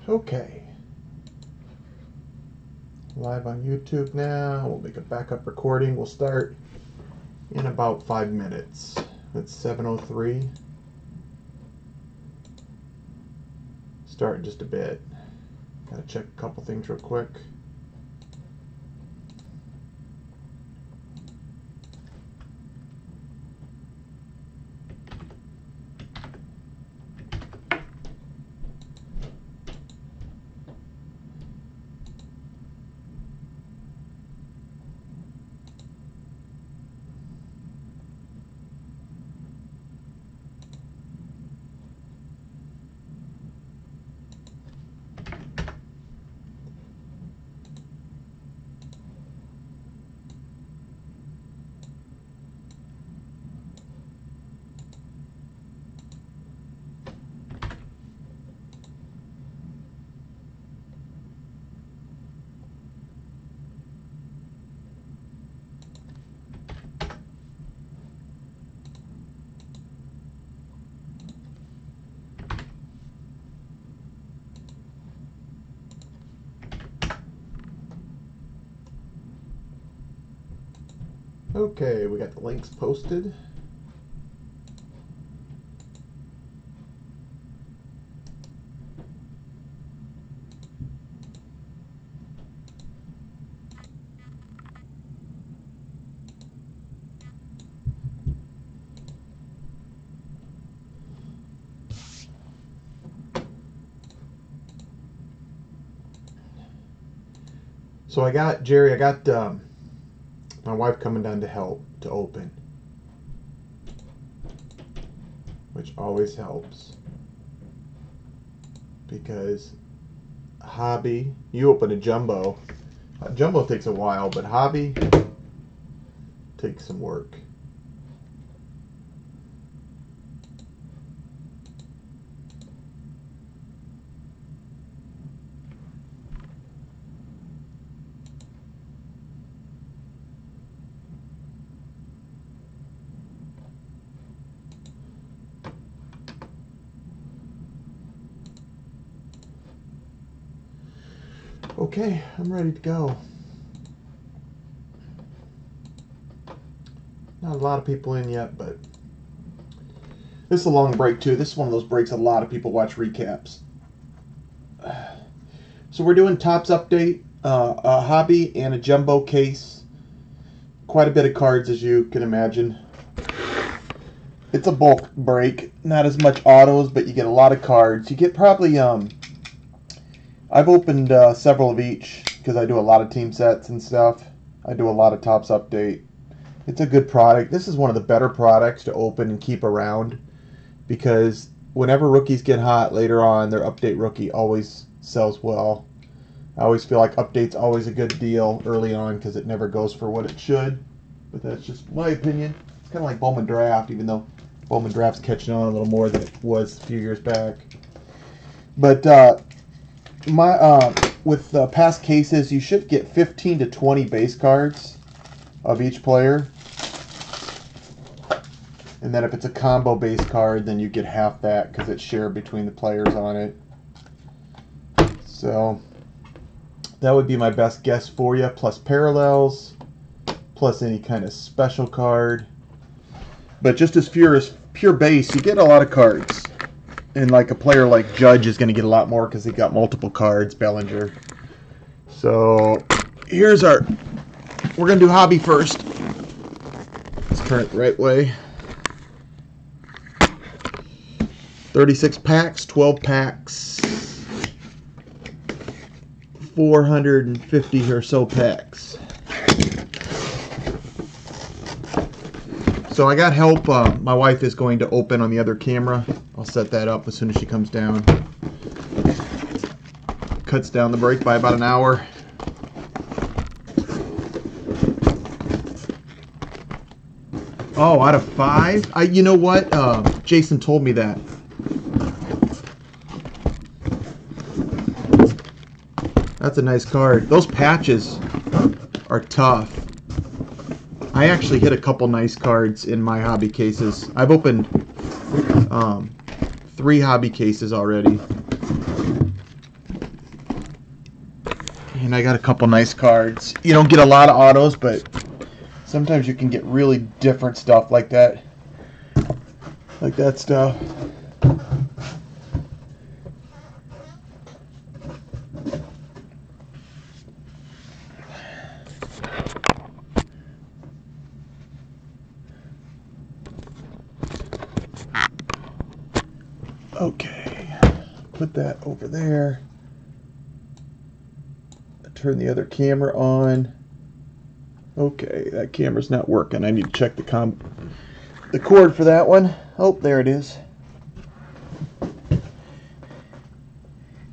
Okay. Live on YouTube now. We'll make a backup recording. We'll start in about 5 minutes. It's 7:03. Start in just a bit. Gotta check a couple things real quick. Okay, we got the links posted. So I got Jerry, I got my wife coming down to help to open, which always helps because hobby, you open a jumbo. Jumbo takes a while, but hobby takes some work. Okay, I'm ready to go. Not a lot of people in yet, but this is a long break too. This is one of those breaks a lot of people watch recaps. So we're doing Topps update, a hobby and a jumbo case. Quite a bit of cards, as you can imagine. It's a bulk break, not as much autos, but you get a lot of cards. You get probably I've opened several of each because I do a lot of team sets and stuff. I do a lot of Topps update. It's a good product. This is one of the better products to open and keep around because whenever rookies get hot later on, their update rookie always sells well. I always feel like update's always a good deal early on because it never goes for what it should. But that's just my opinion. It's kind of like Bowman Draft, even though Bowman Draft's catching on a little more than it was a few years back. But with past cases, you should get 15 to 20 base cards of each player. And then if it's a combo base card, then you get half that because it's shared between the players on it. So that would be my best guess for you, plus parallels, plus any kind of special card. But just as pure base, you get a lot of cards. And like a player like Judge is going to get a lot more because he got multiple cards, Bellinger. So here's our, we're going to do hobby first. Let's turn it the right way. 36 packs, 12 packs, 450 or so packs. So I got help. My wife is going to open on the other camera. I'll set that up as soon as she comes down. Cuts down the break by about an hour. Oh, out of 5? You know what? Jason told me that. That's a nice card. Those patches are tough. I actually hit a couple nice cards in my hobby cases. I've opened 3 hobby cases already. And I got a couple nice cards. You don't get a lot of autos, but sometimes you can get really different stuff like that. Like that stuff. Okay, put that over there. Turn the other camera on. Okay, that camera's not working. I need to check the cord for that one. Oh, there it is.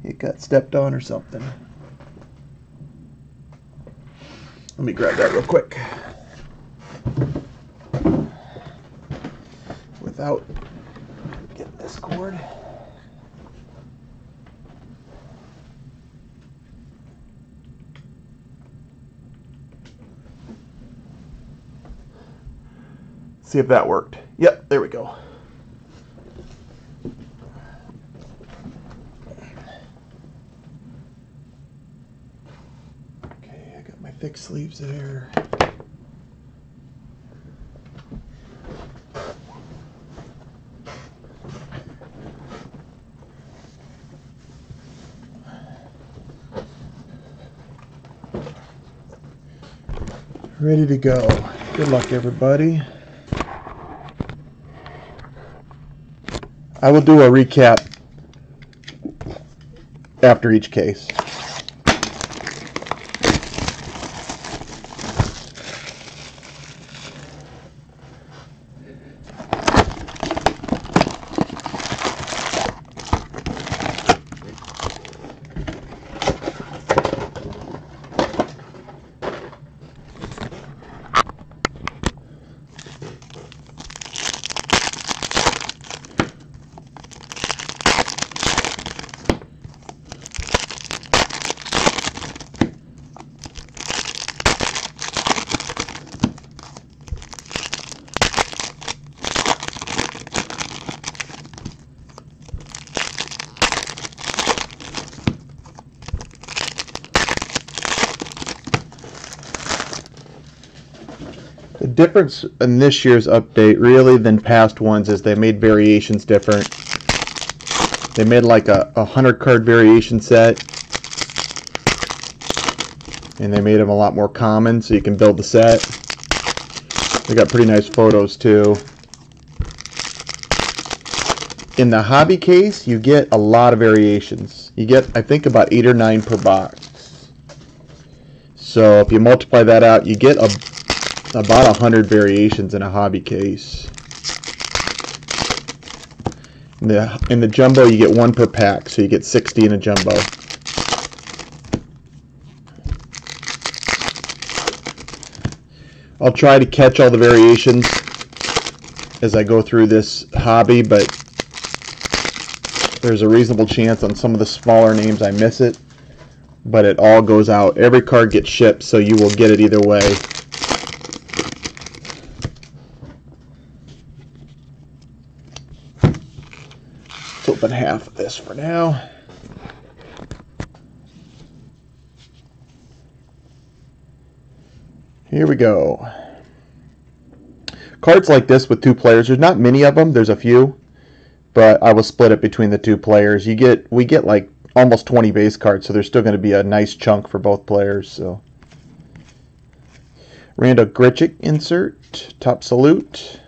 It got stepped on or something. Let me grab that real quick. Without getting this cord. See if that worked. Yep, there we go. Okay, I got my thick sleeves there. Ready to go. Good luck, everybody. I will do a recap after each case. The difference in this year's update really than past ones is they made variations different. They made like a 100 card variation set, and they made them a lot more common so you can build the set. They got pretty nice photos too. In the hobby case you get a lot of variations. You get, I think, about 8 or 9 per box. So if you multiply that out, you get about 100 variations in a hobby case. In the jumbo you get 1 per pack, so you get 60 in a jumbo. I'll try to catch all the variations as I go through this hobby, but there's a reasonable chance on some of the smaller names I miss it, but it all goes out. Every card gets shipped, so you will get it either way. Let's open half of this for now. Here we go. Cards like this with 2 players, there's not many of them, there's a few, but I will split it between the 2 players. We get like almost 20 base cards, so there's still going to be a nice chunk for both players. So, Randall Grichuk insert, top salute.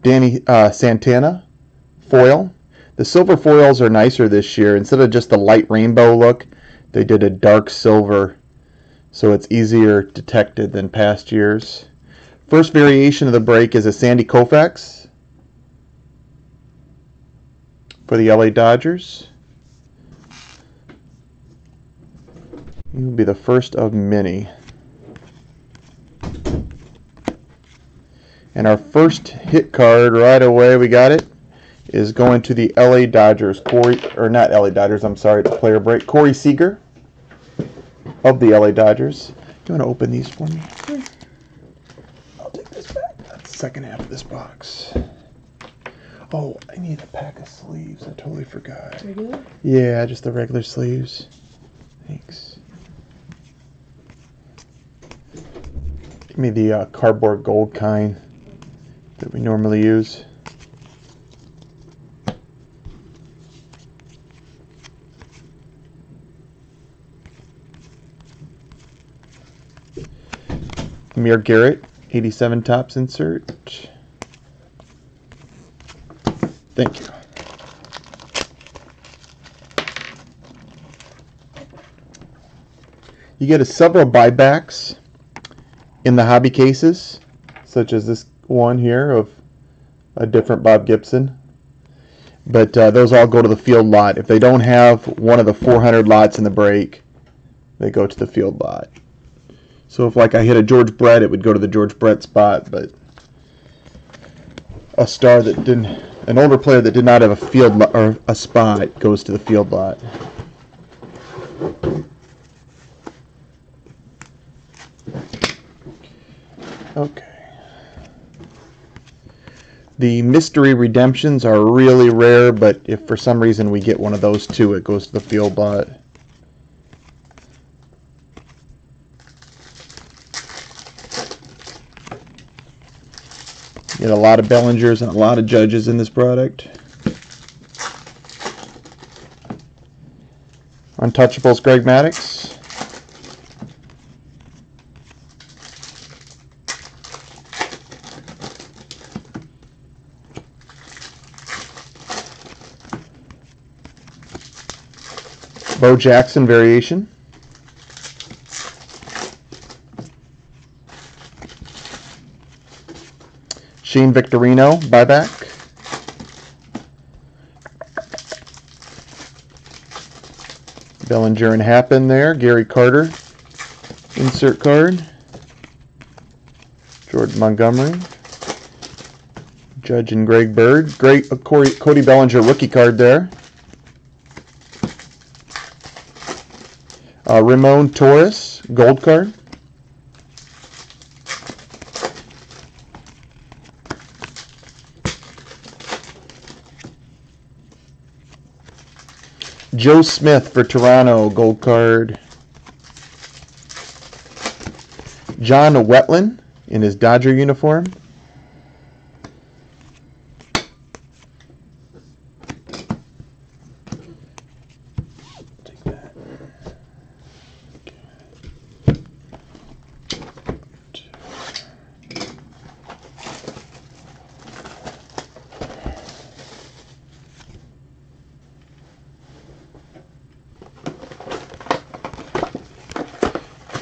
Danny Santana foil. The silver foils are nicer this year. Instead of just the light rainbow look, they did a dark silver, so it's easier detected than past years. First variation of the break is a Sandy Koufax for the LA Dodgers. He will be the first of many. And our first hit card right away, we got it, is going to the LA Dodgers. Not LA Dodgers, I'm sorry, the player break. Corey Seager of the LA Dodgers. Do you want to open these for me? I'll take this second half of this box. Oh, I need a pack of sleeves. I totally forgot. Regular? Yeah, just the regular sleeves. Thanks. Give me the cardboard gold kind that we normally use. Amir Garrett, 87 Topps insert. Thank you. You get several buybacks in the hobby cases, such as this one here of a different Bob Gibson. But those all go to the field lot. If they don't have one of the 400 lots in the break, they go to the field lot. So if like I hit a George Brett, it would go to the George Brett spot, but a star that didn't, an older player that did not have a field lot or a spot goes to the field lot. Okay. The mystery redemptions are really rare, but if for some reason we get one of those too, it goes to the field lot. Get a lot of Bellingers and a lot of Judges in this product. Untouchables, Greg Maddux. Bo Jackson variation. Shane Victorino buyback. Bellinger and Happen there. Gary Carter insert card. Jordan Montgomery. Judge and Greg Bird. Great Cody Bellinger rookie card there. Ramon Torres gold card. Joe Smith for Toronto, gold card. John Wetland in his Dodger uniform. Take that.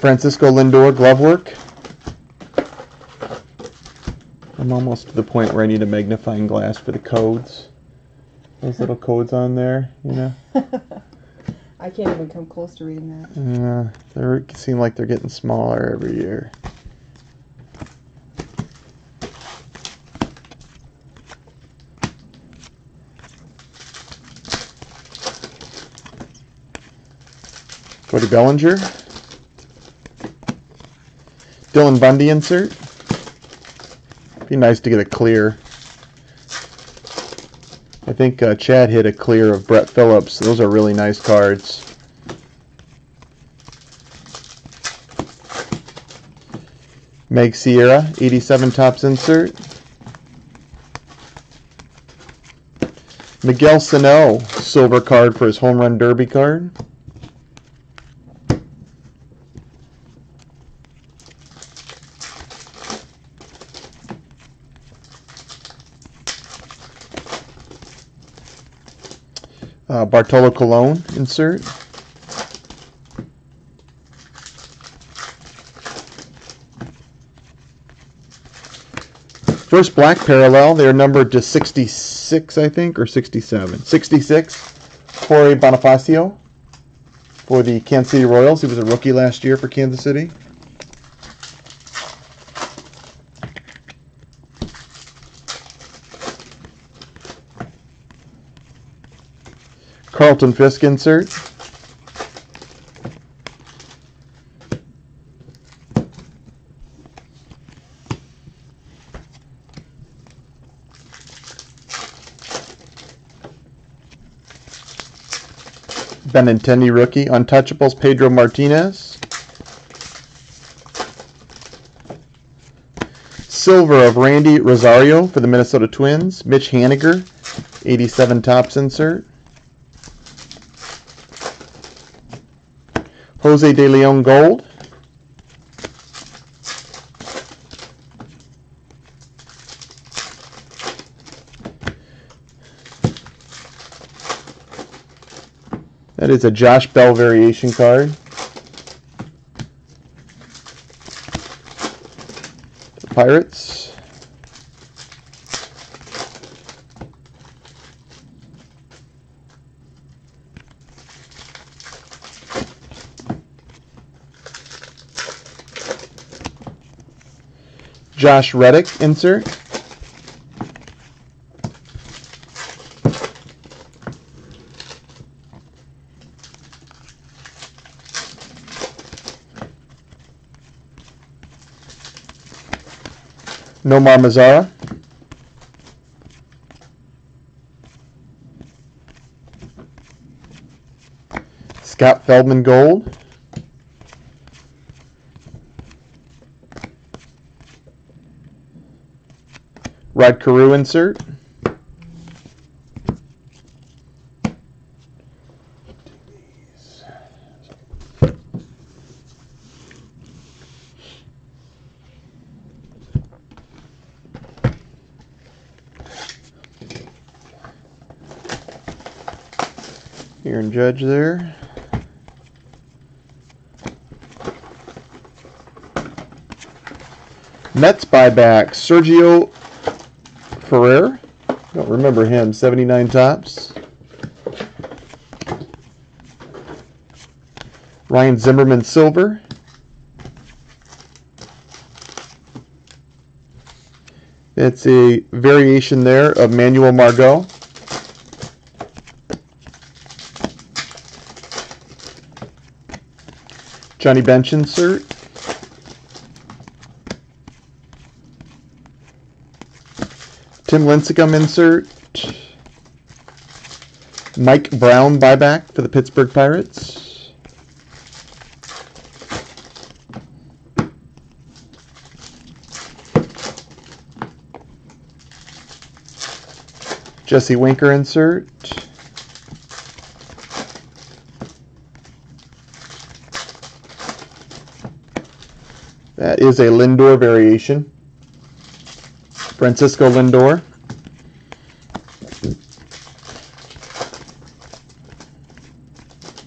Francisco Lindor glove work. I'm almost to the point where I need a magnifying glass for the codes. Those little codes on there, you know. I can't even come close to reading that. They seem like they're getting smaller every year. Cody Bellinger. Dylan Bundy insert. Be nice to get a clear. I think Chad hit a clear of Brett Phillips. Those are really nice cards. Meg Sierra, 87 Topps insert. Miguel Sano, silver card for his home run derby card. Bartolo Colon insert. First black parallel, they're numbered to 66, I think, or 67. 66, Jorge Bonifacio for the Kansas City Royals. He was a rookie last year for Kansas City. Carlton Fisk insert. Benintendi rookie. Untouchables, Pedro Martinez. Silver of Randy Rosario for the Minnesota Twins. Mitch Haniger, 87 Topps insert. Jose De Leon gold. That is a Josh Bell variation card. The Pirates. Josh Reddick insert. Nomar Mazara. Scott Feldman gold. Rod Carew insert. Aaron Judge there. Mets buyback, Sergio Ferrer. Don't remember him. 79 Topps. Ryan Zimmerman silver. It's a variation there of Manuel Margot. Johnny Bench insert. Tim Lincecum insert. Mike Brown buyback for the Pittsburgh Pirates. Jesse Winker insert. That is a Lindor variation. Francisco Lindor.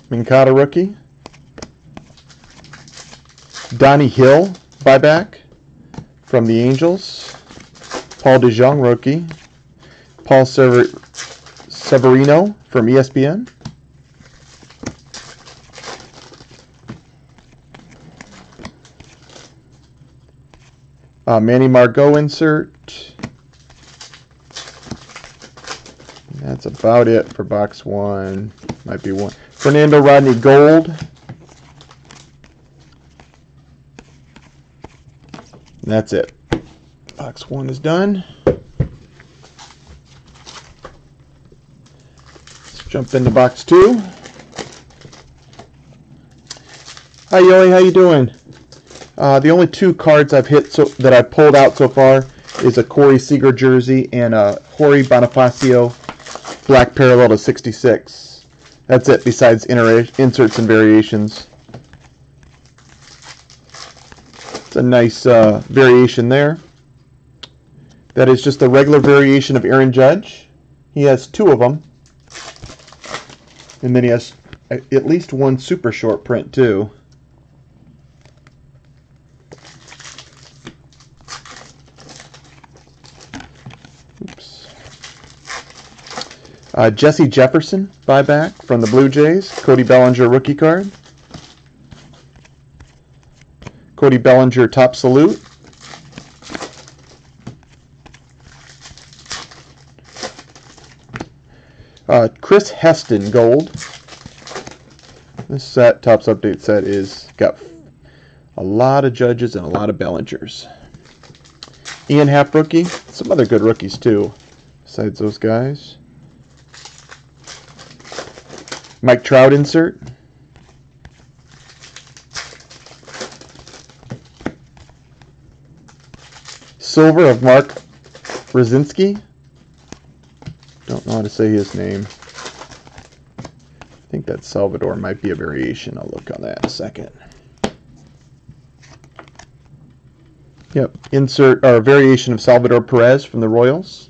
Minkata rookie. Donnie Hill buyback from the Angels. Paul DeJong rookie. Paul Severino from ESPN. Manny Margot insert. That's about it for box one. Might be one. Fernando Rodney gold. And that's it. Box one is done. Let's jump into box two. Hi Yoey, how you doing? The only two cards I've hit that I pulled out so far is a Corey Seager jersey and a Jorge Bonifacio black parallel to 66. That's it, besides inserts and variations. It's a nice variation there. That is just a regular variation of Aaron Judge. He has two of them. And then he has at least one super short print too. Jesse Jefferson buyback from the Blue Jays. Cody Bellinger rookie card. Cody Bellinger top salute. Chris Heston gold. This set, Topps Update set, is got a lot of Judges and a lot of Bellingers. Ian Happ rookie. Some other good rookies too, besides those guys. Mike Trout insert. Silver of Mark Rosinski. Don't know how to say his name. I think that Salvador might be a variation. I'll look on that in a second. Yep, insert or variation of Salvador Perez from the Royals.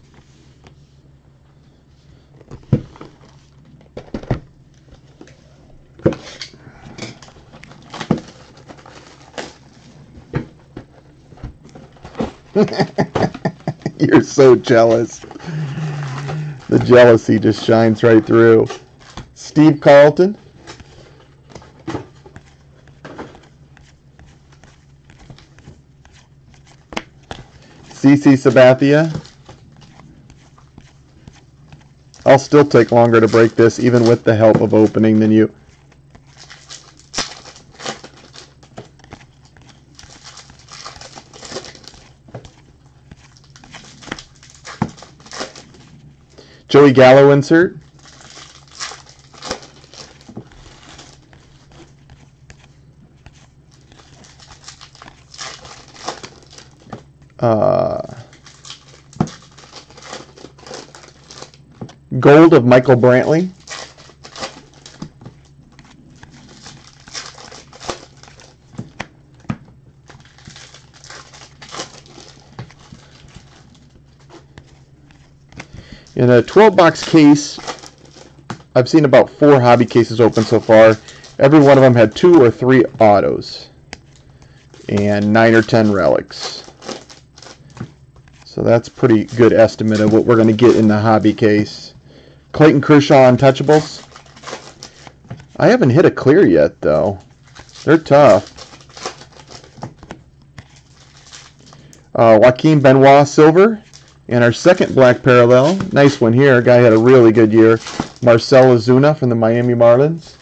You're so jealous. The jealousy just shines right through. Steve Carlton. CC Sabathia. I'll still take longer to break this, even with the help of opening, than you. Joey Gallo insert. Gold of Michael Brantley. In a 12-box case, I've seen about 4 hobby cases open so far. Every one of them had 2 or 3 autos and 9 or 10 relics. So that's a pretty good estimate of what we're going to get in the hobby case. Clayton Kershaw Untouchables. I haven't hit a clear yet, though. They're tough. Joaquin Benoit Silver. And our second black parallel, nice one here. Guy had a really good year. Marcell Ozuna from the Miami Marlins.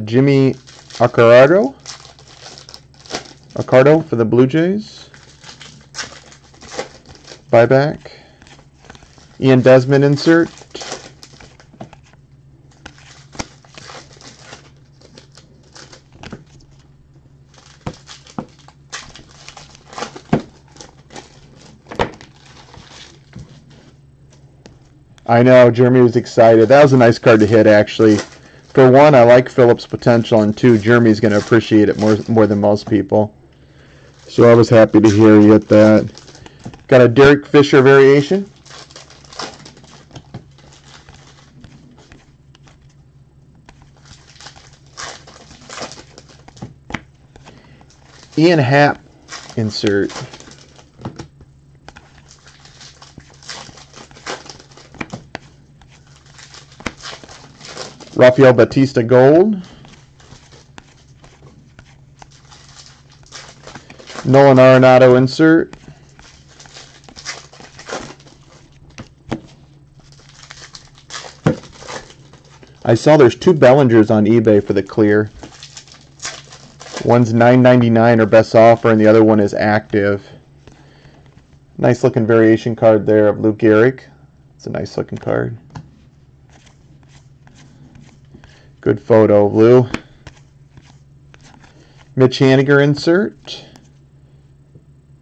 Jimmy Accardo for the Blue Jays. Buyback. Ian Desmond insert. I know, Jeremy was excited. That was a nice card to hit, actually. For one, I like Phillips' potential, and two, Jeremy's going to appreciate it more than most people. So I was happy to hear you get that. Got a Derek Fisher variation. Ian Happ insert. Rafael Batista Gold. Nolan Arenado insert. I saw there's 2 Bellingers on eBay for the clear. One's $9.99 or best offer, and the other one is active. Nice looking variation card there of Lou Gehrig. It's a nice looking card. Good photo, Lou. Mitch Haniger insert.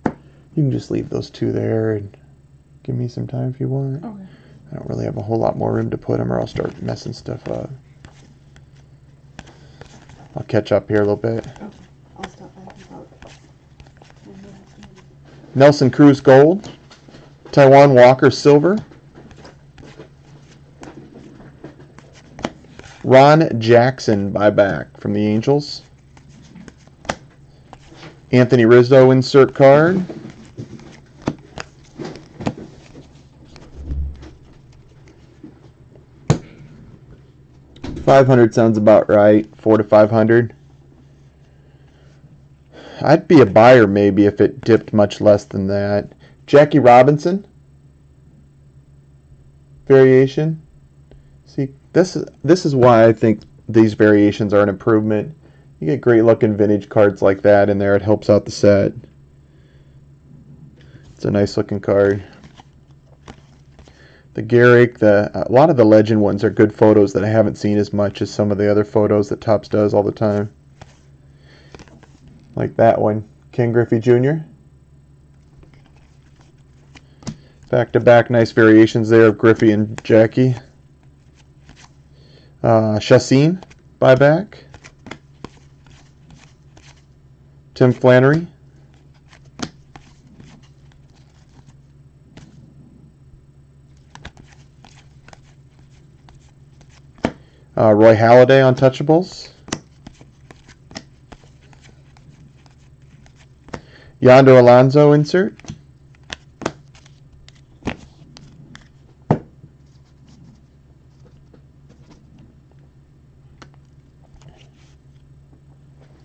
You can just leave those 2 there and give me some time if you want. Okay. I don't really have a whole lot more room to put them, or I'll start messing stuff up. I'll catch up here a little bit. Okay. I'll stop back about. Nelson Cruz Gold. Taiwan Walker Silver. Ron Jackson buyback from the Angels. Anthony Rizzo insert card. $500 sounds about right. 400 to 500. I'd be a buyer maybe if it dipped much less than that. Jackie Robinson variation. See, this is why I think these variations are an improvement. You get great looking vintage cards like that in there. It helps out the set. It's a nice looking card. The Garrick, a lot of the Legend ones are good photos that I haven't seen as much as some of the other photos that Topps does all the time. Like that one, Ken Griffey Jr. Back-to-back nice variations there of Griffey and Jackie. Chassin, buyback. Tim Flannery. Roy Halladay, Untouchables. Yonder Alonso insert.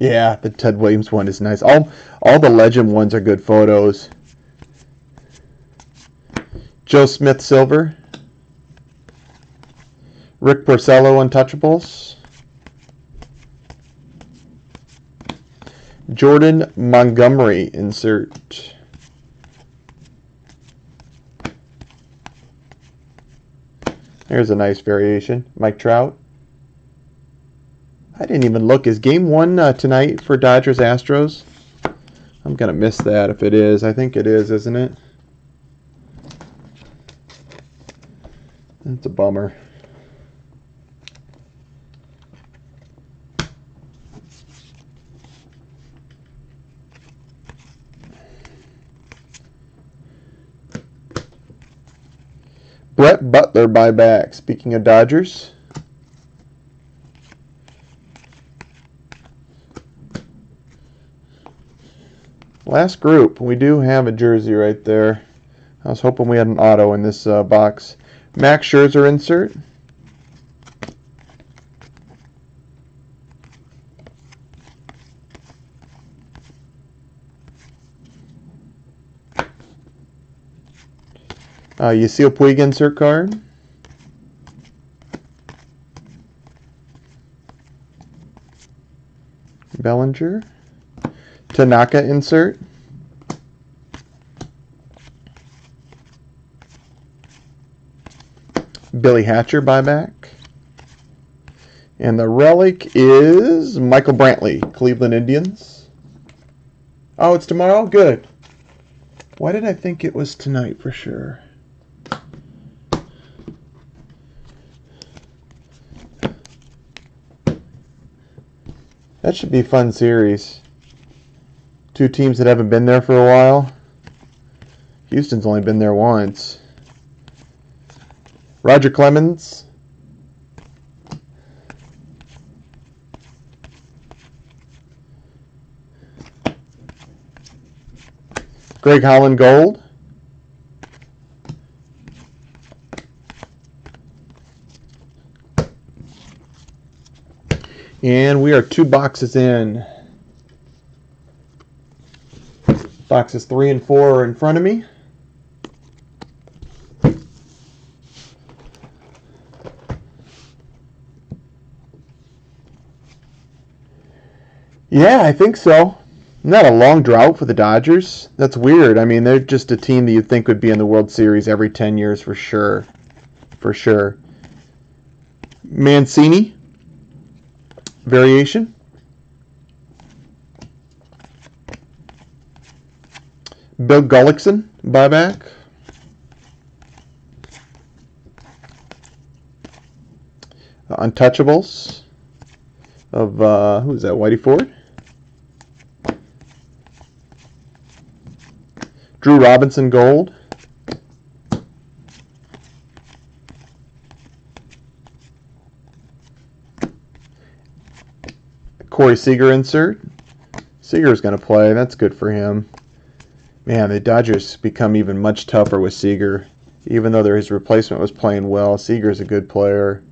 Yeah, the Ted Williams one is nice. All the Legend ones are good photos. Joe Smith Silver. Rick Porcello Untouchables. Jordan Montgomery insert. There's a nice variation. Mike Trout. I didn't even look. Is game one tonight for Dodgers Astros? I'm going to miss that if it is. I think it is, isn't it? That's a bummer. Brett Butler buyback. Speaking of Dodgers. Last group. We do have a jersey right there. I was hoping we had an auto in this box. Max Scherzer insert. Yasiel Puig insert card. Bellinger. Tanaka insert. Billy Hatcher buyback. And the relic is Michael Brantley, Cleveland Indians. Oh, it's tomorrow? Good. Why did I think it was tonight for sure? That should be a fun series. Two teams that haven't been there for a while. Houston's only been there once. Roger Clemens. Greg Holland Gold. And we are 2 boxes in. Boxes 3 and 4 are in front of me. Yeah, I think so. Not a long drought for the Dodgers. That's weird. I mean, they're just a team that you'd think would be in the World Series every 10 years for sure. For sure. Mancini. Variation. Bill Gullickson, buyback. Untouchables of, who is that, Whitey Ford? Drew Robinson Gold. Corey Seager insert. Seager's going to play. That's good for him. Man, the Dodgers become even much tougher with Seager. Even though his replacement was playing well, Seager's a good player.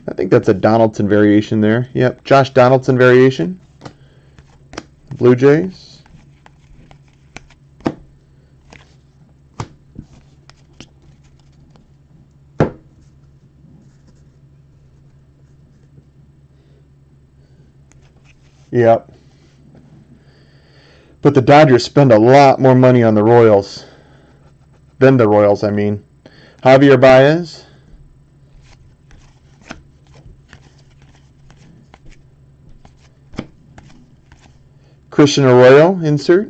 I think that's a Donaldson variation there. Yep, Josh Donaldson variation. Blue Jays. Yep. But the Dodgers spend a lot more money on the Royals. Than the Royals, I mean. Javier Baez. Christian Arroyo insert.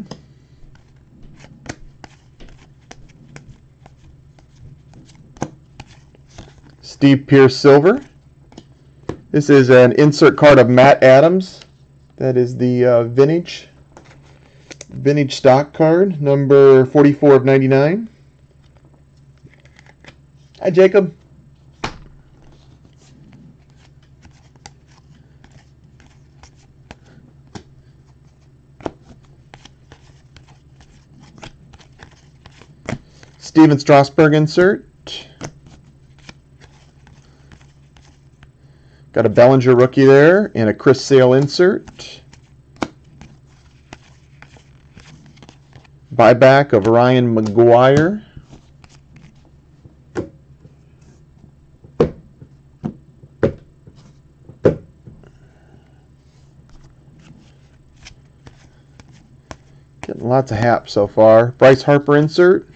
Steve Pearce Silver. This is an insert card of Matt Adams. That is the vintage stock card, number 44 of 99. Hi, Jacob. Steven Strasburg insert. Got a Bellinger rookie there and a Chris Sale insert. Buyback of Ryan McGuire. Getting lots of haps so far. Bryce Harper insert.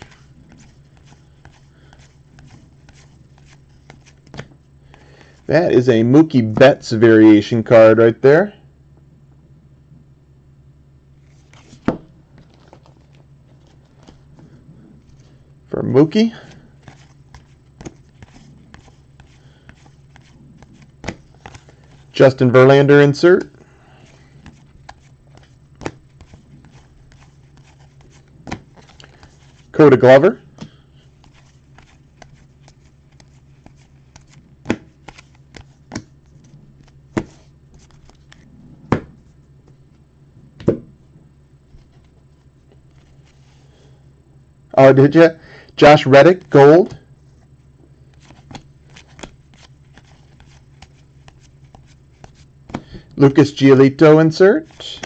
That is a Mookie Betts variation card right there. For Mookie. Justin Verlander insert. Coda Glover. Oh, did you? Josh Reddick, gold. Lucas Giolito insert.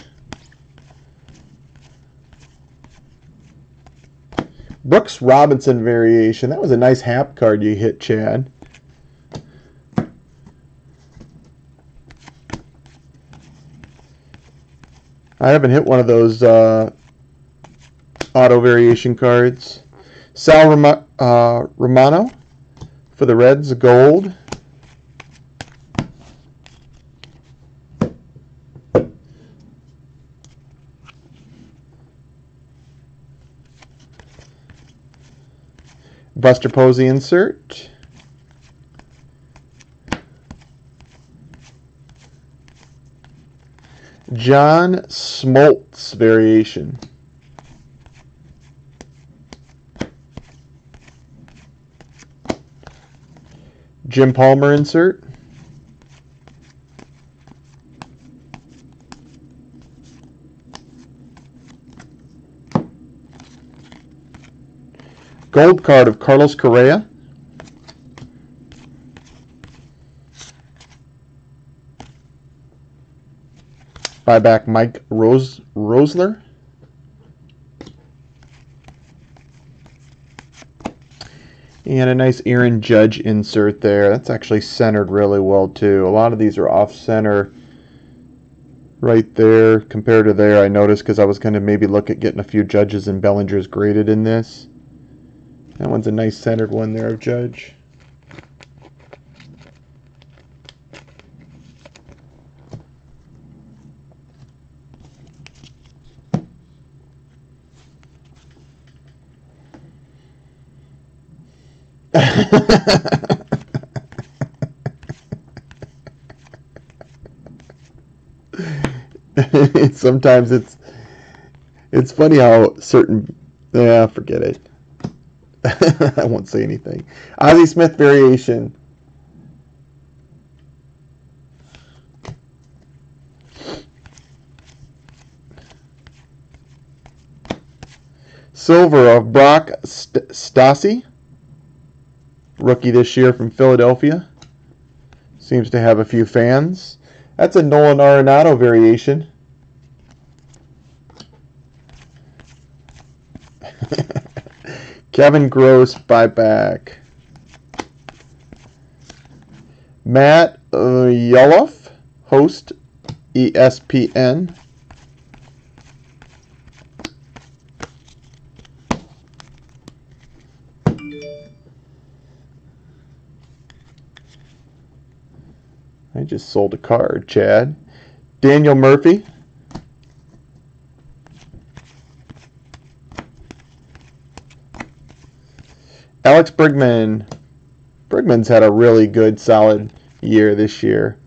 Brooks Robinson variation. That was a nice hap card you hit, Chad. I haven't hit one of those auto variation cards. Sal Romano for the Reds, gold. Buster Posey insert. John Smoltz variation. Jim Palmer insert. Gold card of Carlos Correa. Buyback Mike Rosler. And a nice Aaron Judge insert there. That's actually centered really well too. A lot of these are off center right there compared to there, I noticed, because I was going to maybe look at getting a few Judges and Bellingers graded in this. That one's a nice centered one there of Judge. Sometimes it's funny how certain, yeah, forget it. I won't say anything. Ozzie Smith variation. Silver of Brock Stassi. Rookie this year from Philadelphia. Seems to have a few fans. That's a Nolan Arenado variation. Kevin Gross buyback. Matt Yoloff, host ESPN. I just sold a card, Chad. Daniel Murphy. Alex Bregman. Bregman's had a really good, solid year this year.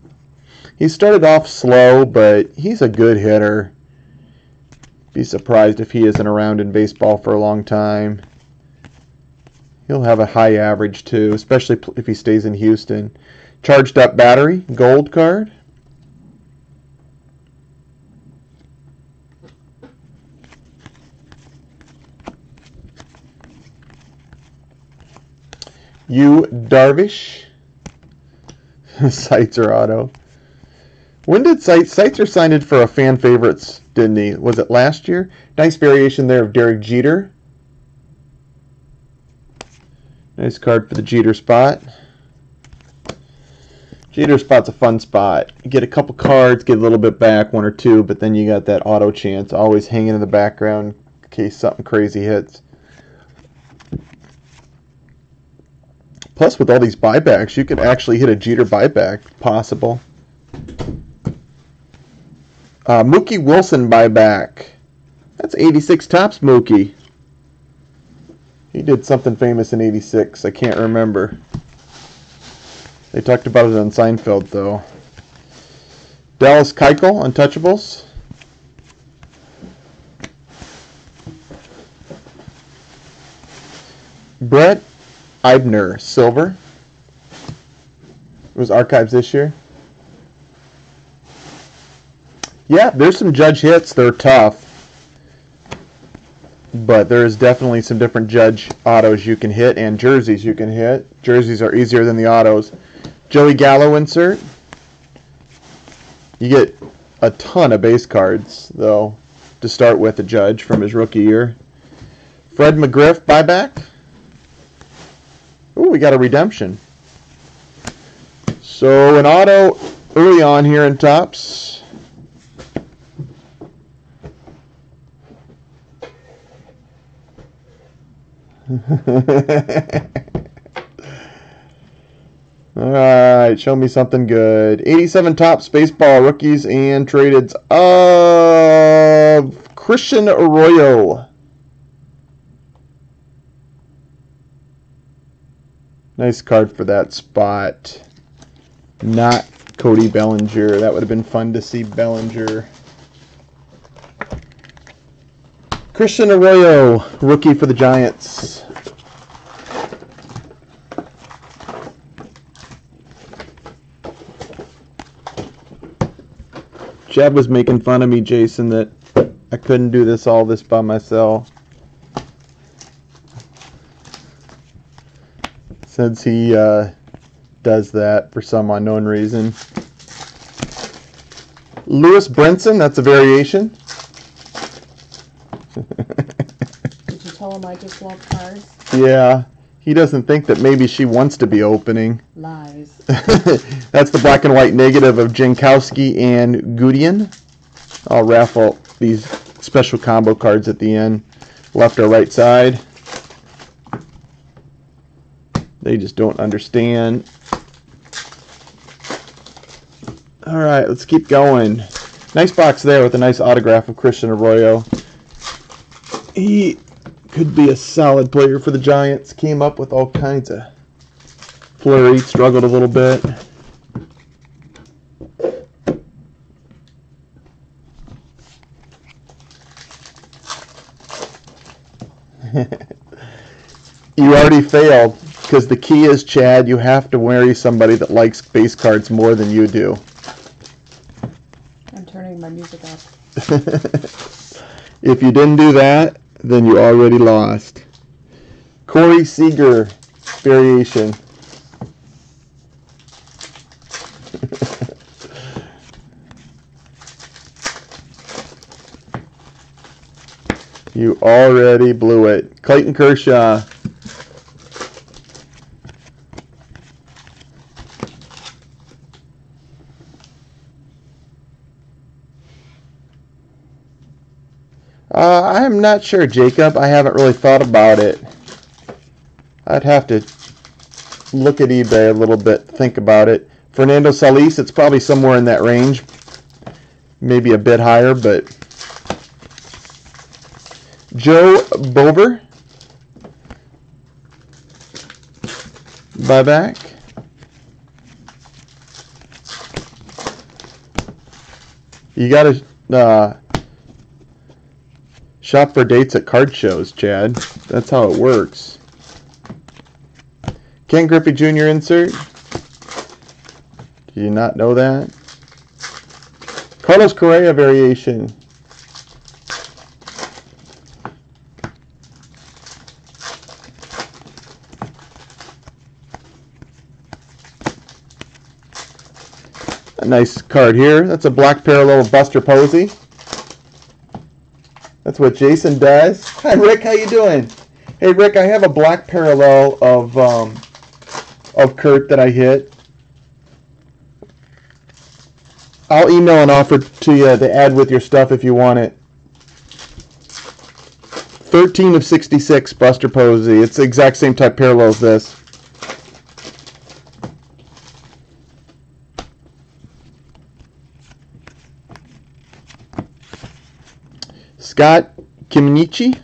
He started off slow, but he's a good hitter. Be surprised if he isn't around in baseball for a long time. He'll have a high average too, especially if he stays in Houston. Charged up battery, gold card. Yu Darvish. Seitzer auto. When did Seitzer signed it for a fan favorites, didn't he? Was it last year? Nice variation there of Derek Jeter. Nice card for the Jeter spot. Jeter spot's a fun spot. You get a couple cards, get a little bit back, one or two, but then you got that auto chance always hanging in the background in case something crazy hits. Plus, with all these buybacks, you could actually hit a Jeter buyback, possible. Mookie Wilson buyback. That's 86 tops, Mookie. He did something famous in 86. I can't remember. They talked about it on Seinfeld, though. Dallas Keuchel, Untouchables. Brett Eibner, silver. It was archives this year. Yeah, there's some Judge hits. They're tough. But there's definitely some different Judge autos you can hit and jerseys you can hit. Jerseys are easier than the autos. Joey Gallo insert. You get a ton of base cards, though, to start with a Judge from his rookie year. Fred McGriff buyback. Ooh, we got a redemption. So an auto early on here in Topps. Alright, show me something good. 87 Topps baseball rookies and tradeds of Christian Arroyo. Nice card for that spot. Not Cody Bellinger. That would have been fun to see Bellinger. Christian Arroyo, rookie for the Giants. Chad was making fun of me, Jason, that I couldn't do all this by myself. Since he does that for some unknown reason. Lewis Brinson, that's a variation. Did you tell him I just love cards? Yeah. He doesn't think that maybe she wants to be opening. Lies. That's the black and white negative of Jankowski and Gudin. I'll raffle these special combo cards at the end. Left or right side. They just don't understand. Alright, let's keep going. Nice box there with a nice autograph of Christian Arroyo. He could be a solid player for the Giants. Came up with all kinds of flurry. Struggled a little bit. You already failed. Because the key is, Chad, you have to marry somebody that likes base cards more than you do. I'm turning my music up. If you didn't do that, then you already lost. Corey Seager variation. You already blew it. Clayton Kershaw. I'm not sure, Jacob. I haven't really thought about it. I'd have to look at eBay a little bit, think about it. Fernando Salis, it's probably somewhere in that range. Maybe a bit higher, but... Joe Bover. Buyback. You gotta shop for dates at card shows, Chad. That's how it works. Ken Griffey Jr. insert. Do you not know that? Carlos Correa variation. A nice card here. That's a black parallel of Buster Posey. That's what Jason does. Hi, Rick. How you doing? Hey, Rick. I have a black parallel of Kurt that I hit. I'll email an offer to you to add with your stuff if you want it. 13 of 66, Buster Posey. It's the exact same type parallel as this. Scott Kiminichi.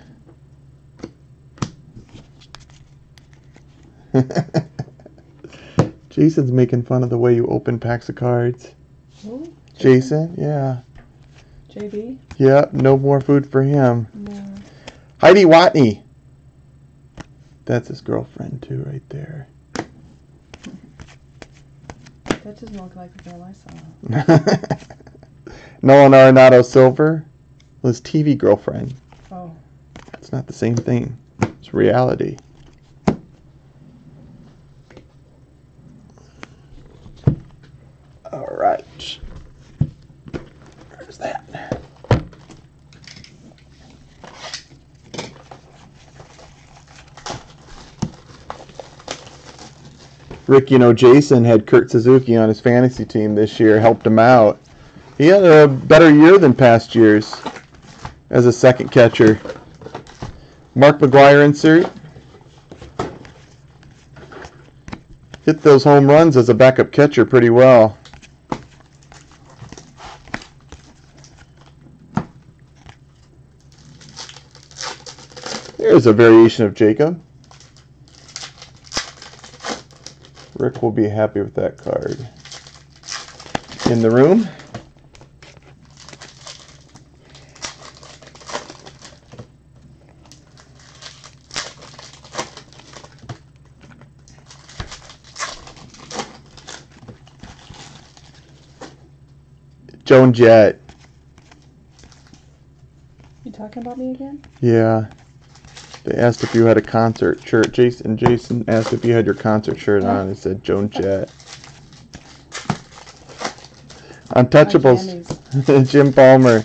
Jason's making fun of the way you open packs of cards. Who? Jason, yeah. JB? Yeah, no more food for him. No. Heidi Watney. That's his girlfriend, too, right there. That doesn't look like the girl I saw. Nolan Arenado Silver. His TV girlfriend. Oh. It's not the same thing. It's reality. All right. Where's that? Rick, you know, Jason had Kurt Suzuki on his fantasy team this year, helped him out. He had a better year than past years as a second catcher. Mark McGwire insert. Hit those home runs as a backup catcher pretty well. There's a variation of Jacob. Rick will be happy with that card. In the room. Joan Jett. You talking about me again? Yeah. They asked if you had a concert shirt. Jason asked if you had your concert shirt on. He said Joan Jett. Untouchables. Jim Palmer.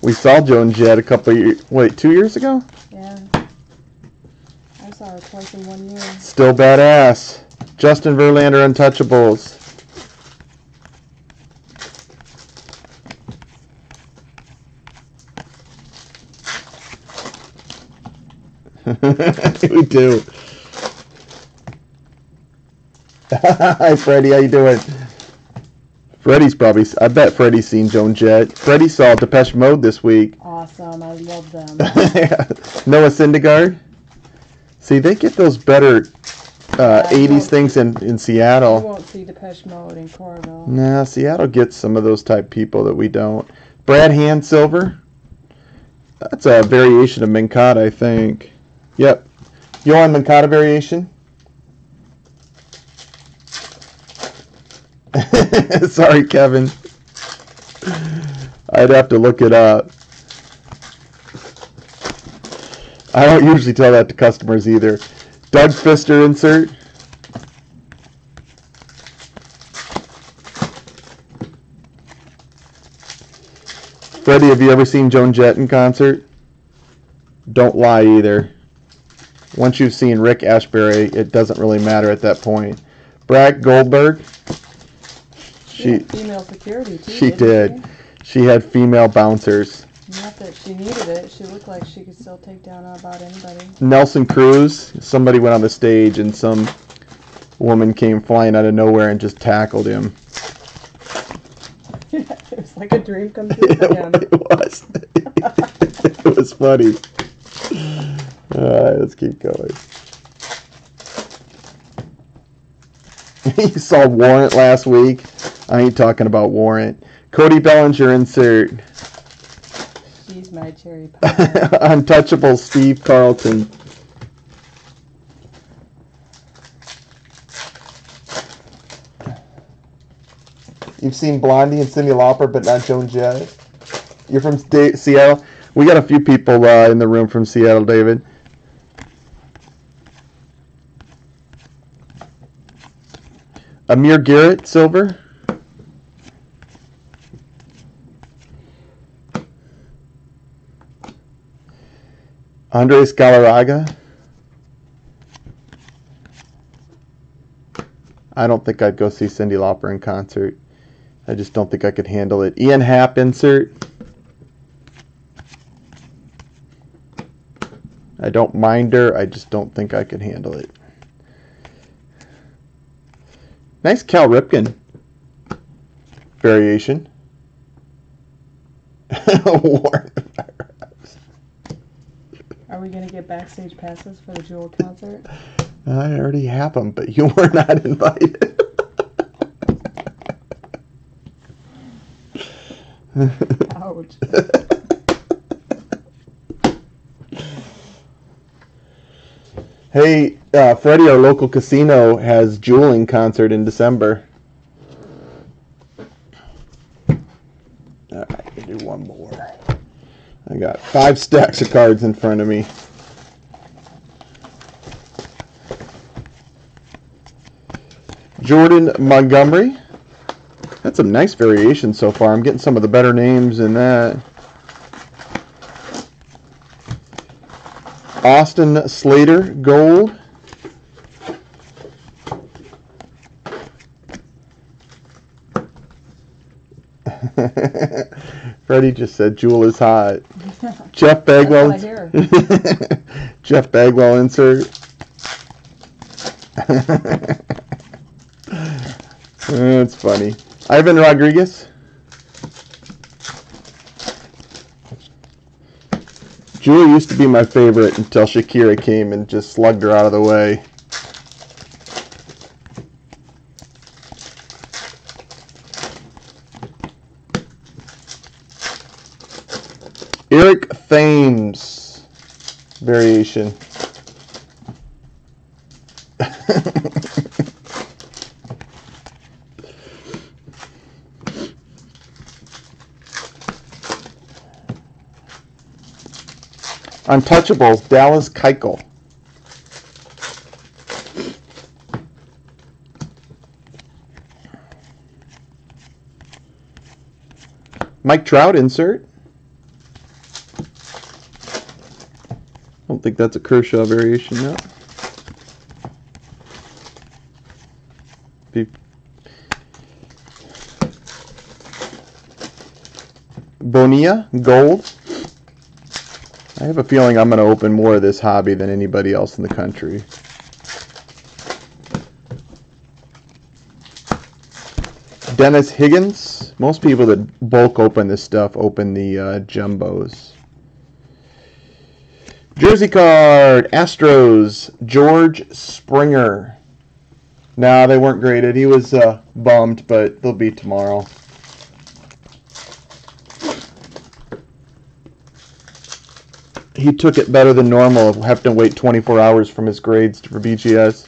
We saw Joan Jett a couple of years. Wait, 2 years ago? Yeah. I saw her twice in 1 year. Still badass. Justin Verlander Untouchables. We do. Hi, Freddie. How you doing? Freddie's probably... I bet Freddie's seen Joan Jett. Freddie saw Depeche Mode this week. Awesome. I love them. Noah Syndergaard. See, they get those better 80s things in Seattle. You won't see Depeche Mode in Coralville. Nah, Seattle gets some of those type people that we don't. Brad Hand Silver. That's a variation of Minkata, I think. Yep. Yohan Minkata variation. Sorry, Kevin. I'd have to look it up. I don't usually tell that to customers either. Doug Fister insert. Freddie, have you ever seen Joan Jett in concert? Don't lie either. Once you've seen Rick Ashbury, it doesn't really matter at that point. Brad Goldberg. She had female security too. She did. She had female bouncers. Not that she needed it. She looked like she could still take down about anybody. Nelson Cruz, somebody went on the stage and some woman came flying out of nowhere and just tackled him. It was like a dream come true for him. It was. It was funny. All right, let's keep going. You saw Warrant last week. I ain't talking about Warrant. Cody Bellinger insert. She's my cherry pie. Untouchable Steve Carlton. You've seen Blondie and Cyndi Lauper, but not Joan Jett. You're from Seattle? We got a few people in the room from Seattle, David. Amir Garrett, silver. Andres Galarraga. I don't think I'd go see Cyndi Lauper in concert. I just don't think I could handle it. Ian Happ insert. I don't mind her. I just don't think I could handle it. Nice Cal Ripken variation. Are we going to get backstage passes for the Jewel concert? I already have them, but you were not invited. Ouch. Hey, Freddie, our local casino has Jeweling concert in December. All right, we'll do one more. I got 5 stacks of cards in front of me. Jordan Montgomery. That's some nice variation so far. I'm getting some of the better names in that. Austin Slater, gold. Freddie just said Jewel is hot. Jeff Bagwell. That's what I hear. Jeff Bagwell insert. That's funny. Ivan Rodriguez. Jewel used to be my favorite until Shakira came and just slugged her out of the way. Eric Thames variation. Untouchables, Dallas Keuchel. Mike Trout insert. I don't think that's a Kershaw variation, no. Bonilla, gold. I have a feeling I'm going to open more of this hobby than anybody else in the country. Dennis Higgins. Most people that bulk open this stuff open the jumbos. Jersey card. Astros. George Springer. Nah, they weren't graded. He was bummed, but they'll be tomorrow. He took it better than normal, having to wait 24 hours from his grades for BGS.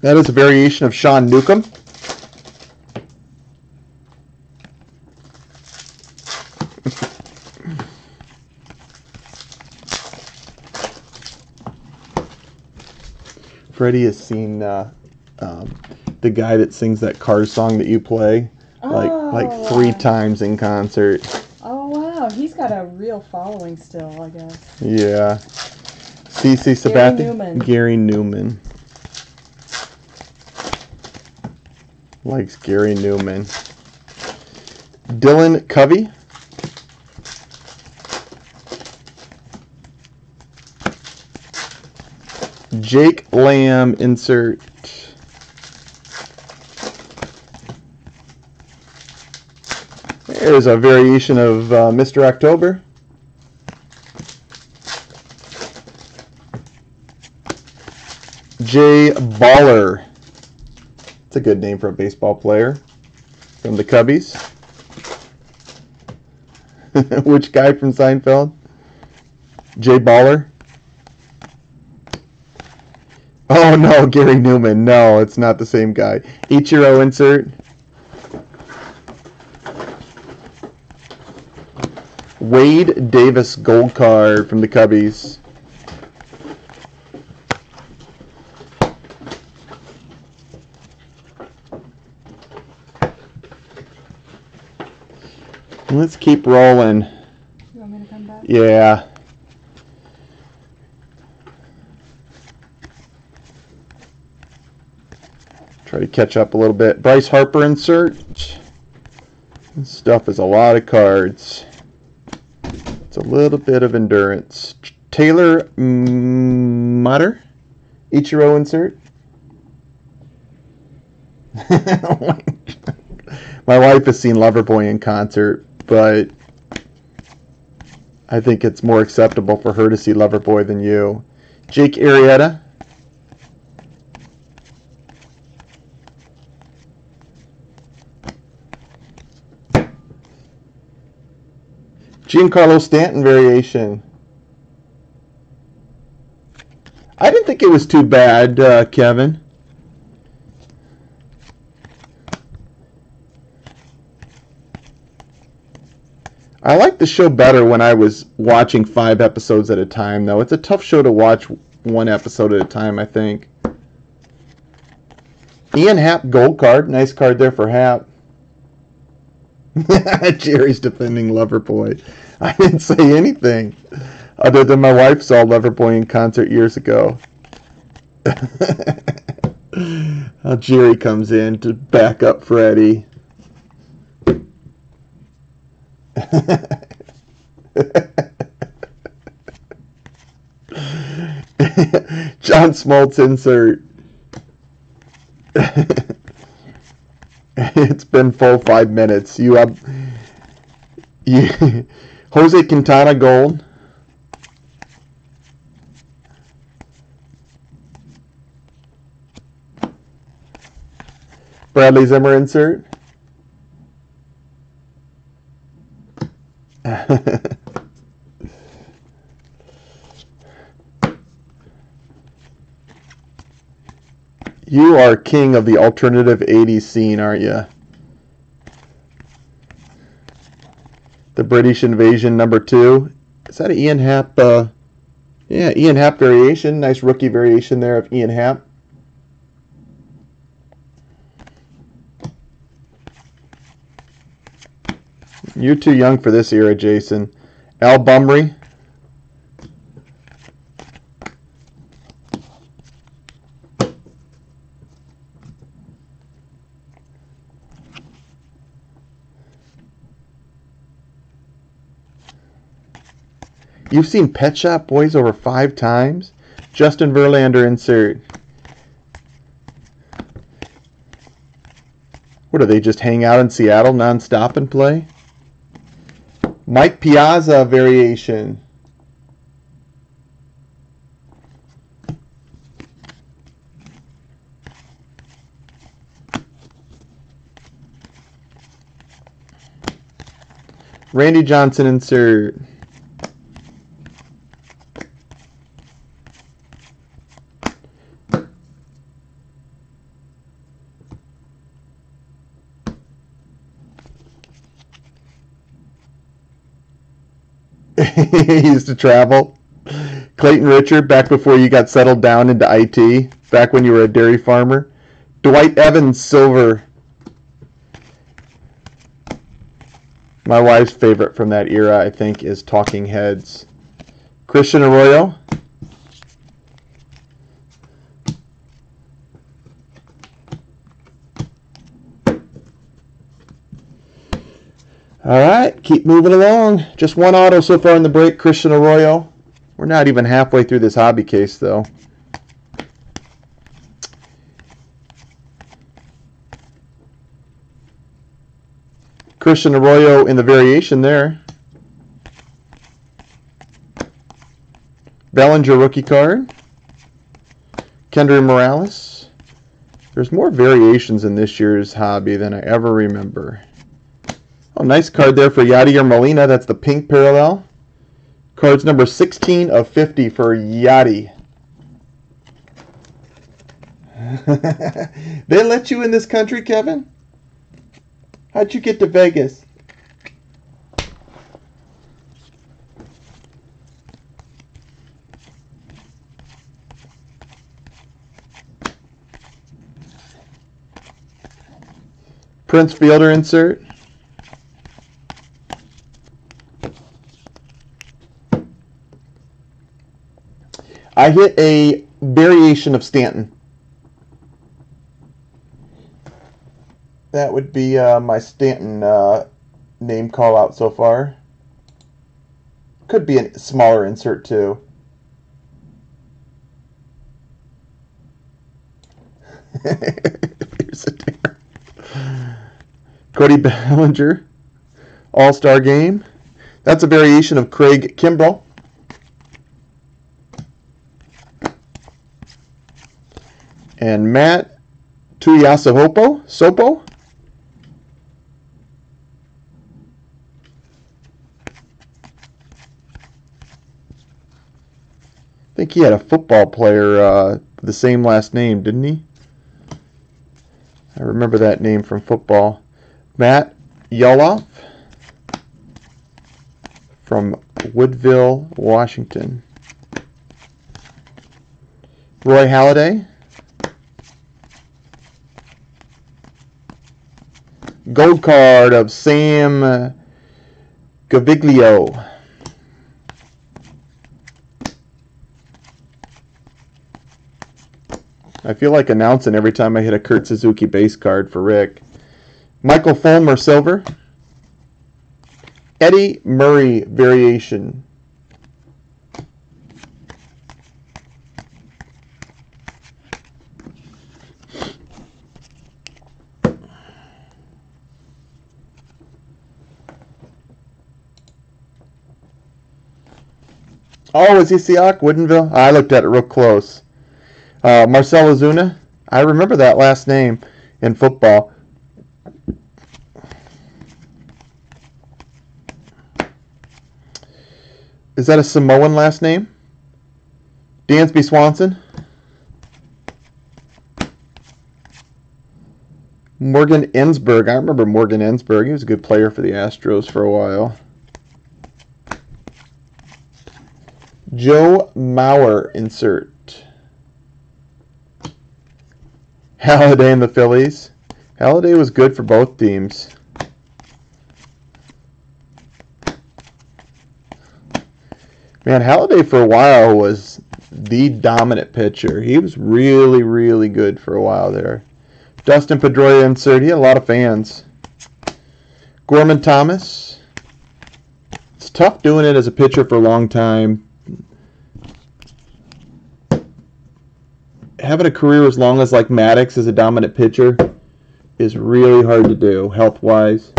That is a variation of Sean Newcomb. Freddie has seen the guy that sings that Cars song that you play like 3 times in concert. Oh wow, he's got a real following still, I guess. Yeah. CC Sabathia. Gary Newman. Likes Gary Newman. Dylan Covey. Jake Lamb insert. There's a variation of Mr. October. Jay Baller. It's a good name for a baseball player. From the Cubbies. Which guy from Seinfeld? Jay Baller? Oh no, Gary Newman. No, it's not the same guy. Ichiro insert. Wade Davis gold card from the Cubbies. Let's keep rolling. You want me to come back? Yeah. Try to catch up a little bit. Bryce Harper insert. This stuff is a lot of cards. It's a little bit of endurance. Taylor Mutter. Ichiro insert. My wife has seen Loverboy in concert, but I think it's more acceptable for her to see Loverboy than you. Jake Arrieta. Giancarlo Stanton variation. I didn't think it was too bad, Kevin. I like the show better when I was watching 5 episodes at a time, though. It's a tough show to watch 1 episode at a time, I think. Ian Happ gold card. Nice card there for Happ. Jerry's defending Loverboy. I didn't say anything other than my wife saw Loverboy in concert years ago. Jerry comes in to back up Freddie. John Smoltz insert. It's been full 5 minutes. You have Jose Quintana gold. Bradley Zimmer insert. You are king of the alternative 80s scene, aren't you? The British Invasion #2. Is that an Ian Happ? Yeah, Ian Happ variation. Nice rookie variation there of Ian Happ. You're too young for this era, Jason. Al Bumry. You've seen Pet Shop Boys over 5 times? Justin Verlander insert. What, do they just hang out in Seattle nonstop and play? Mike Piazza variation. Randy Johnson insert. He used to travel. Clayton Richard, back before you got settled down into IT, back when you were a dairy farmer. Dwight Evans silver. My wife's favorite from that era, I think, is Talking Heads. Christian Arroyo. All right, keep moving along. Just one auto so far in the break, Christian Arroyo. We're not even halfway through this hobby case, though. Christian Arroyo in the variation there. Bellinger rookie card. Kendry Morales. There's more variations in this year's hobby than I ever remember. Oh, nice card there for Yadier Molina. That's the pink parallel. Cards number 16 of 50 for Yadi. They let you in this country, Kevin? How'd you get to Vegas? Prince Fielder insert. I hit a variation of Stanton. That would be my Stanton name call out so far. Could be a smaller insert too. Here's a dare. Cody Bellinger, All-Star Game. That's a variation of Craig Kimbrell. And Matt Sopo. I think he had a football player with the same last name, didn't he? I remember that name from football. Matt Yoloff from Woodville, Washington. Roy Halladay. Gold card of Sam Gaviglio. I feel like announcing every time I hit a Kurt Suzuki base card for Rick. Michael Fulmer silver. Eddie Murray variation. Oh, is he Siak, Woodinville? I looked at it real close. Marcell Ozuna. I remember that last name in football. Is that a Samoan last name? Dansby Swanson. Morgan Ensberg. I remember Morgan Ensberg. He was a good player for the Astros for a while. Joe Mauer insert. Halladay and the Phillies. Halladay was good for both teams. Man, Halladay for a while was the dominant pitcher. He was really, really good for a while there. Dustin Pedroia insert. He had a lot of fans. Gorman Thomas. It's tough doing it as a pitcher for a long time. Having a career as long as like Maddox as a dominant pitcher is really hard to do health-wise.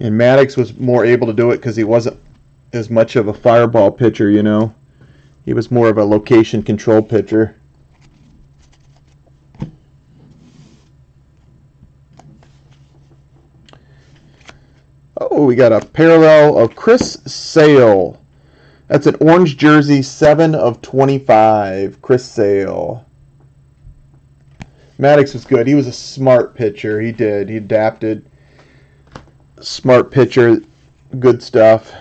And Maddox was more able to do it because he wasn't as much of a fireball pitcher, you know. He was more of a location control pitcher. Oh, we got a parallel of Chris Sale. That's an orange jersey, 7 of 25. Chris Sale. Maddox was good. He was a smart pitcher. He adapted. Smart pitcher. Good stuff.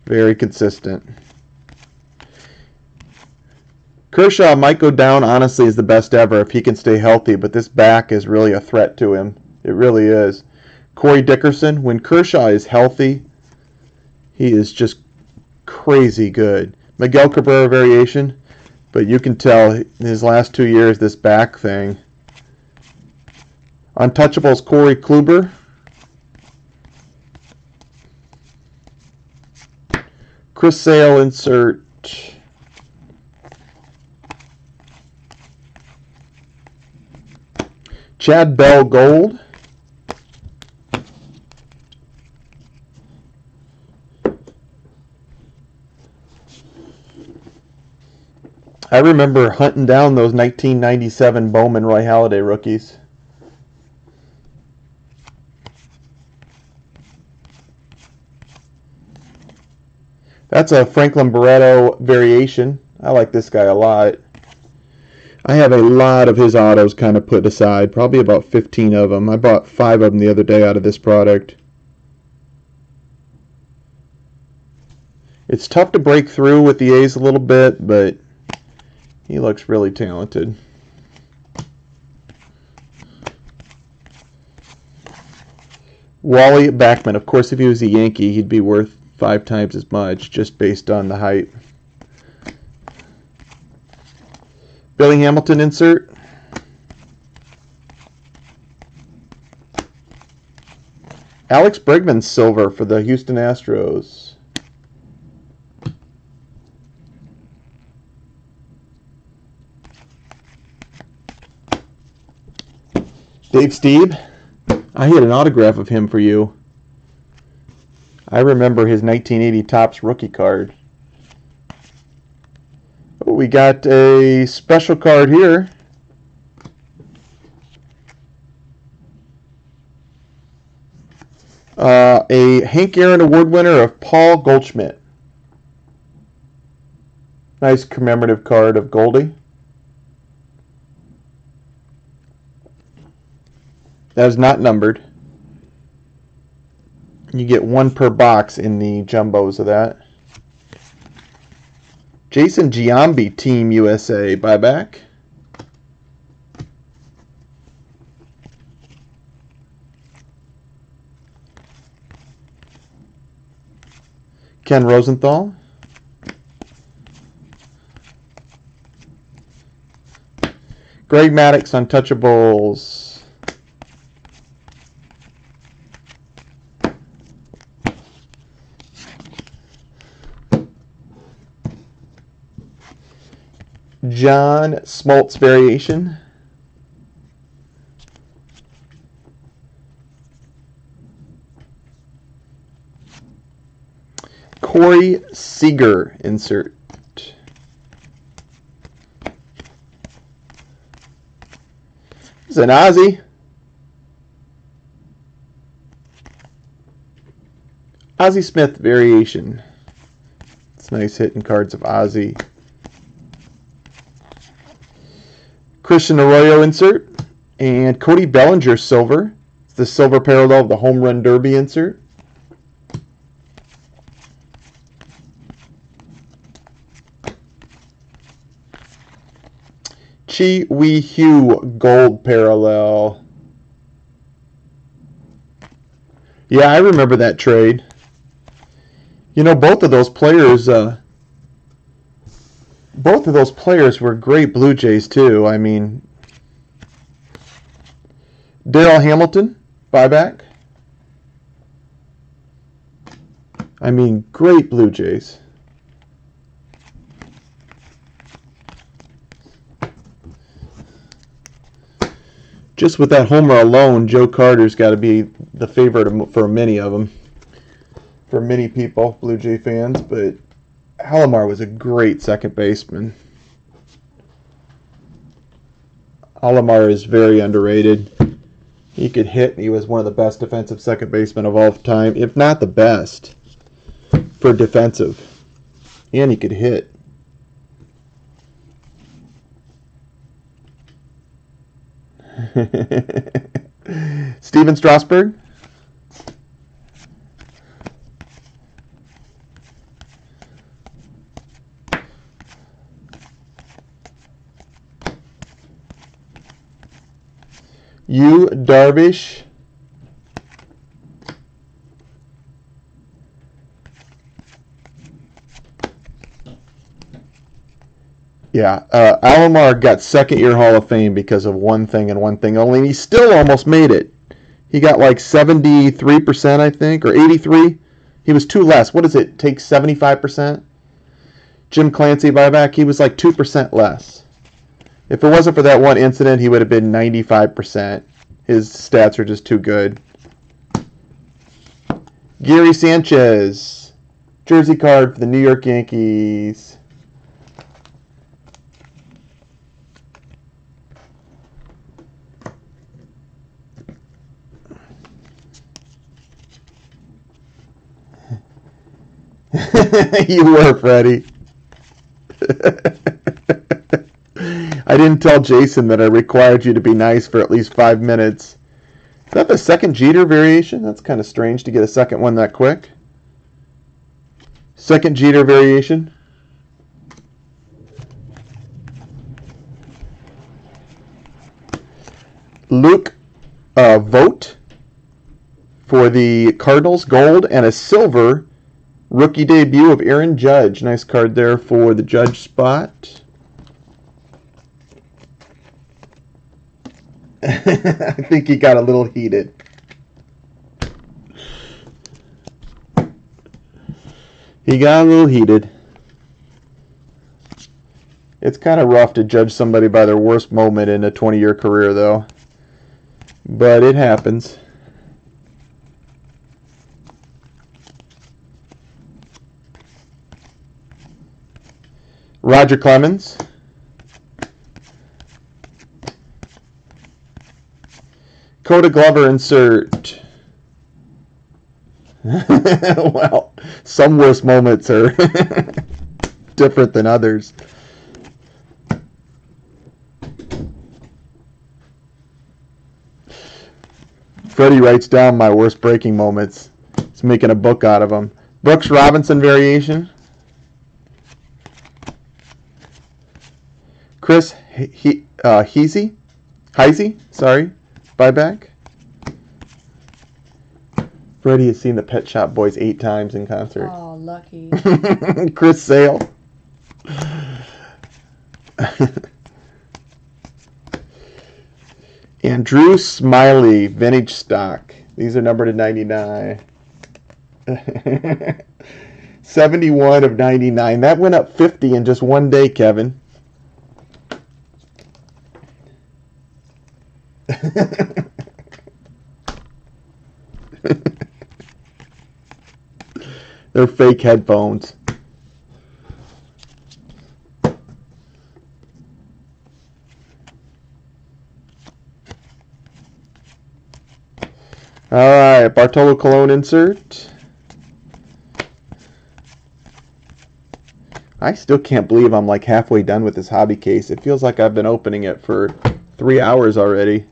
Very consistent. Kershaw might go down, honestly, as the best ever if he can stay healthy, but this back is really a threat to him. It really is. Corey Dickerson, when Kershaw is healthy, he is just crazy good. Miguel Cabrera variation, but you can tell his last 2 years, this back thing Untouchables, Corey Kluber. Chris Sale insert. Chad Bell gold. I remember hunting down those 1997 Bowman Roy Halladay rookies. That's a Franklin Barreto variation. I like this guy a lot. I have a lot of his autos kind of put aside, probably about 15 of them. I bought 5 of them the other day out of this product. It's tough to break through with the A's a little bit, but he looks really talented. Wally Backman. Of course, if he was a Yankee, he'd be worth 5 times as much, just based on the height. Billy Hamilton insert. Alex Bregman silver for the Houston Astros. Dave Stieb. I had an autograph of him for you. I remember his 1980 Topps rookie card. Oh, we got a special card here. A Hank Aaron Award winner of Paul Goldschmidt. Nice commemorative card of Goldie. That is not numbered. You get 1 per box in the jumbos of that. Jason Giambi, Team USA, buyback. Ken Rosenthal. Greg Maddux, Untouchables. John Smoltz variation. Corey Seager insert. It's an Ozzie. Ozzie Smith variation. It's nice hitting cards of Ozzie. Christian Arroyo insert. And Cody Bellinger silver. It's the silver parallel of the Home Run Derby insert. Chi Wee Hugh gold parallel. Yeah, I remember that trade. You know, both of those players were great Blue Jays too. I mean, Darryl Hamilton, buyback. I mean, great Blue Jays. Just with that homer alone, Joe Carter's got to be the favorite for many of them. For many people, Blue Jay fans, but Alomar was a great second baseman. Alomar is very underrated. He could hit, and he was one of the best defensive second basemen of all time, if not the best, for defensive. And he could hit. Steven Strasburg. Yu Darvish. Yeah, Alomar got second-year Hall of Fame because of one thing and one thing only, and he still almost made it. He got like 73%, I think, or 83. He was 2 less. What does it take, 75%? Jim Clancy buyback, he was like 2% less. If it wasn't for that one incident, he would have been 95%. His stats are just too good. Gary Sanchez, jersey card for the New York Yankees. You were, Freddie. I didn't tell Jason that I required you to be nice for at least 5 minutes. Is that the second Jeter variation? That's kind of strange to get a second one that quick. Second Jeter variation. Luke Vogt for the Cardinals, gold, and a silver rookie debut of Aaron Judge. Nice card there for the Judge spot. I think he got a little heated. He got a little heated. It's kind of rough to judge somebody by their worst moment in a 20-year career, though. But it happens. Roger Clemens. Coda Glover insert. Well, some worst moments are different than others. Freddie writes down my worst breaking moments. He's making a book out of them. Brooks Robinson variation. Chris Heisey, sorry, buyback. Freddie has seen the Pet Shop Boys 8 times in concert. Oh, lucky. Chris Sale. Andrew Smiley, vintage stock. These are numbered to 99. 71 of 99. That went up 50 in just one day, Kevin. They're fake headphones. All right, Bartolo Colon insert. I still can't believe I'm like halfway done with this hobby case. It feels like I've been opening it for 3 hours already.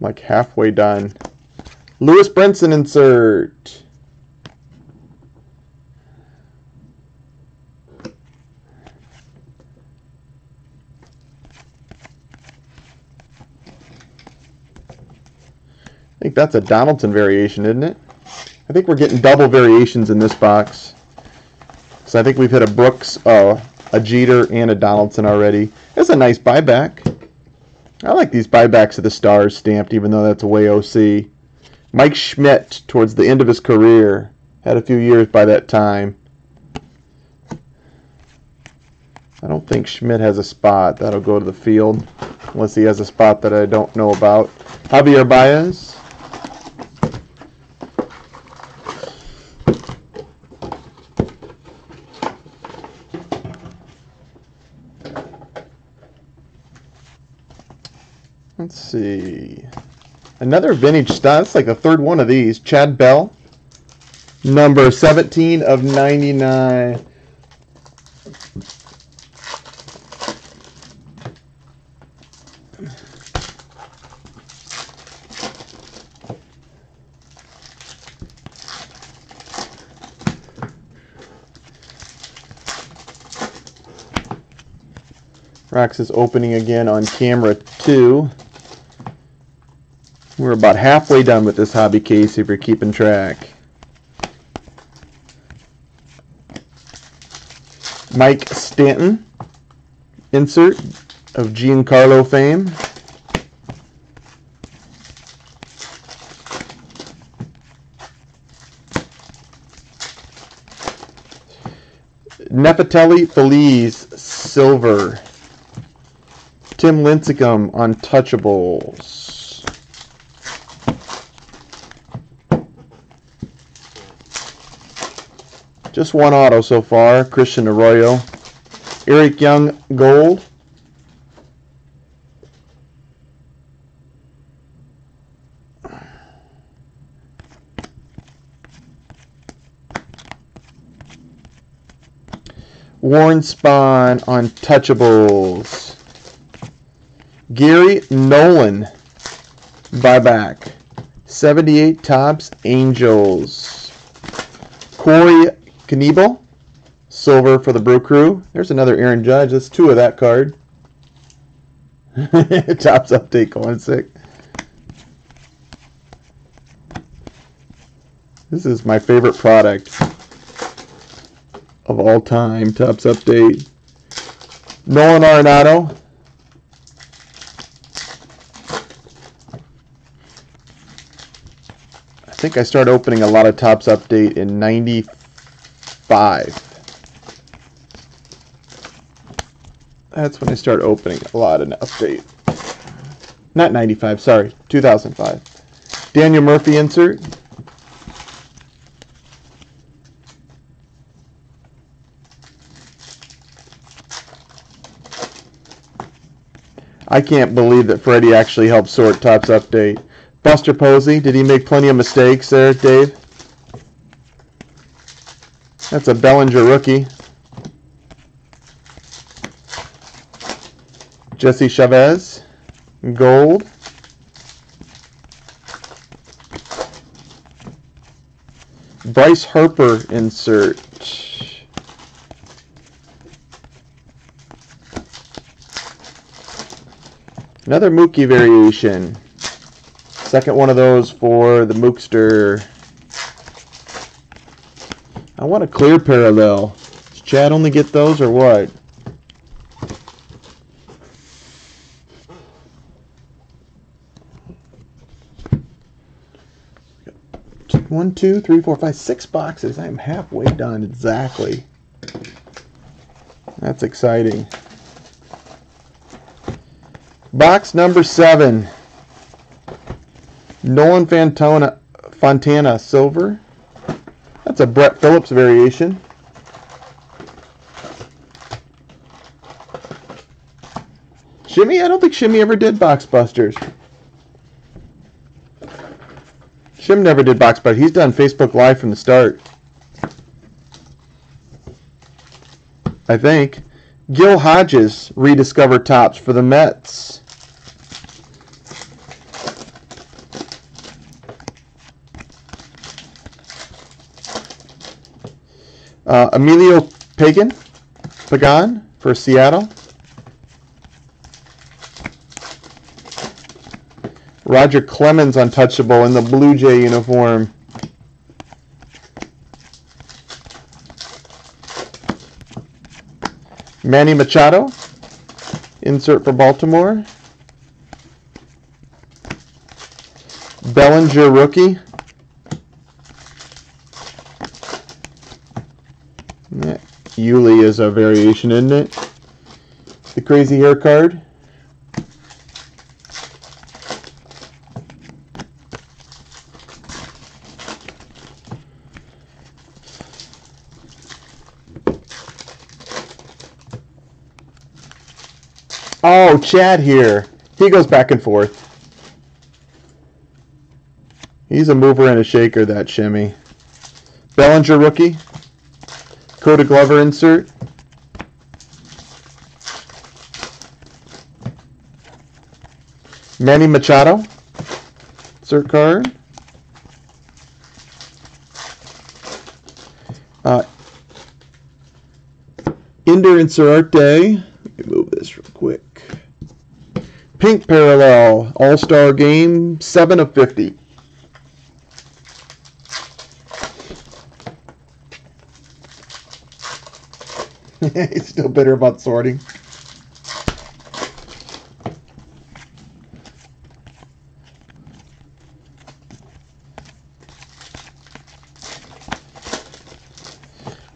Like halfway done. Lewis Brinson insert. I think that's a Donaldson variation, isn't it? I think we're getting double variations in this box. So I think we've hit a Brooks, a Jeter, and a Donaldson already. That's a nice buyback. I like these buybacks of the Stars stamped, even though that's way OC. Mike Schmidt, towards the end of his career, had a few years by that time. I don't think Schmidt has a spot. That'll go to the field, unless he has a spot that I don't know about. Javier Baez. Let's see. Another vintage stock. That's like the third one of these. Chad Bell. Number 17 of 99. Rox is opening again on camera 2. We're about halfway done with this hobby case if you're keeping track. Mike Stanton insert of Giancarlo fame. Nefertiti Feliz silver. Tim Lincecum untouchables. Just one auto so far. Christian Arroyo. Eric Young gold. Warren Spahn untouchables. Gary Nolan buyback. 78 Topps Angels. Corey Knebel silver for the Brew Crew. There's another Aaron Judge. That's 2 of that card. Topps update going sick. This is my favorite product of all time. Topps update. Nolan Arenado. I think I started opening a lot of Topps update in 95. That's when I started opening a lot in update. Not 95, sorry, 2005. Daniel Murphy insert. I can't believe that Freddie actually helped sort Topps update. Buster Posey, did he make plenty of mistakes there, Dave? That's a Bellinger rookie. Jesse Chavez, gold. Bryce Harper insert. Another Mookie variation. Second one of those for the Mookster. I want a clear parallel. Does Chad only get those or what? One, two, three, four, five, 6 boxes. I'm halfway done exactly. That's exciting. Box number 7. Nolan Fontana silver. That's a Brett Phillips variation. Shimmy? I don't think Shimmy ever did Box Busters. Shim never did Box Busters. He's done Facebook Live from the start. I think. Gil Hodges rediscovered Topps for the Mets. Emilio Pagan for Seattle. Roger Clemens untouchable in the Blue Jay uniform. Manny Machado insert for Baltimore. Bellinger rookie. Yuli is a variation, isn't it? The crazy hair card. Oh, Chad here. He goes back and forth. He's a mover and a shaker, that Shimmy. Bellinger rookie. Coda Glover insert. Manny Machado insert card. Ender Inserte. Let me move this real quick. Pink parallel. All-Star Game 7 of 50. He's still bitter about sorting.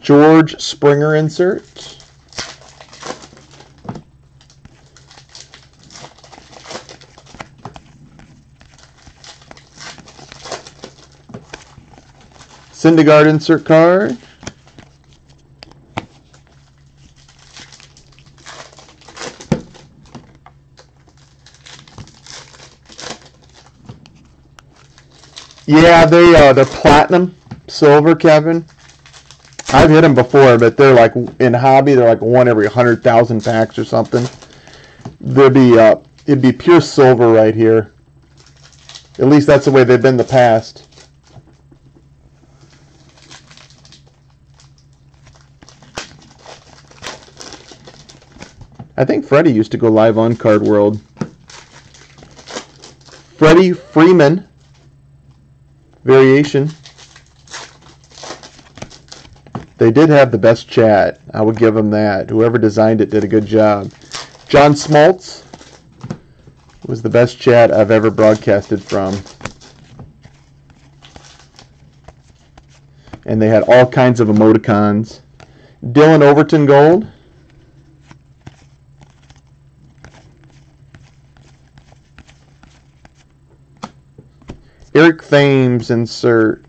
George Springer insert. Syndergaard insert card. Yeah, they're platinum, silver, Kevin. I've hit them before, but they're like in hobby. They're like one every 100,000 packs or something. It'd be pure silver right here. At least that's the way they've been in the past. I think Freddie used to go live on Card World. Freddie Freeman variation. They did have the best chat. I would give them that. Whoever designed it did a good job. John Smoltz was the best chat I've ever broadcasted from. And they had all kinds of emoticons. Dylan Overton Gold. Eric Thames insert.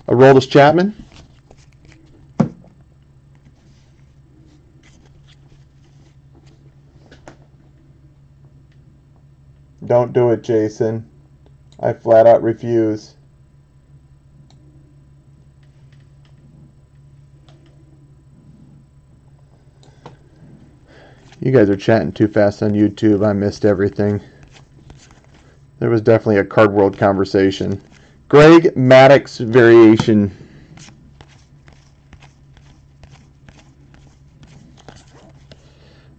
Aroldis Chapman. Don't do it, Jason. I flat out refuse. You guys are chatting too fast on YouTube. I missed everything. There was definitely a Card World conversation. Greg Maddux variation.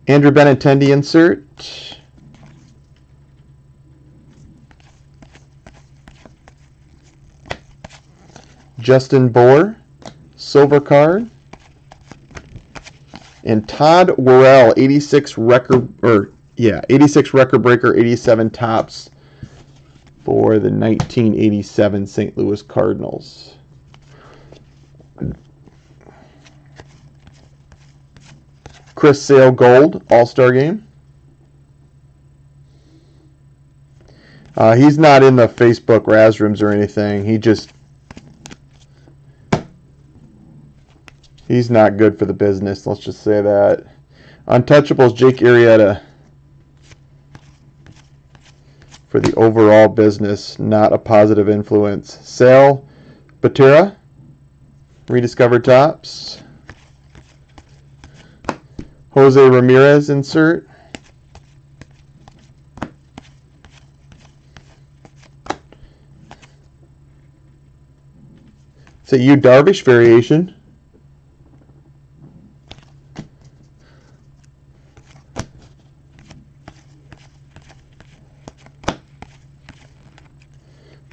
Andrew Benintendi insert. Justin Bohr, silver card. And Todd Worrell, 86 record breaker, 87 tops for the 1987 St. Louis Cardinals. Chris Sale Gold, All-Star Game. He's not in the Facebook Raz Rooms or anything. He's not good for the business, let's just say that. Untouchables, Jake Arrieta. For the overall business, not a positive influence. Sal Batera, rediscovered tops. Jose Ramirez insert. It's a Yu Darvish variation.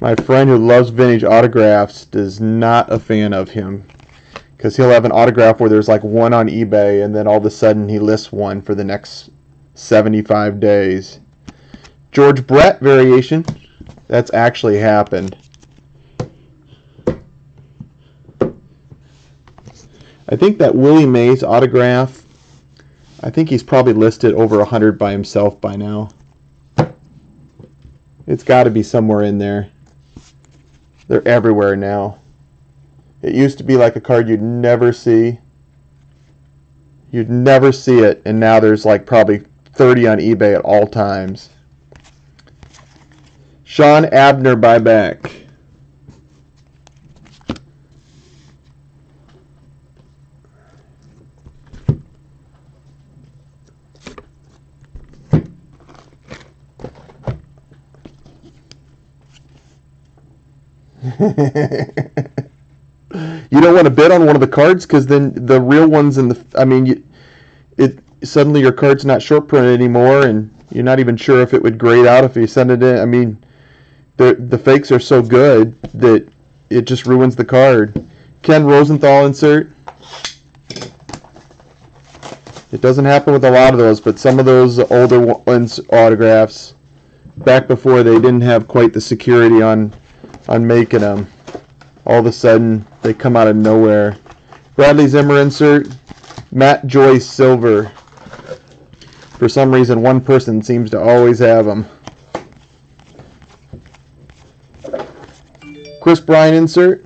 My friend who loves vintage autographs is not a fan of him because he'll have an autograph where there's like one on eBay and then all of a sudden he lists one for the next 75 days. George Brett variation. That's actually happened. I think that Willie Mays autograph, I think he's probably listed over 100 by himself by now. It's got to be somewhere in there. They're everywhere now. It used to be like a card you'd never see. You'd never see it, and now there's like probably 30 on eBay at all times. Sean Abner buyback. You don't want to bid on one of the cards because then the real ones suddenly your card's not short printed anymore and you're not even sure if it would grade out if you send it in. I mean, the fakes are so good that it just ruins the card. Ken Rosenthal insert. It doesn't happen with a lot of those, but some of those older ones autographs, back before they didn't have quite the security on making them, all of a sudden they come out of nowhere. Bradley Zimmer insert. Matt Joyce silver. For some reason, one person seems to always have them. Chris Bryant insert.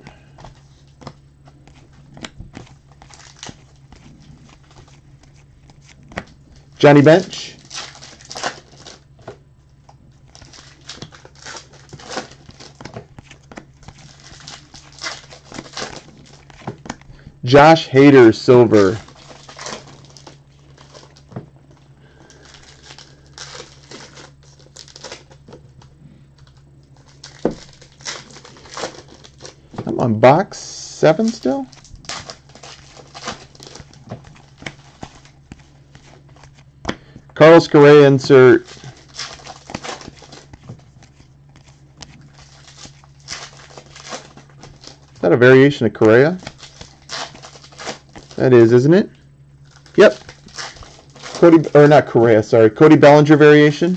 Johnny Bench. Josh Hader silver. I'm on box 7 still. Carlos Correa insert. Is that a variation of Correa? That is, isn't it? Yep. Cody Bellinger variation.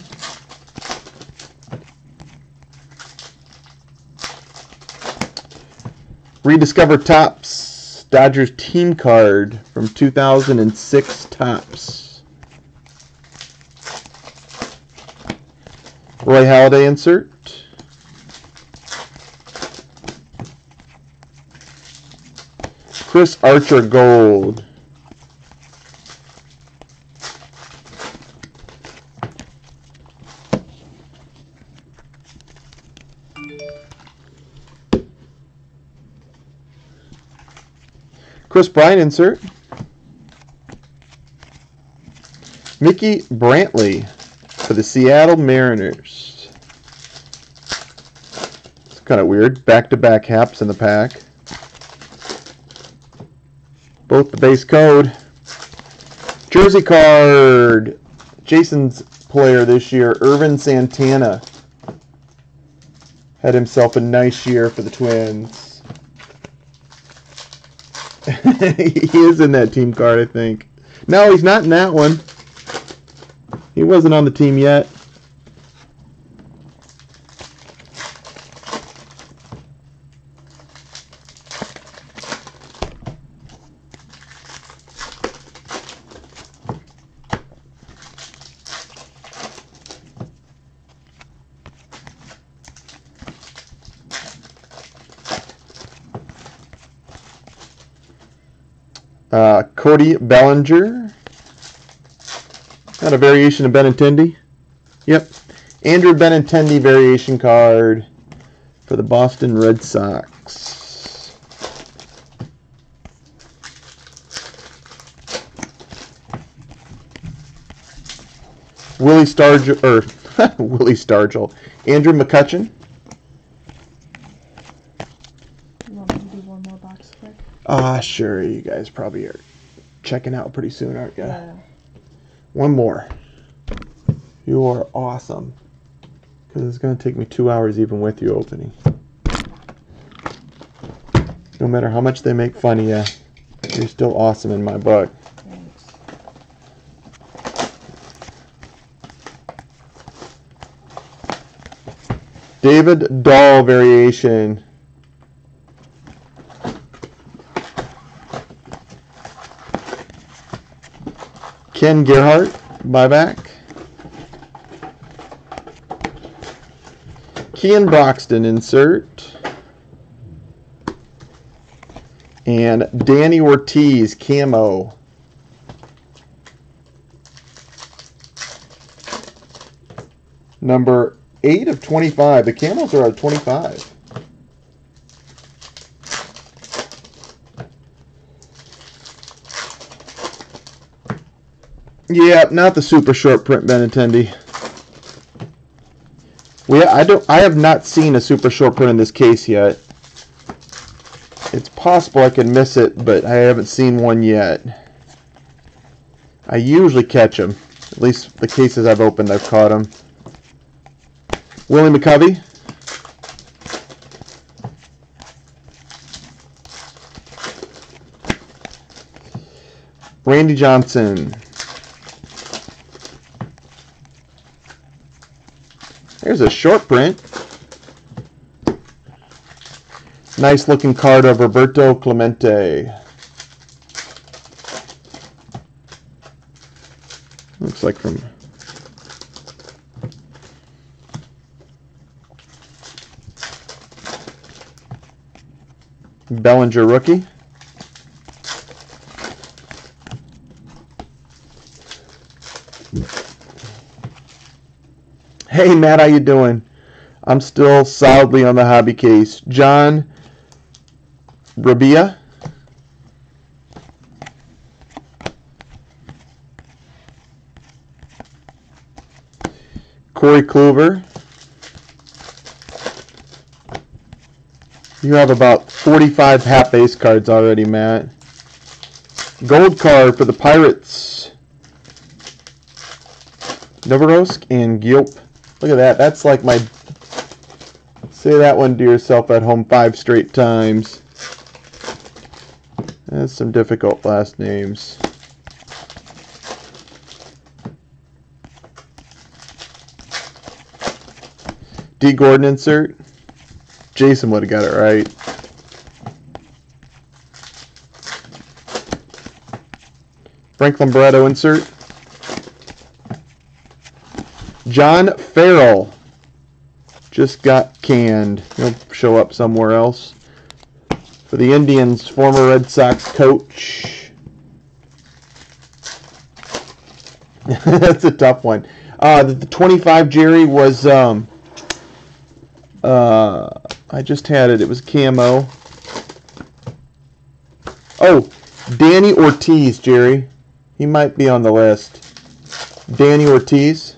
Rediscover Topps Dodgers team card from 2006 Topps. Roy Halladay insert. Chris Archer gold. Chris Bryant insert. Mickey Brantley for the Seattle Mariners. It's kind of weird. Back-to-back Haps in the pack. Both the base code. Jersey card. Jason's player this year, Irvin Santana. Had himself a nice year for the Twins. He is in that team card, I think. No, he's not in that one. He wasn't on the team yet. Cody Bellinger. Not a variation of Benintendi. Yep. Andrew Benintendi variation card for the Boston Red Sox. Willie Stargell. Andrew McCutchen. You want me to do one more box quick? Sure. You guys probably are checking out pretty soon, aren't you? Yeah. One more. You are awesome. Because it's going to take me 2 hours even with you opening. No matter how much they make fun of you, you're still awesome in my book. Thanks. David Dahl variation. Ken Gerhart, buyback. Kean Broxton insert. And Danny Ortiz camo. Number 8 of 25. The camos are out of 25. Yeah, not the super short print Benintendi. I have not seen a super short print in this case yet. It's possible I could miss it, but I haven't seen one yet. I usually catch them. At least the cases I've opened, I've caught them. Willie McCovey. Randy Johnson. There's a short print. Nice looking card of Roberto Clemente. Looks like from Bellinger rookie. Hey Matt, how you doing? I'm still solidly on the hobby case. John Rabia. Corey Kluber. You have about 45 half base cards already, Matt. Gold card for the Pirates. Novorosk and Giop. Look at that. That's like my... Say that one to yourself at home 5 straight times. That's some difficult last names. D. Gordon insert. Jason would have got it right. Franklin Barreto insert. John Farrell just got canned. He'll show up somewhere else. For the Indians, former Red Sox coach. That's a tough one. The 25, Jerry, was... I just had it. It was camo. Oh, Danny Ortiz, Jerry. He might be on the list. Danny Ortiz.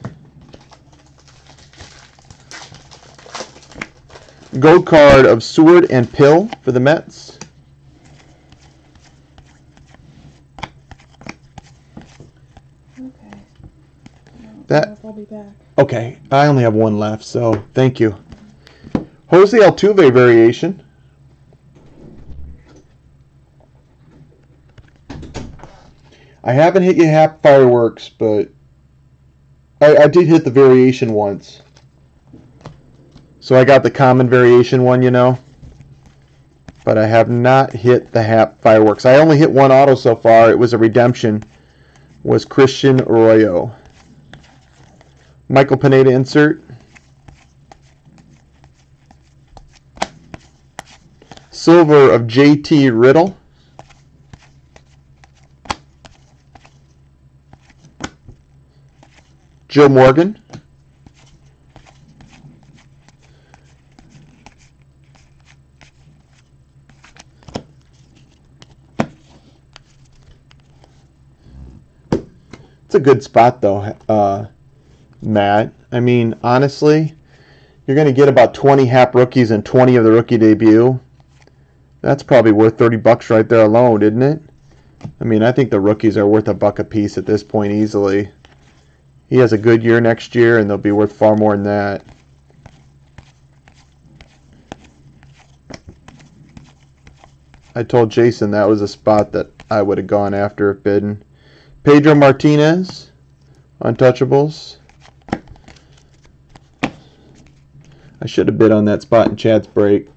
Gold card of Seward and Pill for the Mets. Okay. That. I'll be back. Okay, I only have one left, so thank you. Jose Altuve variation. I haven't hit you half fireworks, but I did hit the variation once. So I got the common variation one, you know. But I have not hit the half fireworks. I only hit one auto so far. It was a redemption. Was Christian Arroyo. Michael Pineda insert. Silver of JT Riddle. Joe Morgan. It's a good spot though, Matt. I mean, honestly, you're going to get about 20 Hap rookies and 20 of the rookie debut. That's probably worth $30 right there alone, isn't it? I mean, I think the rookies are worth $1 a piece at this point easily. He has a good year next year, and they'll be worth far more than that. I told Jason that was a spot that I would have gone after if bidden. Pedro Martinez, Untouchables. I should have bid on that spot in Chad's break.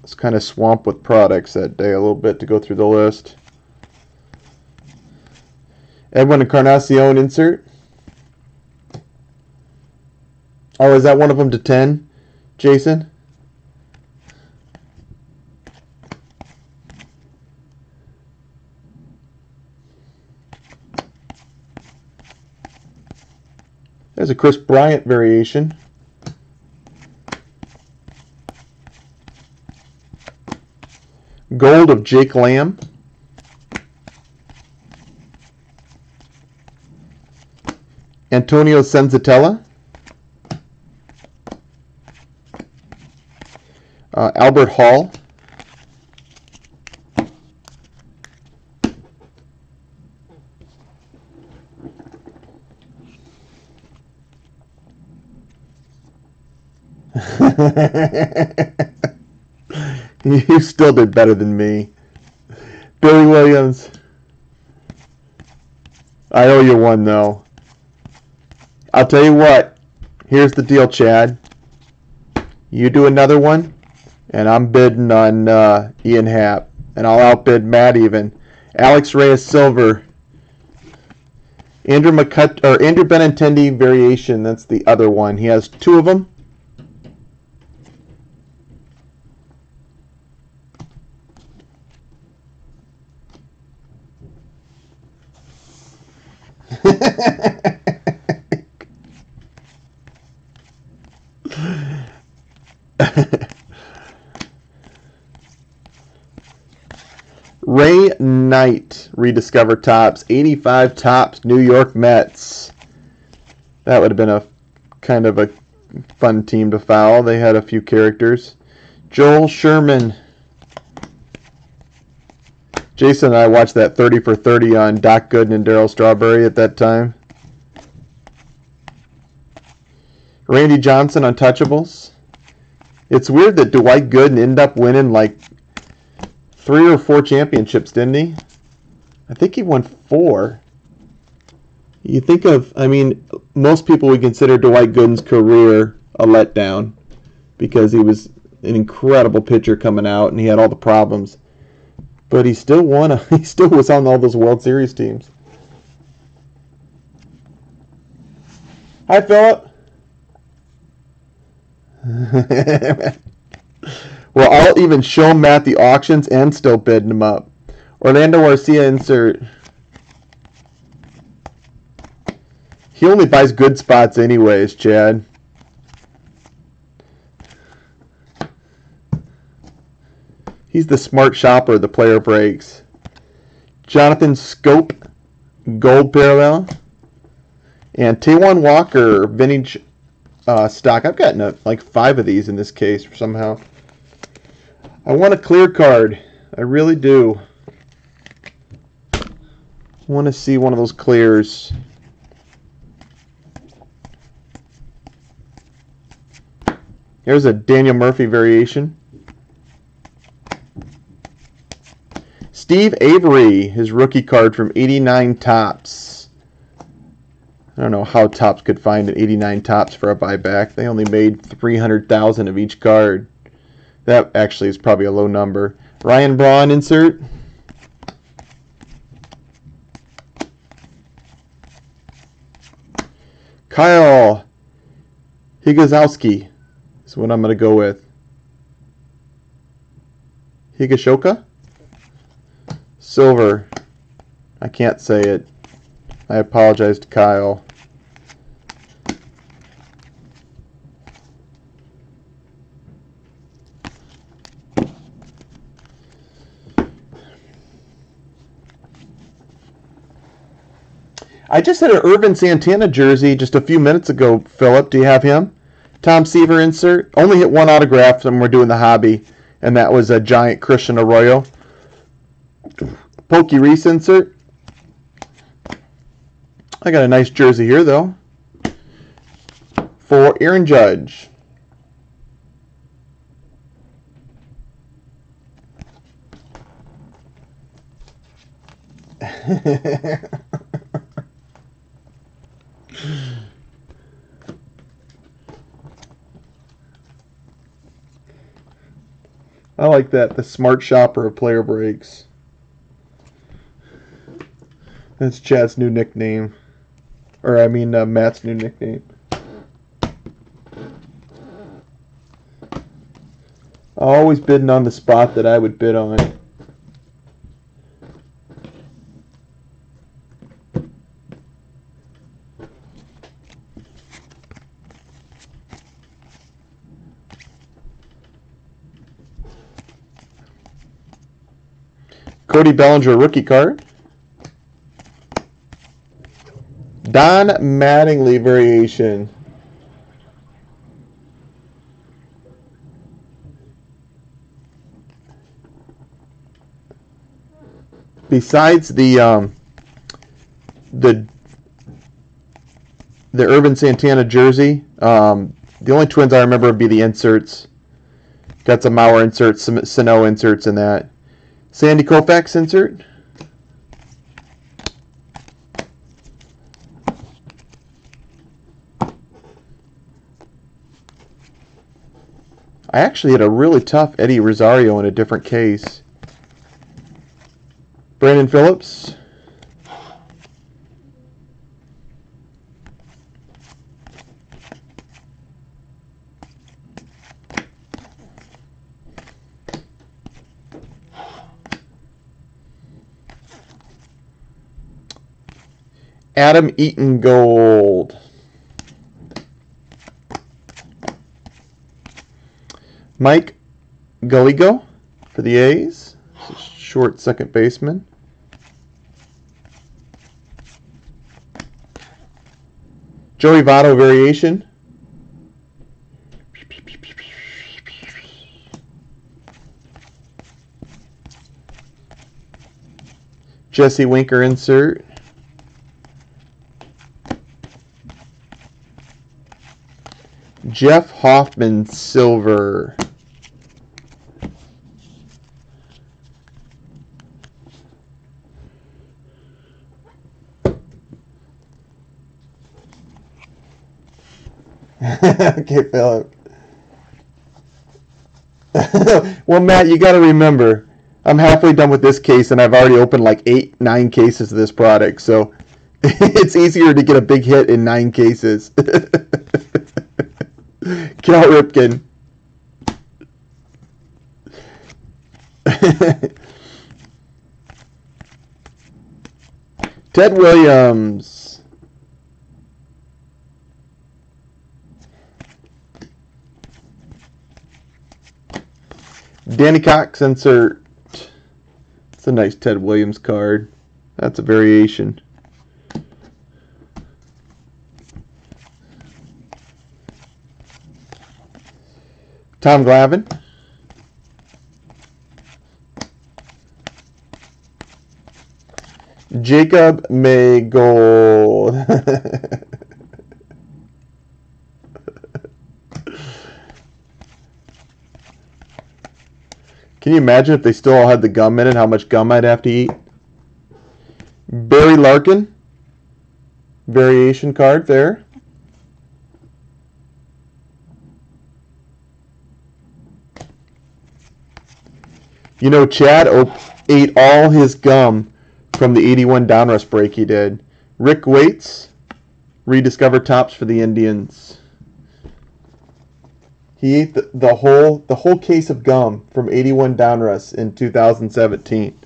It's kind of swamped with products that day a little bit to go through the list. Edwin Encarnacion insert. Oh, is that one of them to 10, Jason? There's a Chris Bryant variation. Gold of Jake Lamb. Antonio Senzatella. Albert Hall. You still did better than me. Billy Williams. I owe you one, though. I'll tell you what. Here's the deal, Chad. You do another one, and I'm bidding on Ian Happ. And I'll outbid Matt even. Alex Reyes Silver. Andrew Benintendi variation. That's the other one. He has 2 of them. Ray Knight, rediscover Topps, 85 Topps, New York Mets. That would have been a kind of a fun team to foul. They had a few characters. Joel Sherman. Jason and I watched that 30 for 30 on Doc Gooden and Darryl Strawberry at that time. Randy Johnson, Untouchables. It's weird that Dwight Gooden ended up winning like 3 or 4 championships, didn't he? I think he won 4. You think of, I mean, most people would consider Dwight Gooden's career a letdown because he was an incredible pitcher coming out and he had all the problems. But he still won. He still was on all those World Series teams. Hi, Philip. Well, I'll even show Matt the auctions and still bidding them up. Orlando Arcia insert. He only buys good spots anyways, Chad. He's the smart shopper, the player breaks. Jonathan Scope, gold parallel. And Taijuan Walker, vintage stock. I've gotten like 5 of these in this case somehow. I want a clear card. I really do. I want to see one of those clears. Here's a Daniel Murphy variation. Steve Avery, his rookie card from 89 Topps. I don't know how Topps could find an 89 Topps for a buyback. They only made 300,000 of each card. That actually is probably a low number. Ryan Braun insert. Kyle Higashioka is what I'm going to go with. Higashioka? Silver. I can't say it. I apologize to Kyle. I just had an Irvin Santana jersey just a few minutes ago, Philip. Do you have him? Tom Seaver insert. Only hit 1 autograph when we're doing the hobby, and that was a giant Christian Arroyo. Pokey Reese insert. I got a nice jersey here, though, for Aaron Judge. I like that, the smart shopper of player breaks. That's Chad's new nickname. Or, I mean, Matt's new nickname. Always bidding on the spot that I would bid on. Cody Bellinger rookie card. Don Mattingly variation. Besides the Irvin Santana jersey, the only twins I remember would be the inserts. Got some Mauer inserts, some Sano inserts in that. Sandy Koufax insert. I actually had a really tough Eddie Rosario in a different case. Brandon Phillips. Adam Eaton Gold. Mike Gallego for the A's. Short second baseman. Joey Votto variation. Jesse Winker insert. Jeff Hoffman silver. Okay, Philip. Well, Matt, you got to remember, I'm halfway done with this case, and I've already opened like 9 cases of this product, so it's easier to get a big hit in 9 cases. Cal Ripken. Ted Williams. Danny Cox insert. It's a nice Ted Williams card. That's a variation. Tom Glavine. Jacob Maygold. Can you imagine if they still all had the gum in it, how much gum I'd have to eat? Barry Larkin. Variation card there. You know, Chad ate all his gum from the 81 Donruss break he did. Rick Waits, rediscovered tops for the Indians. He ate the whole case of gum from 81 Donruss in 2017.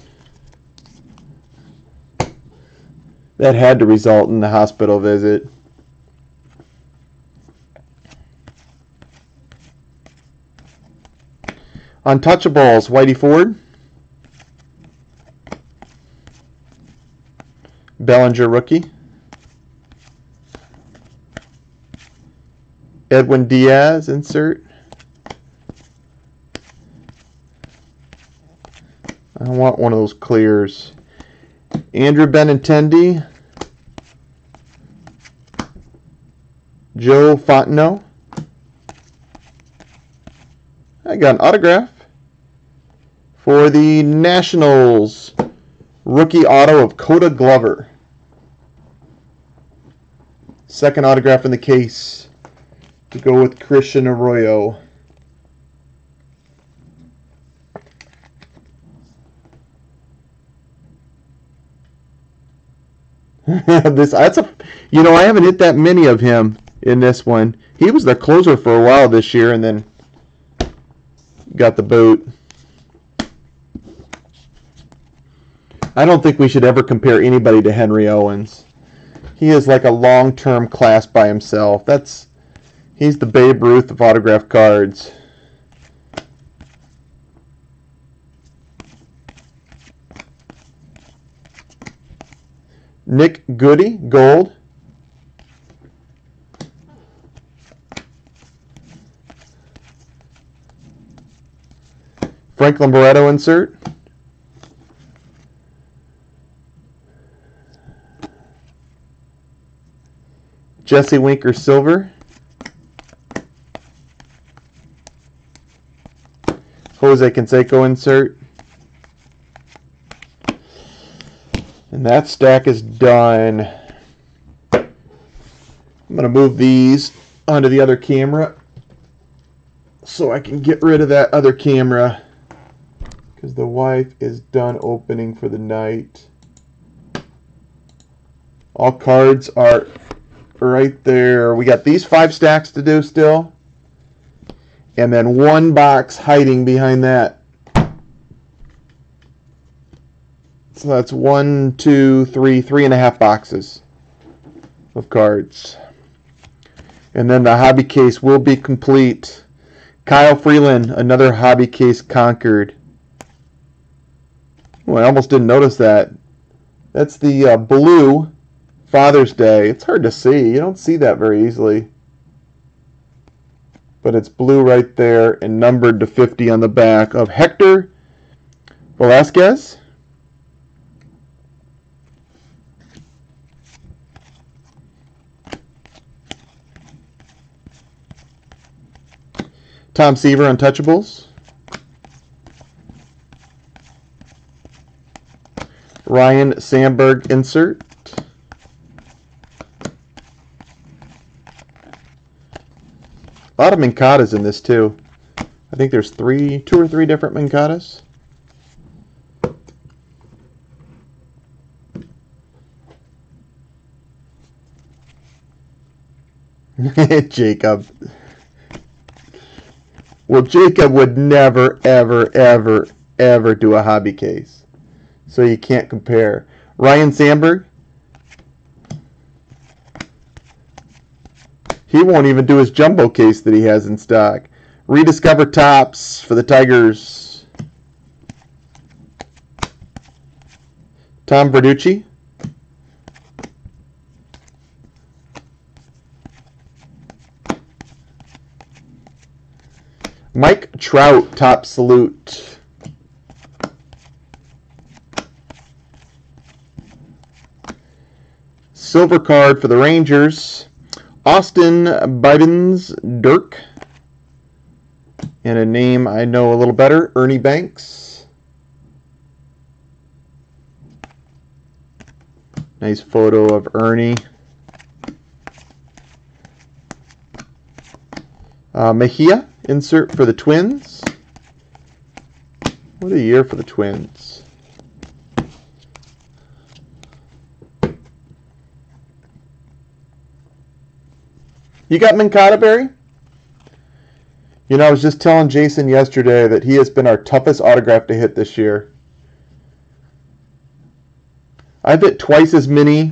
That had to result in the hospital visit. Untouchables, Whitey Ford. Bellinger rookie. Edwin Diaz insert. I want one of those clears. Andrew Benintendi. Joe Fontenot. I got an autograph for the Nationals. Rookie auto of Coda Glover. Second autograph in the case to go with Christian Arroyo. I haven't hit that many of him in this one. He was the closer for a while this year and then got the boot. I don't think we should ever compare anybody to Henry Owens. He is like a long-term class by himself. He's the Babe Ruth of autographed cards. Nick Goody, gold. Franklin Barreto insert. Jesse Winker silver. Jose Canseco insert. That stack is done. I'm going to move these onto the other camera so I can get rid of that other camera because the wife is done opening for the night. All cards are right there. We got these 5 stacks to do still. And then 1 box hiding behind that. So that's 1, 2, 3, 3.5 boxes of cards. And then the hobby case will be complete. Kyle Freeland, another hobby case conquered. Oh, I almost didn't notice that. That's the blue Father's Day. It's hard to see. You don't see that very easily. But it's blue right there and numbered to 50 on the back of Hector Velasquez. Tom Seaver, Untouchables. Ryan Sandberg, insert. A lot of Mankadas in this too. I think there's 2 or 3 different Mankadas. Jacob. Well, Jacob would never, ever, ever, ever do a hobby case. So you can't compare. Ryan Sandberg. He won't even do his jumbo case that he has in stock. Rediscover Tops for the Tigers. Tom Verducci. Mike Trout, Top Salute. Silver card for the Rangers. Austin Bidens, Dirk. And a name I know a little better, Ernie Banks. Nice photo of Ernie. Mejia, insert for the Twins. What a year for the Twins. You got Mancada, Barry? You know, I was just telling Jason yesterday that he has been our toughest autograph to hit this year. I've hit twice as many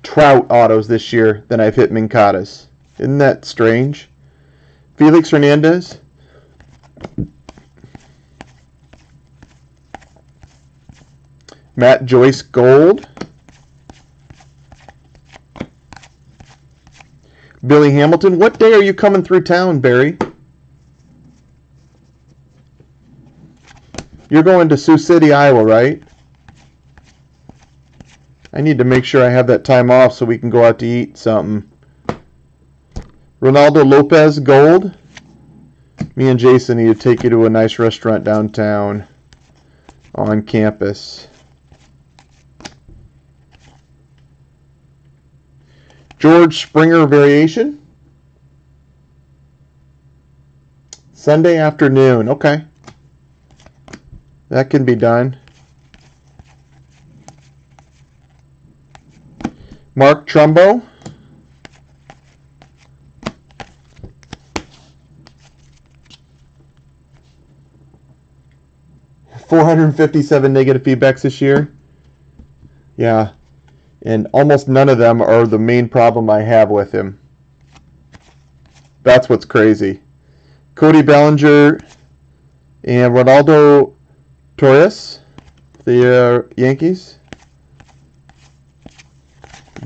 Trout autos this year than I've hit Mankadas. Isn't that strange? Felix Hernandez. Matt Joyce Gold. Billy Hamilton. What day are you coming through town, Barry? You're going to Sioux City, Iowa, right? I need to make sure I have that time off so we can go out to eat something. Ronaldo Lopez Gold. Me and Jason need to take you to a nice restaurant downtown on campus. George Springer Variation. Sunday afternoon. Okay. That can be done. Mark Trumbo. $457 negative feedbacks this year. Yeah. And almost none of them are the main problem I have with him. That's what's crazy. Cody Bellinger and Ronaldo Torres, the Yankees.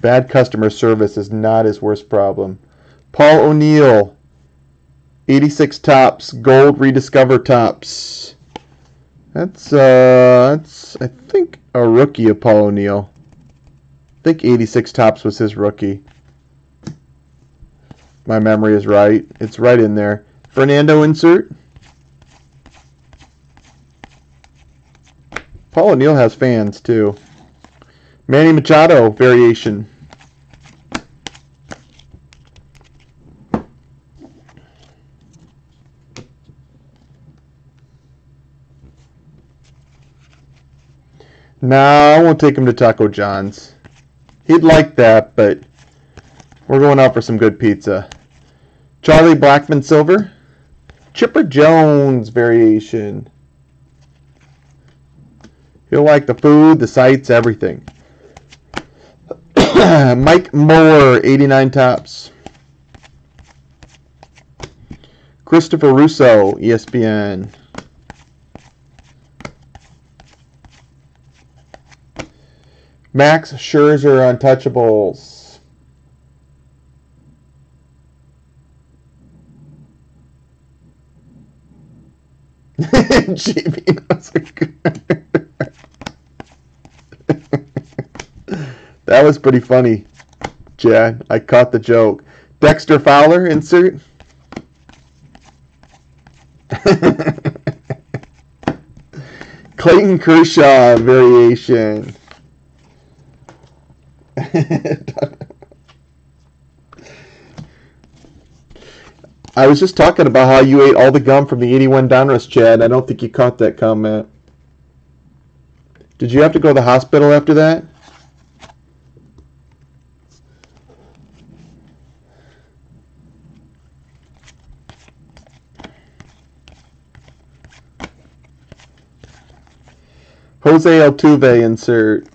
Bad customer service is not his worst problem. Paul O'Neill, 86 tops, gold rediscover tops. That's I think a rookie of Paul O'Neill. I think 86 tops was his rookie. My memory is right. It's right in there. Fernando insert. Paul O'Neill has fans too. Manny Machado variation. No, I won't take him to Taco John's. He'd like that, but we're going out for some good pizza. Charlie Blackmon Silver. Chipper Jones variation. He'll like the food, the sights, everything. Mike Moore, 89 tops. Christopher Russo, ESPN. Max Scherzer, Untouchables. JB knows a good. That was pretty funny, Chad. I caught the joke. Dexter Fowler, insert. Clayton Kershaw, variation. I was just talking about how you ate all the gum from the 81 Donruss, Chad. I don't think you caught that comment. Did you have to go to the hospital after that? Jose Altuve, insert.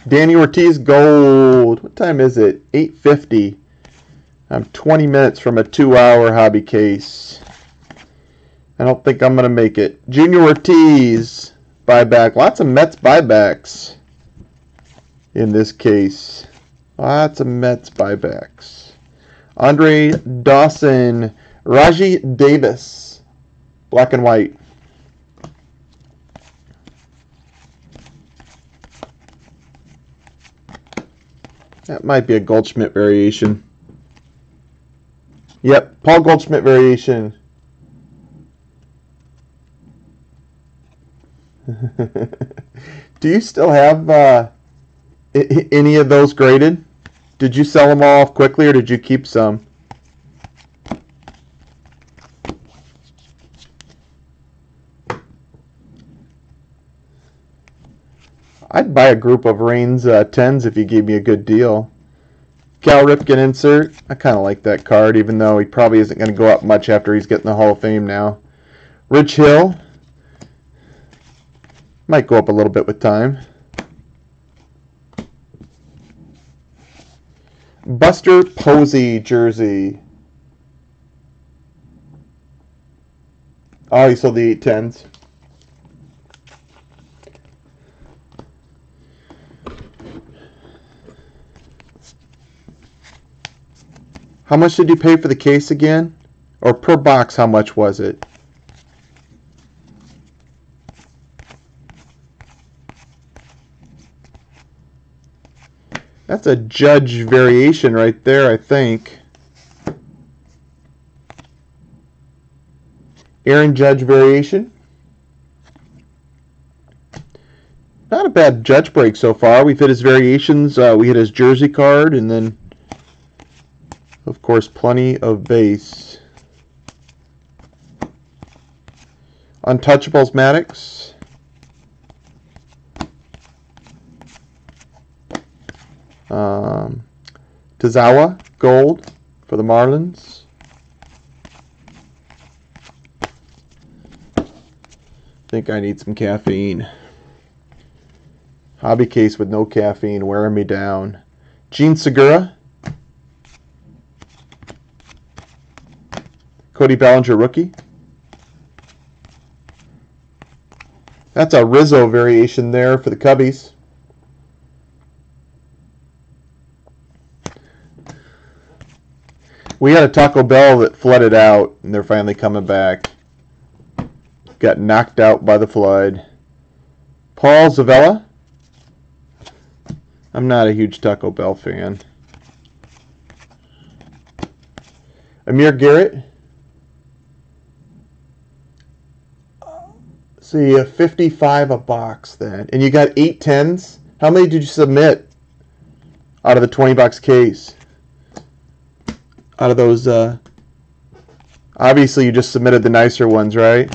Danny Ortiz, gold. What time is it? 8:50. I'm 20 minutes from a 2-hour hobby case. I don't think I'm going to make it. Junior Ortiz, buyback. Lots of Mets buybacks in this case. Lots of Mets buybacks. Andre Dawson, Raji Davis, black and white. That might be a Goldschmidt variation. Yep, Paul Goldschmidt variation. Do you still have any of those graded? Did you sell them all off quickly, or did you keep some? I'd buy a group of Reigns 10s if you gave me a good deal. Cal Ripken insert. I kind of like that card, even though he probably isn't going to go up much after he's getting the Hall of Fame now. Rich Hill. Might go up a little bit with time. Buster Posey jersey. Oh, he sold the 810s. How much did you pay for the case again? Or per box, how much was it? That's a Judge variation right there, I think. Aaron Judge variation. Not a bad Judge break so far. We've hit his variations. We hit his jersey card, and then, of course, plenty of base. Untouchables Maddox. Tazawa, gold for the Marlins. Think I need some caffeine. Hobby case with no caffeine wearing me down. Gene Segura. Cody Bellinger, rookie. That's a Rizzo variation there for the Cubbies. We had a Taco Bell that flooded out, and they're finally coming back. Got knocked out by the flood. Paul Zavella. I'm not a huge Taco Bell fan. Amir Garrett. see, a 55 a box then. And you got 8 10s? How many did you submit out of the 20 box case? Out of those, obviously you just submitted the nicer ones, right?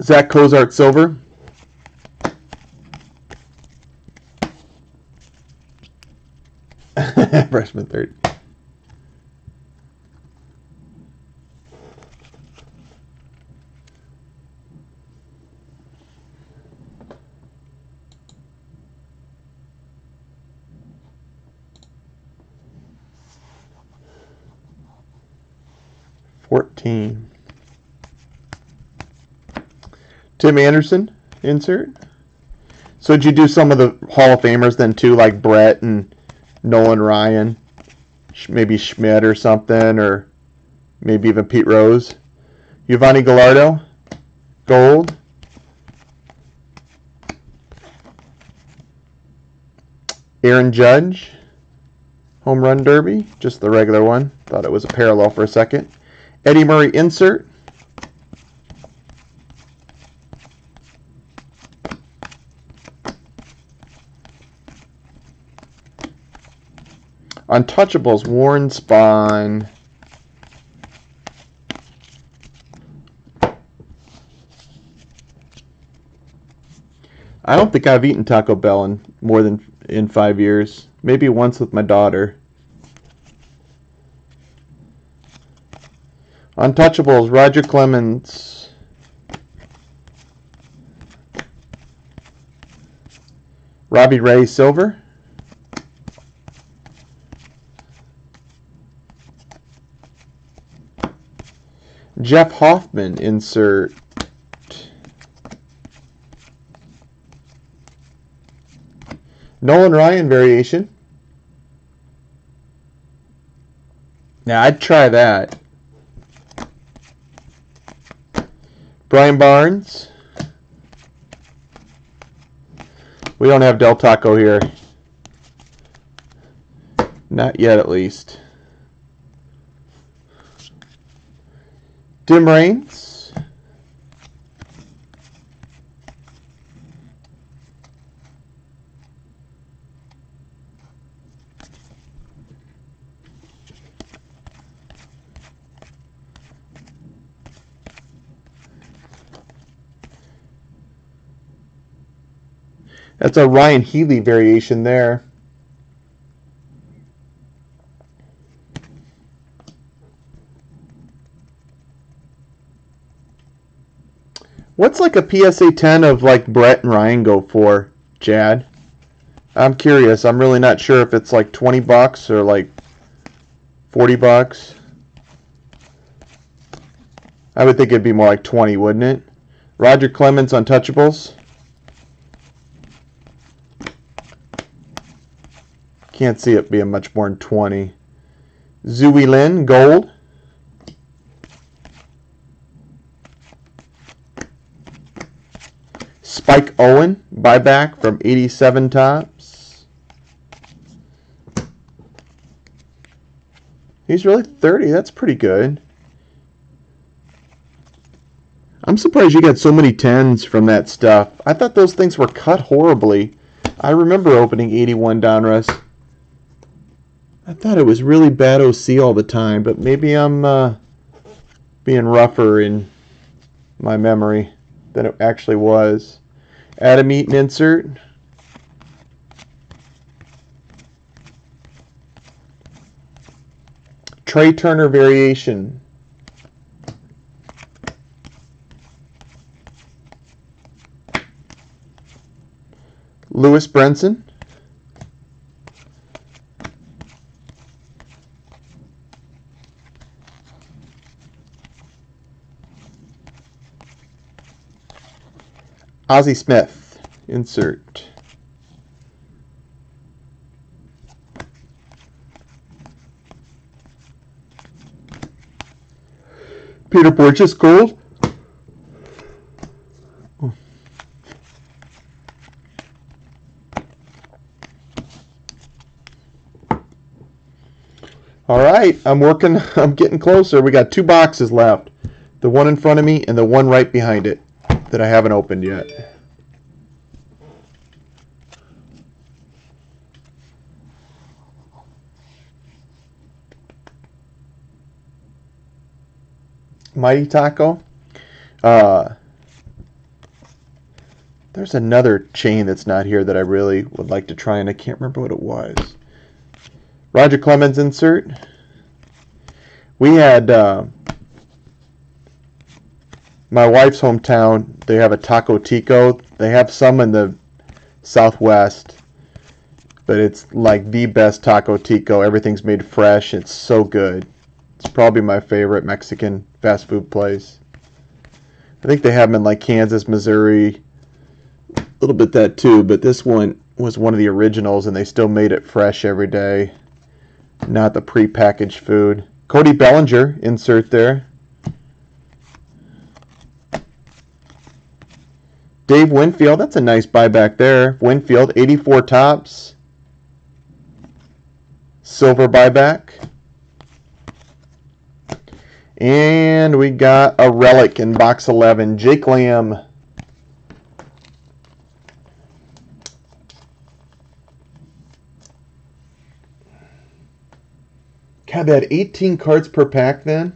Zach Cozart Silver. Freshman third. Tim Anderson, insert. So did you do some of the Hall of Famers then too, like Brett and Nolan Ryan, maybe Schmidt or something, or maybe even Pete Rose? Giovanni Gallardo, gold. Aaron Judge, home run derby, just the regular one. Thought it was a parallel for a second. Eddie Murray, insert. Untouchables, Warren Spahn. I don't think I've eaten Taco Bell in more than 5 years. Maybe once with my daughter. Untouchables, Roger Clemens. Robbie Ray, silver. Jeff Hoffman, insert. Nolan Ryan, variation. Now, I'd try that. Brian Barnes. We don't have Del Taco here. Not yet, at least. Dim Raines. That's a Ryan Healy variation there. What's like a PSA 10 of like Brett and Ryan go for, Chad? I'm curious. I'm really not sure if it's like 20 bucks or like 40 bucks. I would think it'd be more like 20, wouldn't it? Roger Clemens, Untouchables. Can't see it being much more than 20. Zui Lin, gold. Spike Owen, buyback from 87 Tops. He's really 30. That's pretty good. I'm surprised you got so many 10s from that stuff. I thought those things were cut horribly. I remember opening 81 Donruss. I thought it was really bad OC all the time, but maybe I'm being rougher in my memory than it actually was. Adam Eaton, insert. Trey Turner, variation. Lewis Brinson. Ozzie Smith, insert. Peter Borges, gold. All right. right. I'm getting closer. We got 2 boxes left. The one in front of me and the one right behind it that I haven't opened yet. Mighty Taco. There's another chain that's not here that I really would like to try, and I can't remember what it was. Roger Clemens insert. We had my wife's hometown. They have a Taco Tico. They have some in the Southwest, but it's like the best Taco Tico. Everything's made fresh. It's so good. It's probably my favorite Mexican fast food place. I think they have them in like Kansas, Missouri, a little bit that too, but this one was one of the originals and they still made it fresh every day, not the pre-packaged food. Cody Bellinger insert there. Dave Winfield, that's a nice buyback there. Winfield, 84 tops. Silver buyback. And we got a relic in box 11. Jake Lamb. God, they had 18 cards per pack then?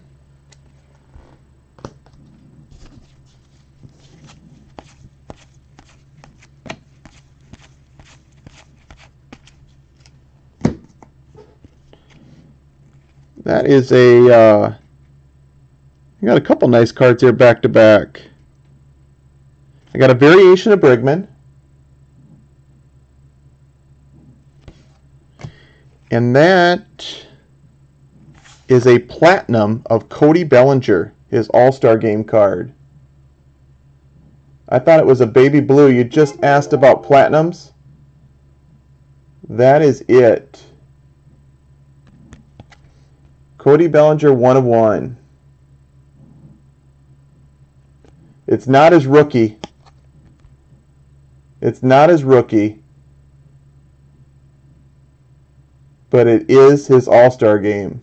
That is a... I got a couple nice cards here back to back. I got a variation of Bregman. And that is a platinum of Cody Bellinger, his All-Star Game card. I thought it was a baby blue. You just asked about platinums. That is it. Cody Bellinger, 1 of 1. It's not his rookie. It's not his rookie. But it is his All-Star Game.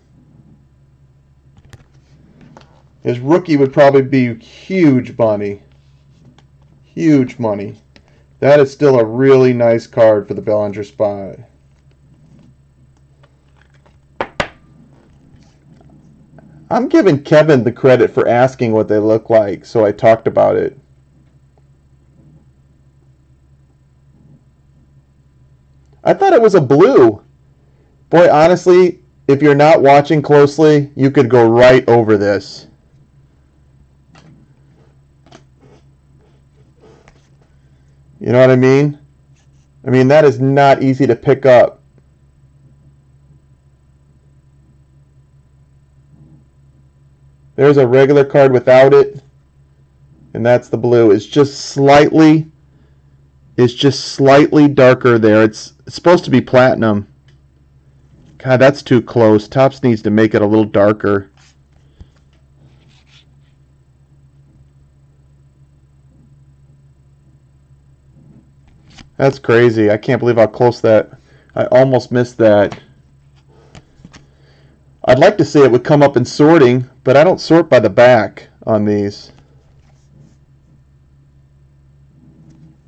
His rookie would probably be huge money. Huge money. That is still a really nice card for the Bellinger spot. I'm giving Kevin the credit for asking what they look like, so I talked about it. I thought it was a blue. Boy, honestly, if you're not watching closely, you could go right over this. You know what I mean? I mean, that is not easy to pick up. There's a regular card without it, and that's the blue. It's just slightly darker there. It's supposed to be platinum. God, that's too close. Topps needs to make it a little darker. That's crazy. I can't believe how close that... I almost missed that. I'd like to say it would come up in sorting, but I don't sort by the back on these.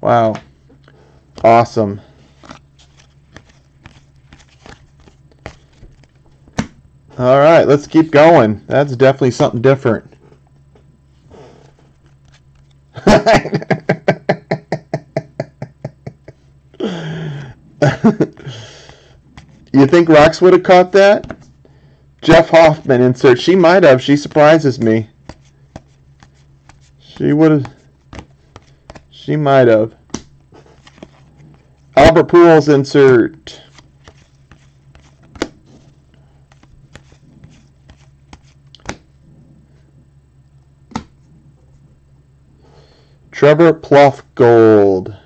Wow. Awesome. All right, let's keep going. That's definitely something different. You think Rox would have caught that? Jeff Hoffman insert. She might have. She surprises me. She would have. She might have. Albert Pujols insert. Trevor Plouffe gold.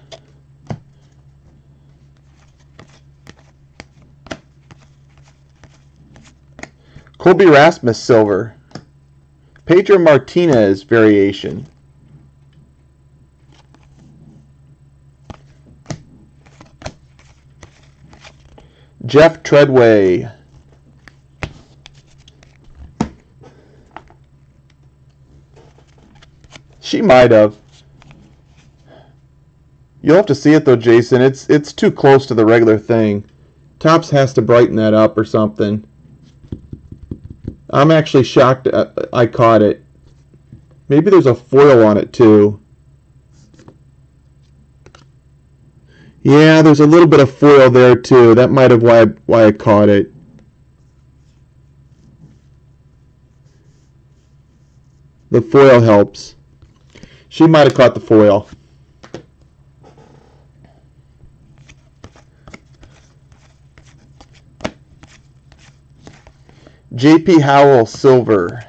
Colby Rasmus silver. Pedro Martinez variation. Jeff Treadway. She might have. You'll have to see it though, Jason. It's too close to the regular thing. Topps has to brighten that up or something. I'm actually shocked I caught it. Maybe there's a foil on it too. Yeah, there's a little bit of foil there too. That might have why I caught it. The foil helps. She might have caught the foil. J.P. Howell silver.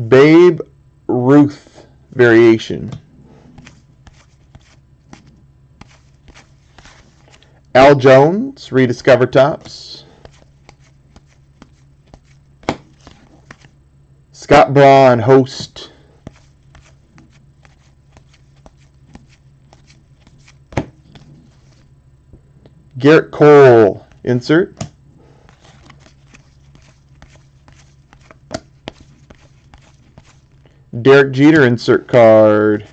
Babe Ruth variation. Al Jones rediscover Topps. Scott Braun host. Garrett Cole insert. Derek Jeter insert card.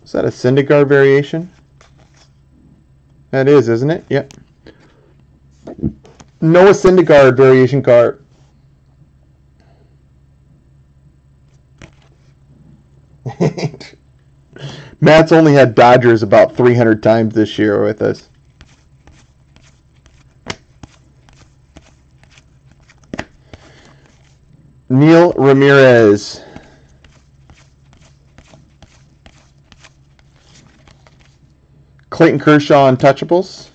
Is that a Syndergaard variation? That is, isn't it? Yep. Noah Syndergaard variation card. Matt's only had Dodgers about 300 times this year with us. Neil Ramirez. Clayton Kershaw Untouchables.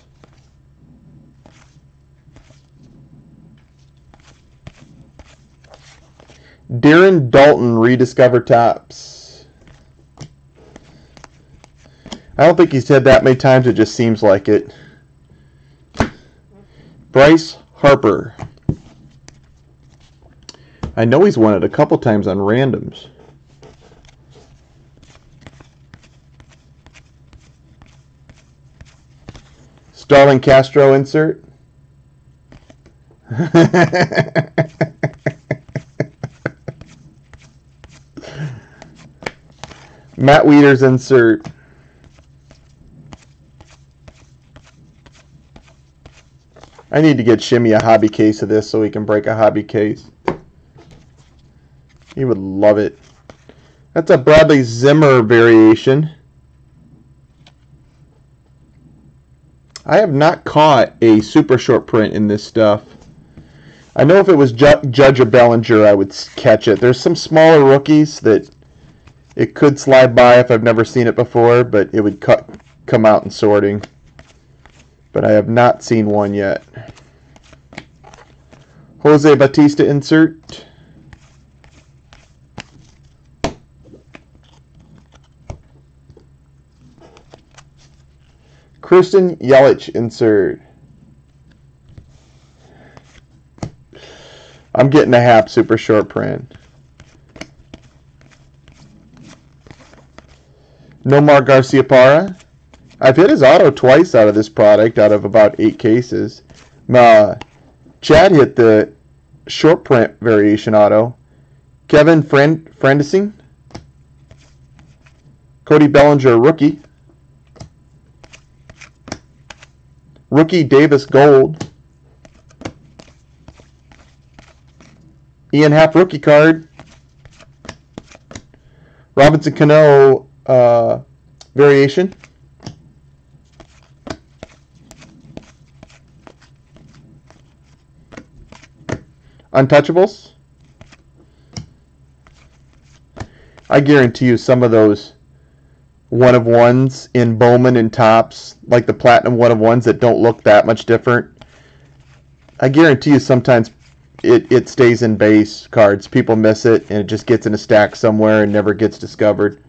Darren Dalton rediscover Topps. I don't think he's said that many times, it just seems like it. Bryce Harper. I know he's won it a couple times on randoms. Starlin Castro insert. Matt Wieters insert. I need to get Shimmy a hobby case of this so he can break a hobby case. He would love it. That's a Bradley Zimmer variation. I have not caught a super short print in this stuff. I know if it was Judge or Bellinger, I would catch it. There's some smaller rookies that it could slide by if I've never seen it before, but it would come out in sorting. But I have not seen one yet. Jose Bautista insert. Christian Yelich insert. I'm getting a half super short print. Nomar Garciaparra. I've hit his auto twice out of this product, out of about 8 cases. Chad hit the short print variation auto. Kevin Frandising. Cody Bellinger rookie. Rookie Davis Gold. Ian Happ rookie card. Robinson Cano variation. Untouchables. I guarantee you some of those one-of-ones in Bowman and Topps, like the platinum one-of-ones that don't look that much different, I guarantee you sometimes it stays in base cards. People miss it, and it just gets in a stack somewhere and never gets discovered.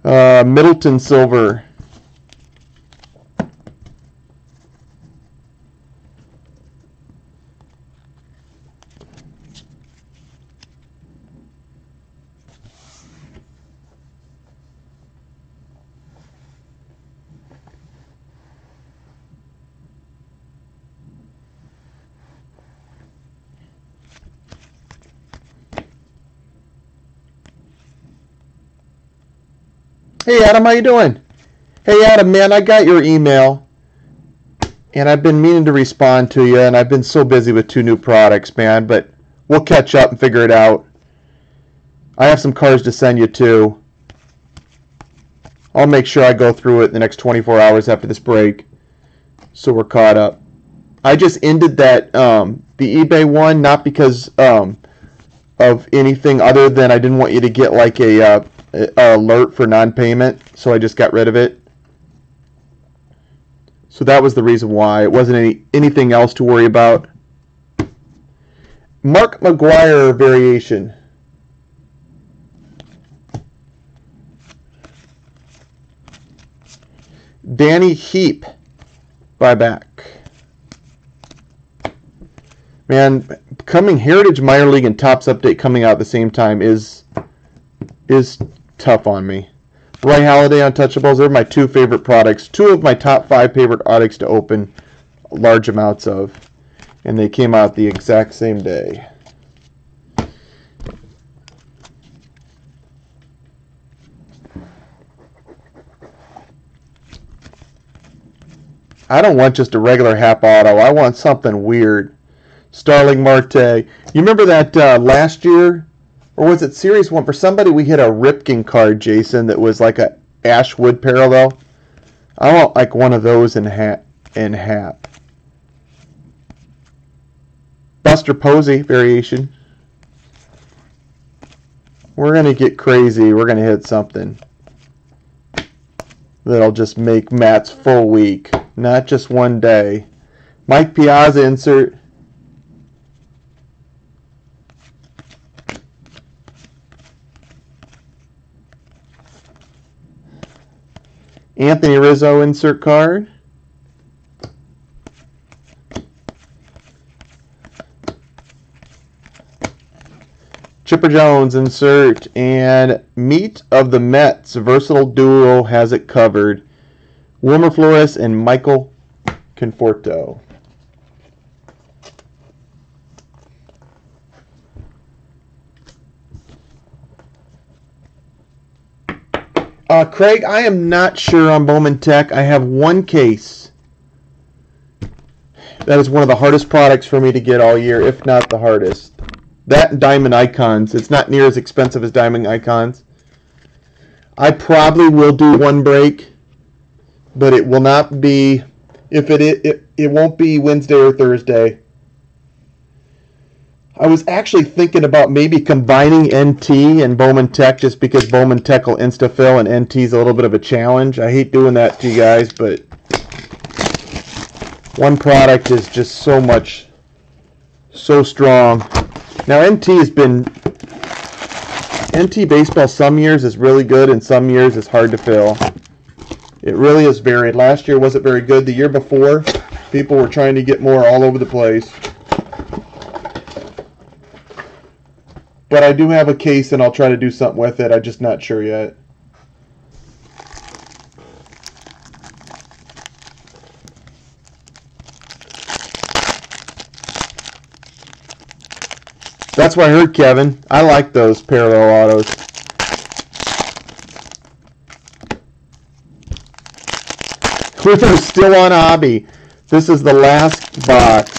Middleton silver. Hey, Adam, how you doing? Hey, Adam, man, I got your email, and I've been meaning to respond to you, and I've been so busy with 2 new products, man, but we'll catch up and figure it out. I have some cars to send you, too. I'll make sure I go through it in the next 24 hours after this break, so we're caught up. I just ended that, the eBay one, not because of anything other than I didn't want you to get like a alert for non-payment, so I just got rid of it. So that was the reason why. It wasn't anything else to worry about. Mark McGuire variation. Danny Heap buyback. Man, coming Heritage Minor League and Topps Update coming out at the same time is tough on me. Roy Halladay Untouchables, they're my 2 favorite products. 2 of my top 5 favorite products to open large amounts of. And they came out the exact same day. I don't want just a regular Hap Auto. I want something weird. Starling Marte. You remember that last year? Or was it Series 1? For somebody, we hit a Ripken card, Jason, that was like a Ashwood parallel. I want like one of those in Hap. Buster Posey variation. We're going to get crazy. We're going to hit something that'll just make Matt's full week, not just one day. Mike Piazza insert. Anthony Rizzo insert card. Chipper Jones insert, and Meet of the Mets versatile duo has it covered. Wilmer Flores and Michael Conforto. Craig, I am not sure on Bowman Tech. I have 1 case. That is one of the hardest products for me to get all year, if not the hardest. That and Diamond Icons. It's not near as expensive as Diamond Icons. I probably will do 1 break, but it will not be, it won't be Wednesday or Thursday. I was actually thinking about maybe combining NT and Bowman Tech just because Bowman Tech will insta-fill and NT is a little bit of a challenge. I hate doing that to you guys, but 1 product is just so strong. Now NT has been, NT baseball some years is really good and some years is hard to fill. It really is varied. Last year wasn't very good. The year before, people were trying to get more all over the place. But I do have a case, and I'll try to do something with it. I'm just not sure yet. That's what I heard, Kevin. I like those parallel autos. We're still on hobby. This is the last box.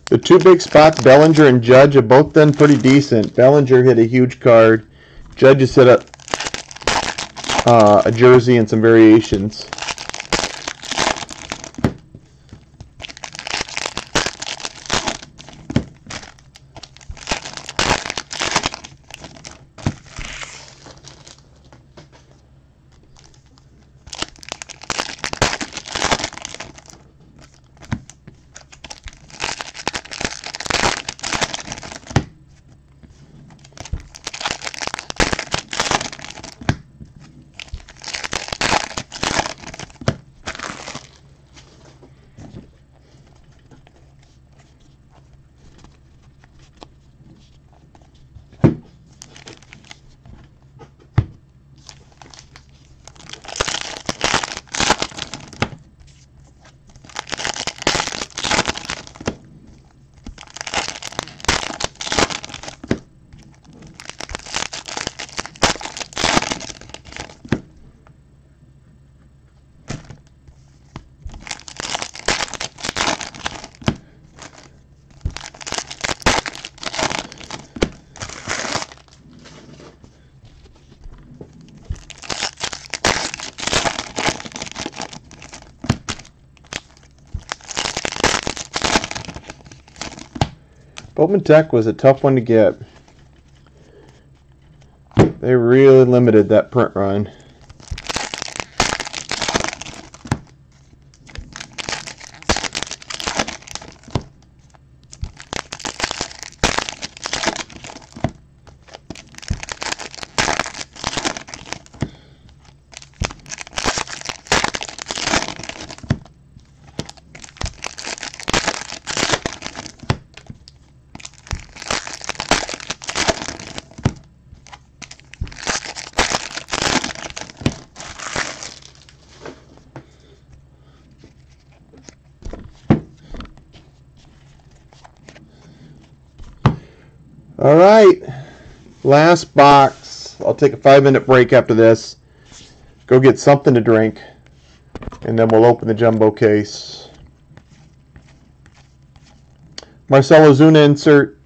The 2 big spots, Bellinger and Judge, have both done pretty decent. Bellinger hit a huge card. Judge has hit a jersey and some variations. Bowman Tech was a tough one to get. They really limited that print run. All right, last box. I'll take a 5-minute break after this. Go get something to drink, and then we'll open the jumbo case. Marcell Ozuna insert.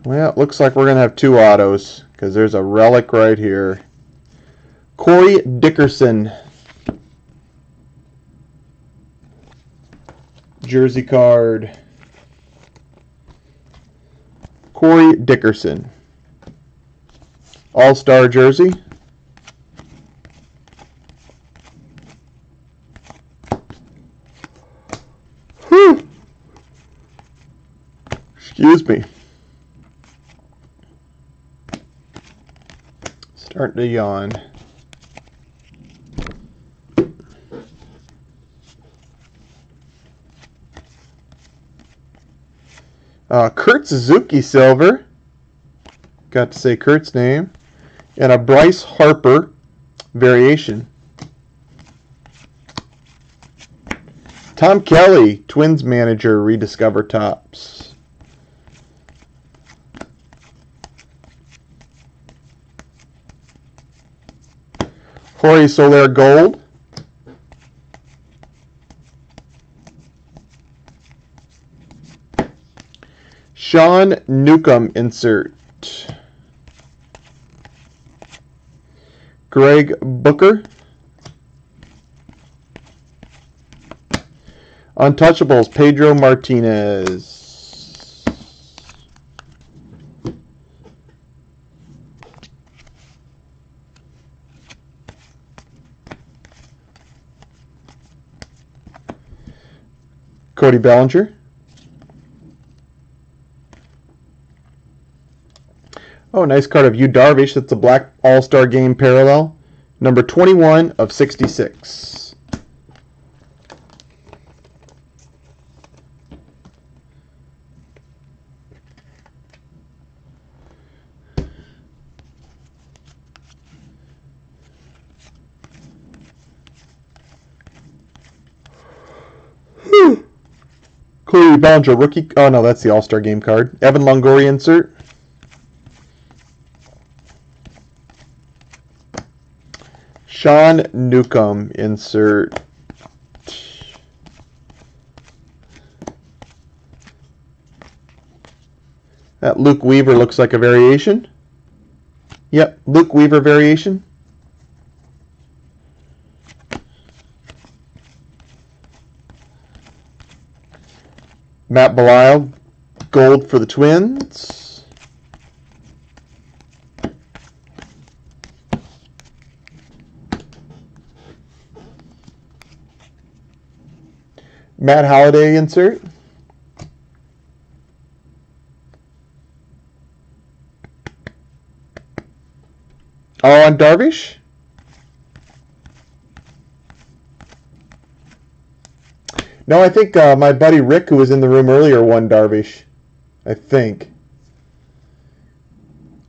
Well, it looks like we're going to have 2 autos because there's a relic right here. Corey Dickerson. Jersey card. Corey Dickerson. All-Star jersey. Whew. Excuse me. Starting to yawn. Kurt Suzuki silver. Got to say Kurt's name. And a Bryce Harper variation. Tom Kelly, Twins manager, rediscover tops. Jorge Soler gold. Sean Newcomb insert. Greg Booker. Untouchables, Pedro Martinez. Cody Bellinger. Oh, nice card of Yu Darvish. That's a black All-Star Game parallel. Number 21 of 66. Cody Bellinger rookie. Oh, no, that's the All-Star Game card. Evan Longoria insert. Sean Newcomb insert. That Luke Weaver looks like a variation. Yep, Luke Weaver variation. Matt Belisle, gold for the Twins. Matt Holliday insert. Oh, on Darvish? No, I think my buddy Rick, who was in the room earlier, won Darvish. I think.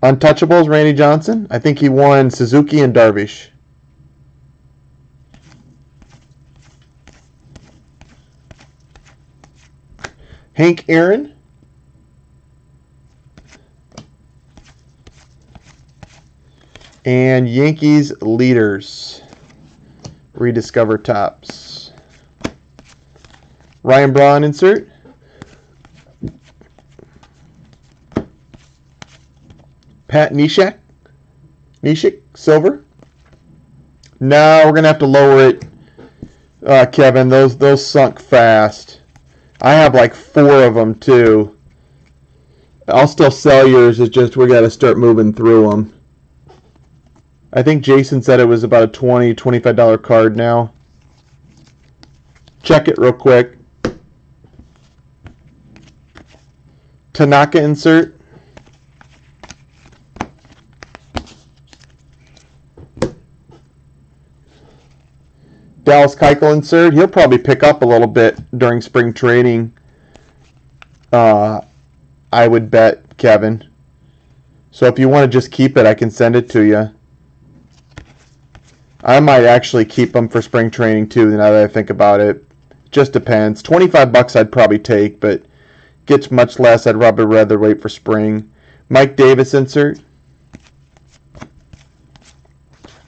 Untouchables, Randy Johnson. I think he won Suzuki and Darvish. Hank Aaron. And Yankees leaders. Rediscover tops. Ryan Braun insert. Pat Neshek silver. No, we're gonna have to lower it, Kevin. Those sunk fast. I have like 4 of them too. I'll still sell yours. It's just we got to start moving through them. I think Jason said it was about a $20, $25 card now. Check it real quick. Tanaka insert. Dallas Keuchel insert. He'll probably pick up a little bit during spring training. I would bet, Kevin. So if you want to just keep it, I can send it to you. I might actually keep them for spring training too, now that I think about it. Just depends. $25 I'd probably take, but gets much less. I'd probably rather wait for spring. Mike Davis insert.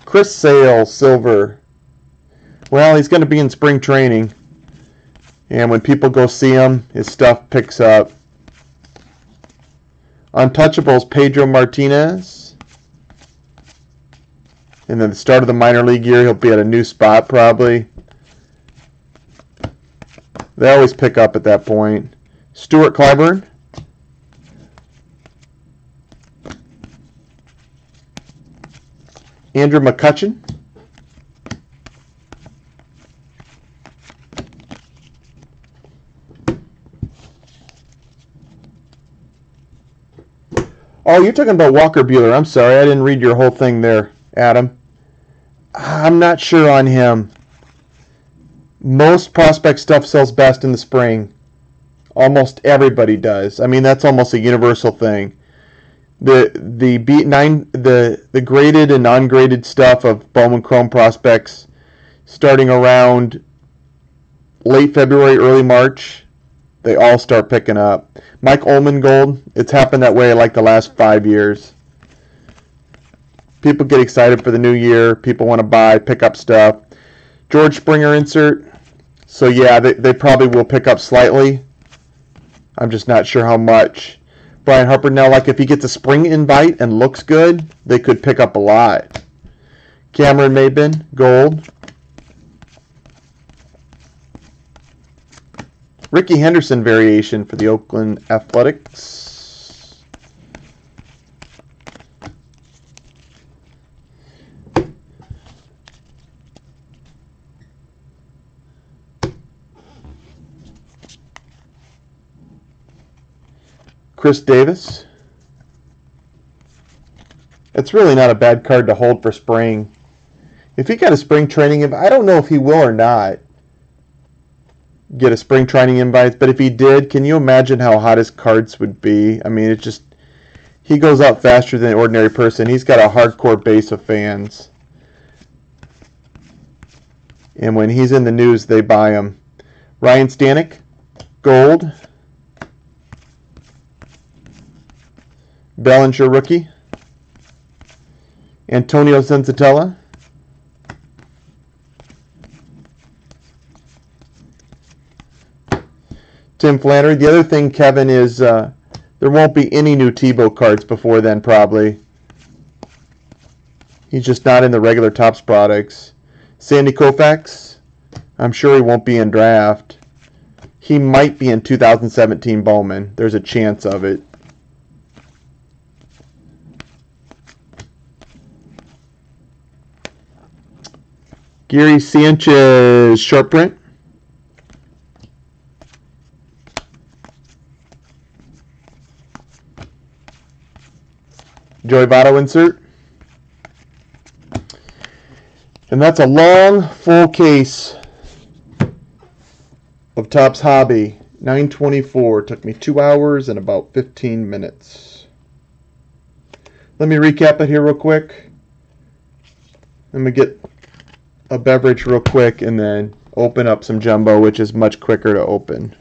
Chris Sale, silver. Well, he's going to be in spring training. And when people go see him, his stuff picks up. Untouchables, Pedro Martinez. And then the start of the minor league year, he'll be at a new spot probably. They always pick up at that point. Stuart Clyburn. Andrew McCutchen. Oh, you're talking about Walker Buehler. I'm sorry, I didn't read your whole thing there, Adam. I'm not sure on him. Most prospect stuff sells best in the spring. Almost everybody does. I mean, that's almost a universal thing. The graded and ungraded stuff of Bowman Chrome prospects starting around late February, early March, they all start picking up. Mike Ullman Gold, it's happened that way like the last 5 years. People get excited for the new year. People want to buy, pick up stuff. George Springer insert. So yeah, they probably will pick up slightly. I'm just not sure how much. Brian Harper, now like if he gets a spring invite and looks good, they could pick up a lot. Cameron Maybin, gold. Ricky Henderson variation for the Oakland Athletics. Chris Davis. It's really not a bad card to hold for spring. If he got a spring training invite, I don't know if he will or not get a spring training invite, but if he did, can you imagine how hot his cards would be? I mean, it's just, he goes out faster than an ordinary person. He's got a hardcore base of fans. And when he's in the news, they buy him. Ryan Stanek, gold. Bellinger rookie. Antonio Senzatella. Tim Flannery. The other thing, Kevin, is there won't be any new Tebow cards before then, probably. He's just not in the regular Topps products. Sandy Koufax. I'm sure he won't be in draft. He might be in 2017 Bowman. There's a chance of it. Gary Sanchez, short print. Joey Votto insert. And that's a long, full case of Topps Hobby. 924. Took me 2 hours and about 15 minutes. Let me recap it here real quick. Let me get a beverage real quick and then open up some jumbo, which is much quicker to open.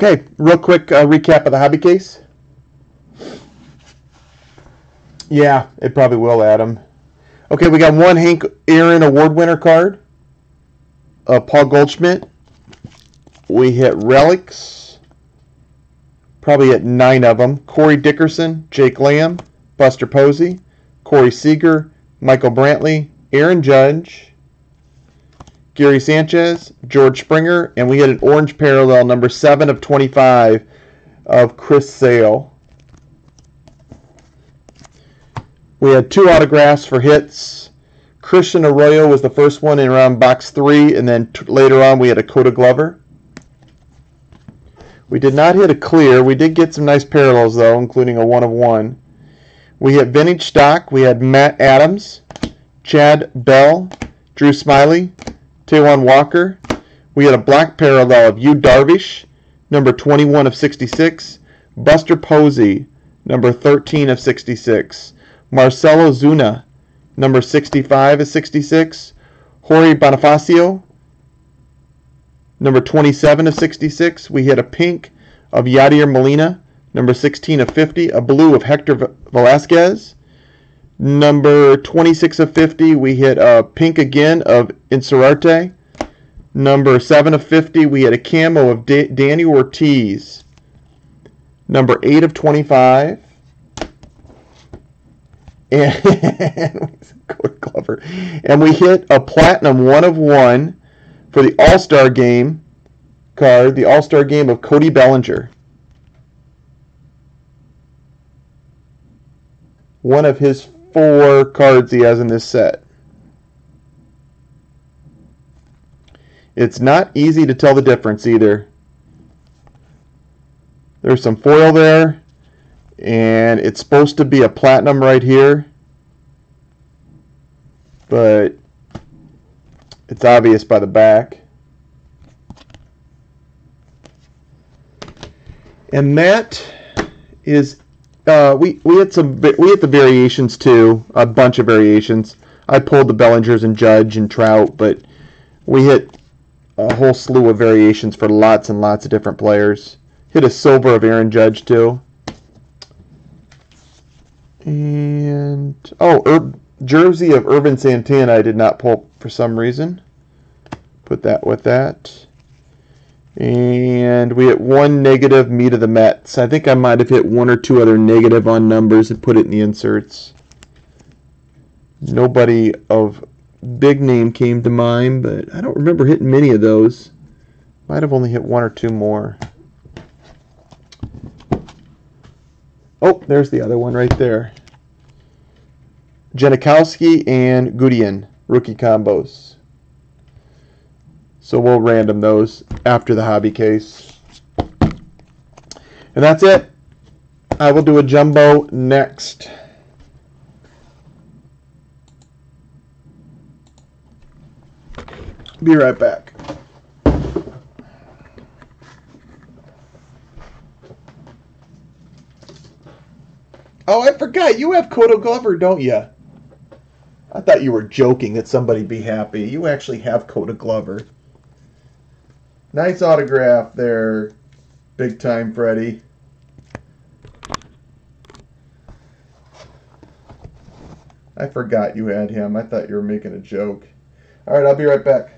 Okay, real quick recap of the hobby case. Yeah, it probably will, Adam. Okay, we got one Hank Aaron Award winner card. Paul Goldschmidt. We hit relics. Probably hit 9 of them. Corey Dickerson, Jake Lamb, Buster Posey, Corey Seager, Michael Brantley, Aaron Judge, Gary Sanchez, George Springer, and we hit an orange parallel, number 7 of 25 of Chris Sale. We had 2 autographs for hits. Christian Arroyo was the first one in around box 3, and then later on we had a Coda Glover. We did not hit a clear. We did get some nice parallels, though, including a 1 of 1. We hit vintage stock. We had Matt Adams, Chad Bell, Drew Smiley, Taijuan Walker. We had a black parallel of Yu Darvish, number 21 of 66. Buster Posey, number 13 of 66. Marcelo Zuna, number 65 of 66. Jorge Bonifacio, number 27 of 66. We hit a pink of Yadier Molina, number 16 of 50. A blue of Hector Velasquez, number 26 of 50. We hit a pink again of Insurarte. Number 7 of 50. We hit a camo of Danny Ortiz, number 8 of 25. And Glover. And we hit a platinum 1 of 1 for the All-Star Game card, the All-Star Game of Cody Bellinger. One of his 4 cards he has in this set. It's not easy to tell the difference either. There's some foil there, and it's supposed to be a platinum right here, but it's obvious by the back. And that is we hit the variations too, a bunch of variations. I pulled the Bellingers and Judge and Trout, but we hit a whole slew of variations for lots and lots of different players. Hit a silver of Aaron Judge too. And jersey of Irvin Santana I did not pull for some reason. Put that with that. And we hit 1 negative meet of the Mets. I think I might have hit 1 or 2 other negative on numbers and put it in the inserts. Nobody of big name came to mind, but I don't remember hitting many of those. Might have only hit 1 or 2 more. Oh, there's the other one right there. Janikowski and Gudyan, rookie combos. So we'll random those after the hobby case. And that's it. I will do a jumbo next. Be right back. Oh, I forgot. You have Coda Glover, don't you? I thought you were joking that somebody'd be happy. You actually have Coda Glover. Nice autograph there, big time Freddy. I forgot you had him. I thought you were making a joke. All right, I'll be right back.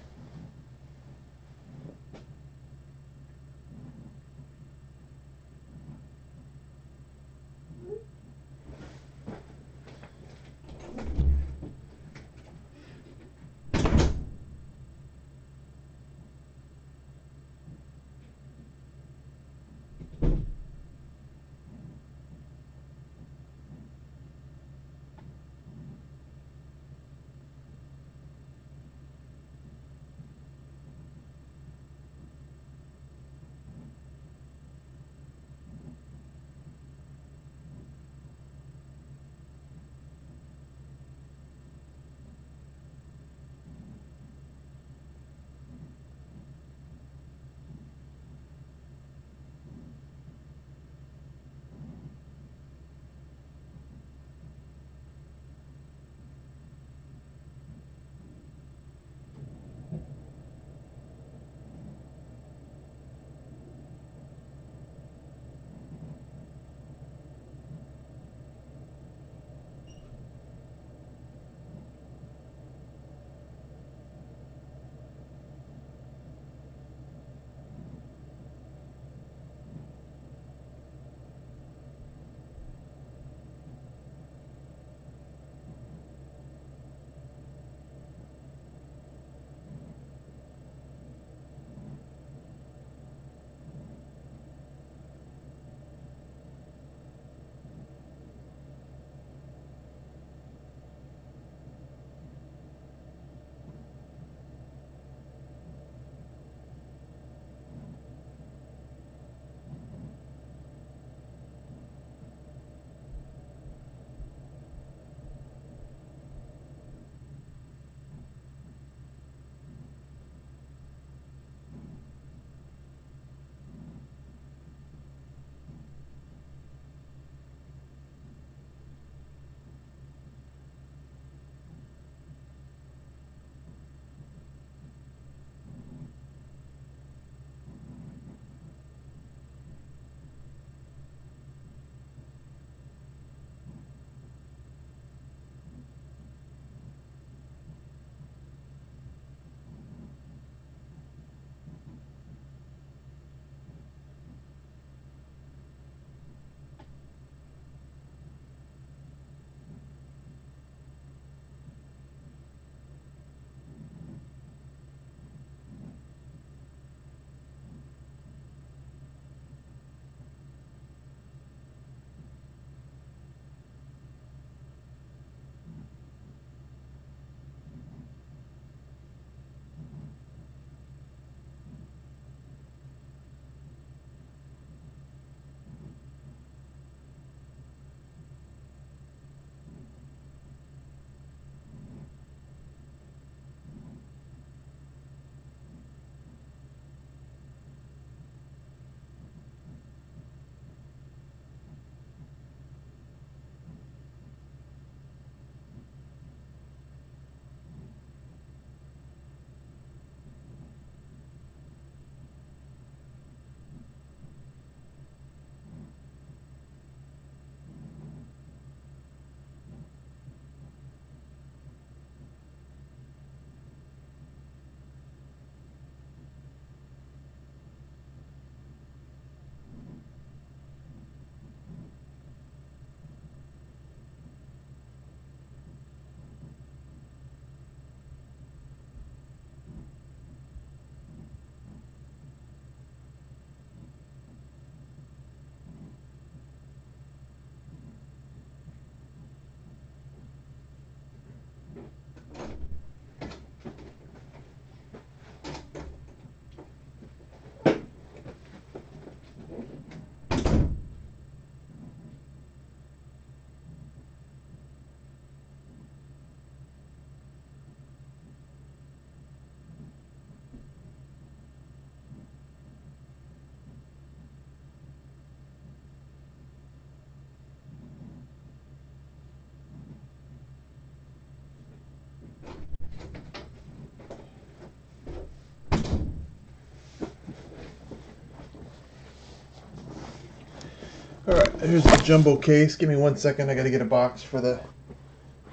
Here's the jumbo case. Give me 1 second. I got to get a box for the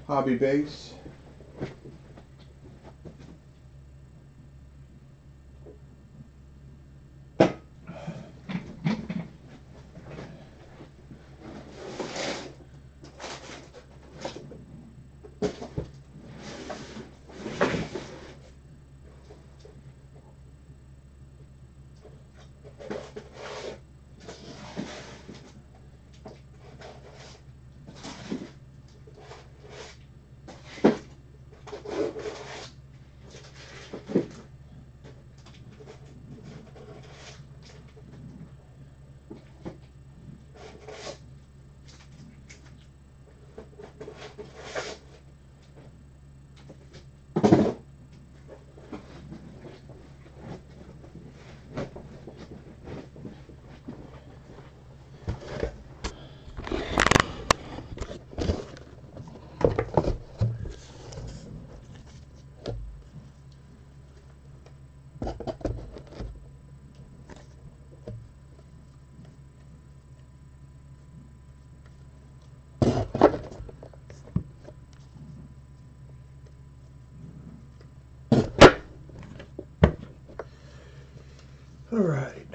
hobby base. All right.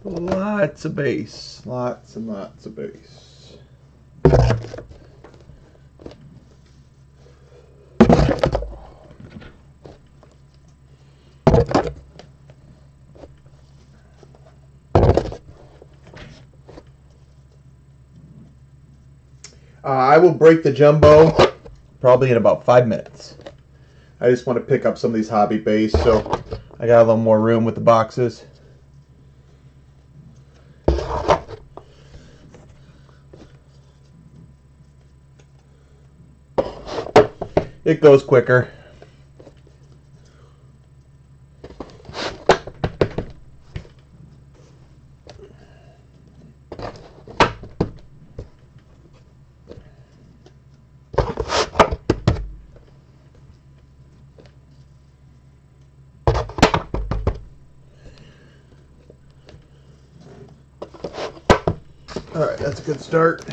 Lots of base. Lots and lots of base. I will break the jumbo probably in about 5 minutes. I just want to pick up some of these hobby base, so I got a little more room with the boxes. It goes quicker. All right, that's a good start.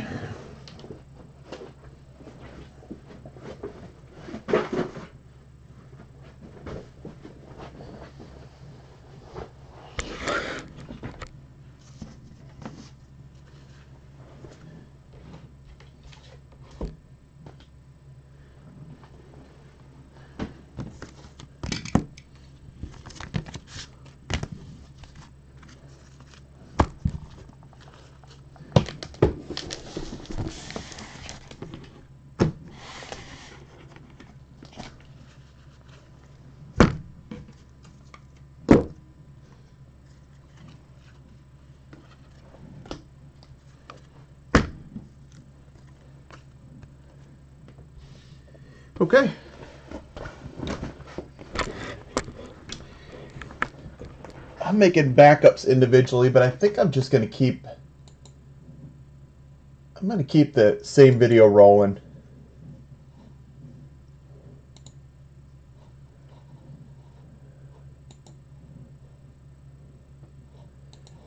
Okay. I'm making backups individually, but I think I'm just going to keep the same video rolling.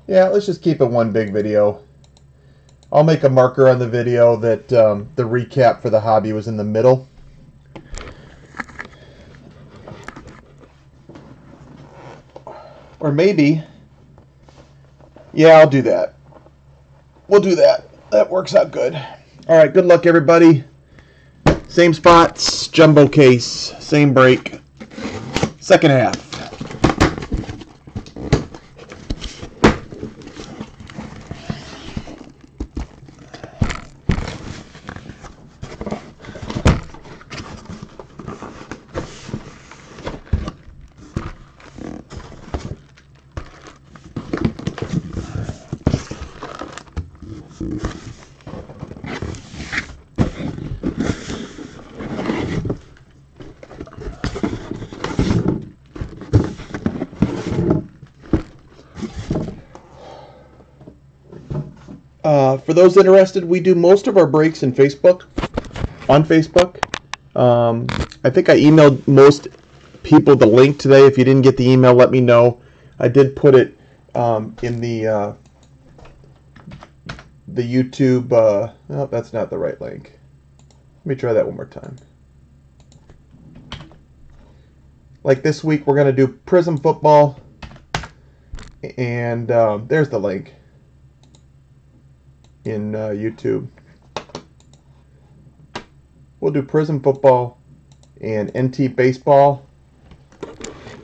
Yeah, let's just keep it one big video. I'll make a marker on the video that the recap for the hobby was in the middle. Or maybe, yeah, I'll do that. We'll do that. That works out good. All right, good luck, everybody. Same spots, jumbo case, same break. Second half. For those interested, we do most of our breaks in Facebook, on Facebook. I think I emailed most people the link today. If you didn't get the email, let me know. I did put it in the YouTube. Oh, that's not the right link. Let me try that one more time. Like this week, we're going to do Prism Football. And there's the link in YouTube. We'll do Prism Football and NT Baseball.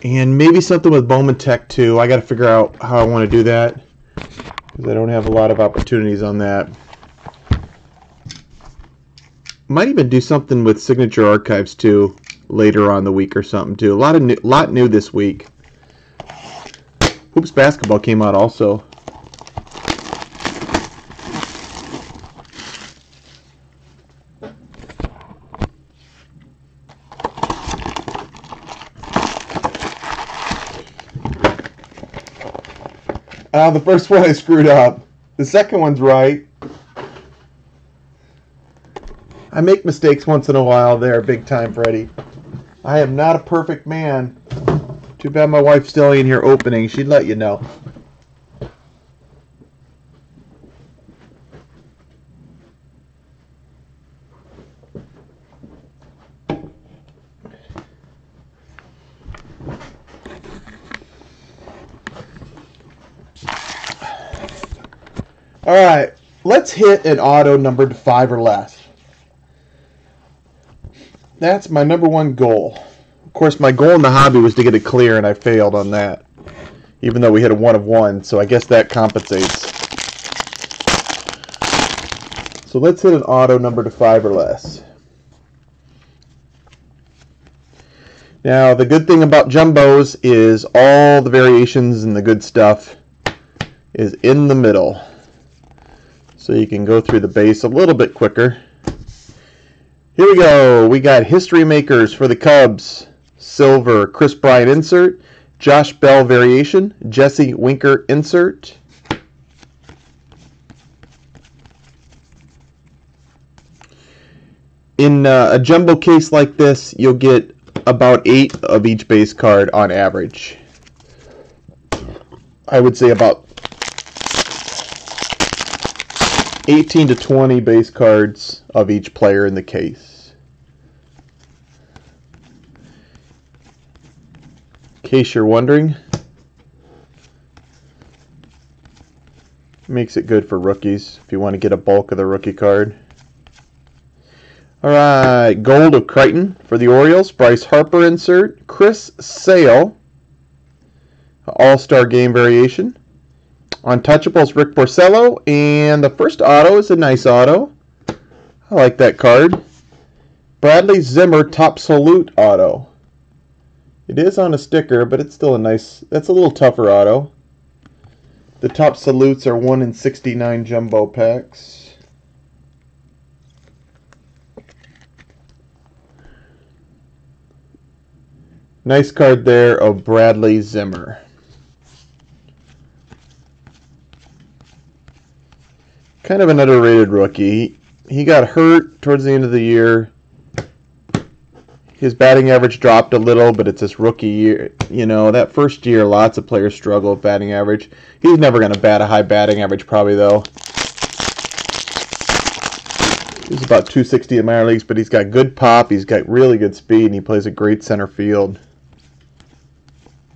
And maybe something with Bowman Tech too. I got to figure out how I want to do that, because I don't have a lot of opportunities on that. Might even do something with Signature Archives too later on the week or something too. A lot new this week. Hoops Basketball came out also. The first one I screwed up. The second one's right. I make mistakes once in a while there, big time, Freddie. I am not a perfect man. Too bad my wife's still in here opening. She'd let you know. All right, let's hit an auto numbered 5 or less. That's my number one goal. Of course, my goal in the hobby was to get it clear, and I failed on that. Even though we hit a 1 of 1, so I guess that compensates. So let's hit an auto numbered 5 or less. Now, the good thing about jumbos is all the variations and the good stuff is in the middle. So you can go through the base a little bit quicker. Here we go. We got History Makers for the Cubs. Silver, Chris Bryant insert. Josh Bell variation. Jesse Winker insert. In a jumbo case like this, you'll get about 8 of each base card on average. I would say about 18 to 20 base cards of each player in the case. In case you're wondering, makes it good for rookies if you want to get a bulk of the rookie card. Alright, gold of Crichton for the Orioles. Bryce Harper insert. Chris Sale, All-Star Game variation. Untouchables, Rick Porcello, and the first auto is a nice auto. I like that card. Bradley Zimmer, Top Salute auto. It is on a sticker, but it's still a nice, that's a little tougher auto. The Top Salutes are 1 in 69 jumbo packs. Nice card there of Bradley Zimmer. Kind of an underrated rookie. He got hurt towards the end of the year. His batting average dropped a little, but it's his rookie year. You know, that first year, lots of players struggle with batting average. He's never going to bat a high batting average, probably, though. He's about 260 in minor leagues, but he's got good pop. He's got really good speed, and he plays a great center field.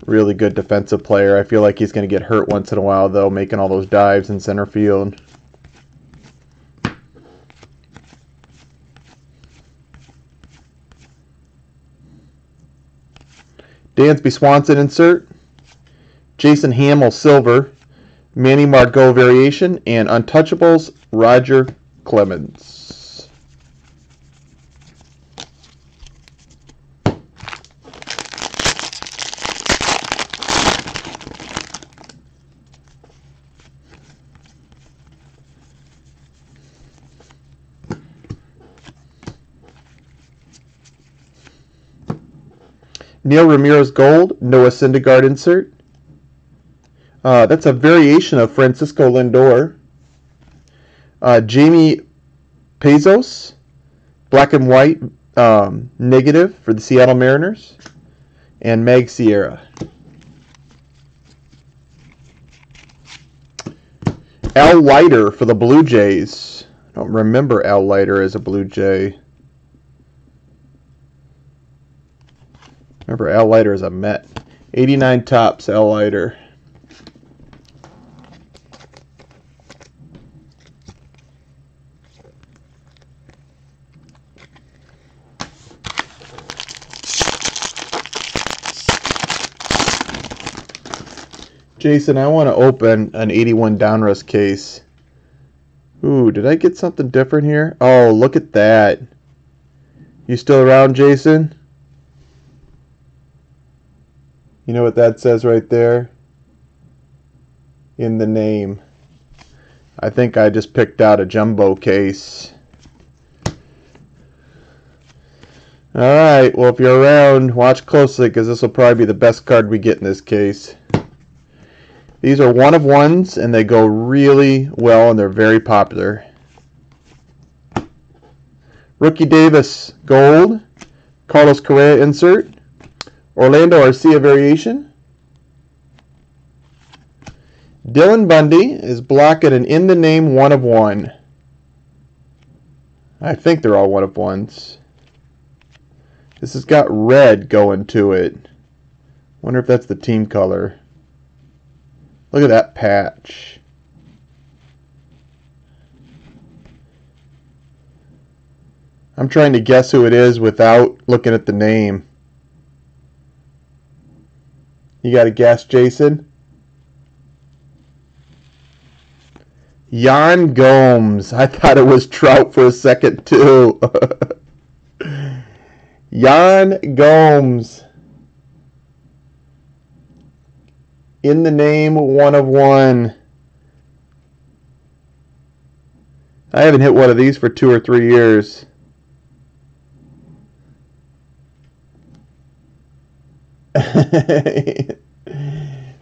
Really good defensive player. I feel like he's going to get hurt once in a while, though, making all those dives in center field. Dansby Swanson insert. Jason Hamill silver. Manny Margot variation. And Untouchables Roger Clemens. Neil Ramirez gold, Noah Syndergaard insert. That's a variation of Francisco Lindor. Jamie Pezos, black and white, negative for the Seattle Mariners. And Meg Sierra. Al Leiter for the Blue Jays. I don't remember Al Leiter as a Blue Jay. Remember Al Leiter as a Met. 89 tops, Al Leiter. Jason, I want to open an 81 Donruss case. Ooh, did I get something different here? Oh, look at that. You still around, Jason? You know what that says right there? In the name. I think I just picked out a jumbo case. Alright, well if you're around, watch closely because this will probably be the best card we get in this case. These are 1-of-1s and they go really well and they're very popular. Rookie Davis gold, Carlos Correa insert, Orlando Arcia variation. Dylan Bundy is blocking an in the name 1-of-1. I think they're all 1-of-1s. This has got red going to it. Wonder if that's the team color. Look at that patch. I'm trying to guess who it is without looking at the name. You got a guess, Jason? Yan Gomes. I thought it was Trout for a second, too. Yan Gomes. In the name 1-of-1. I haven't hit one of these for 2 or 3 years.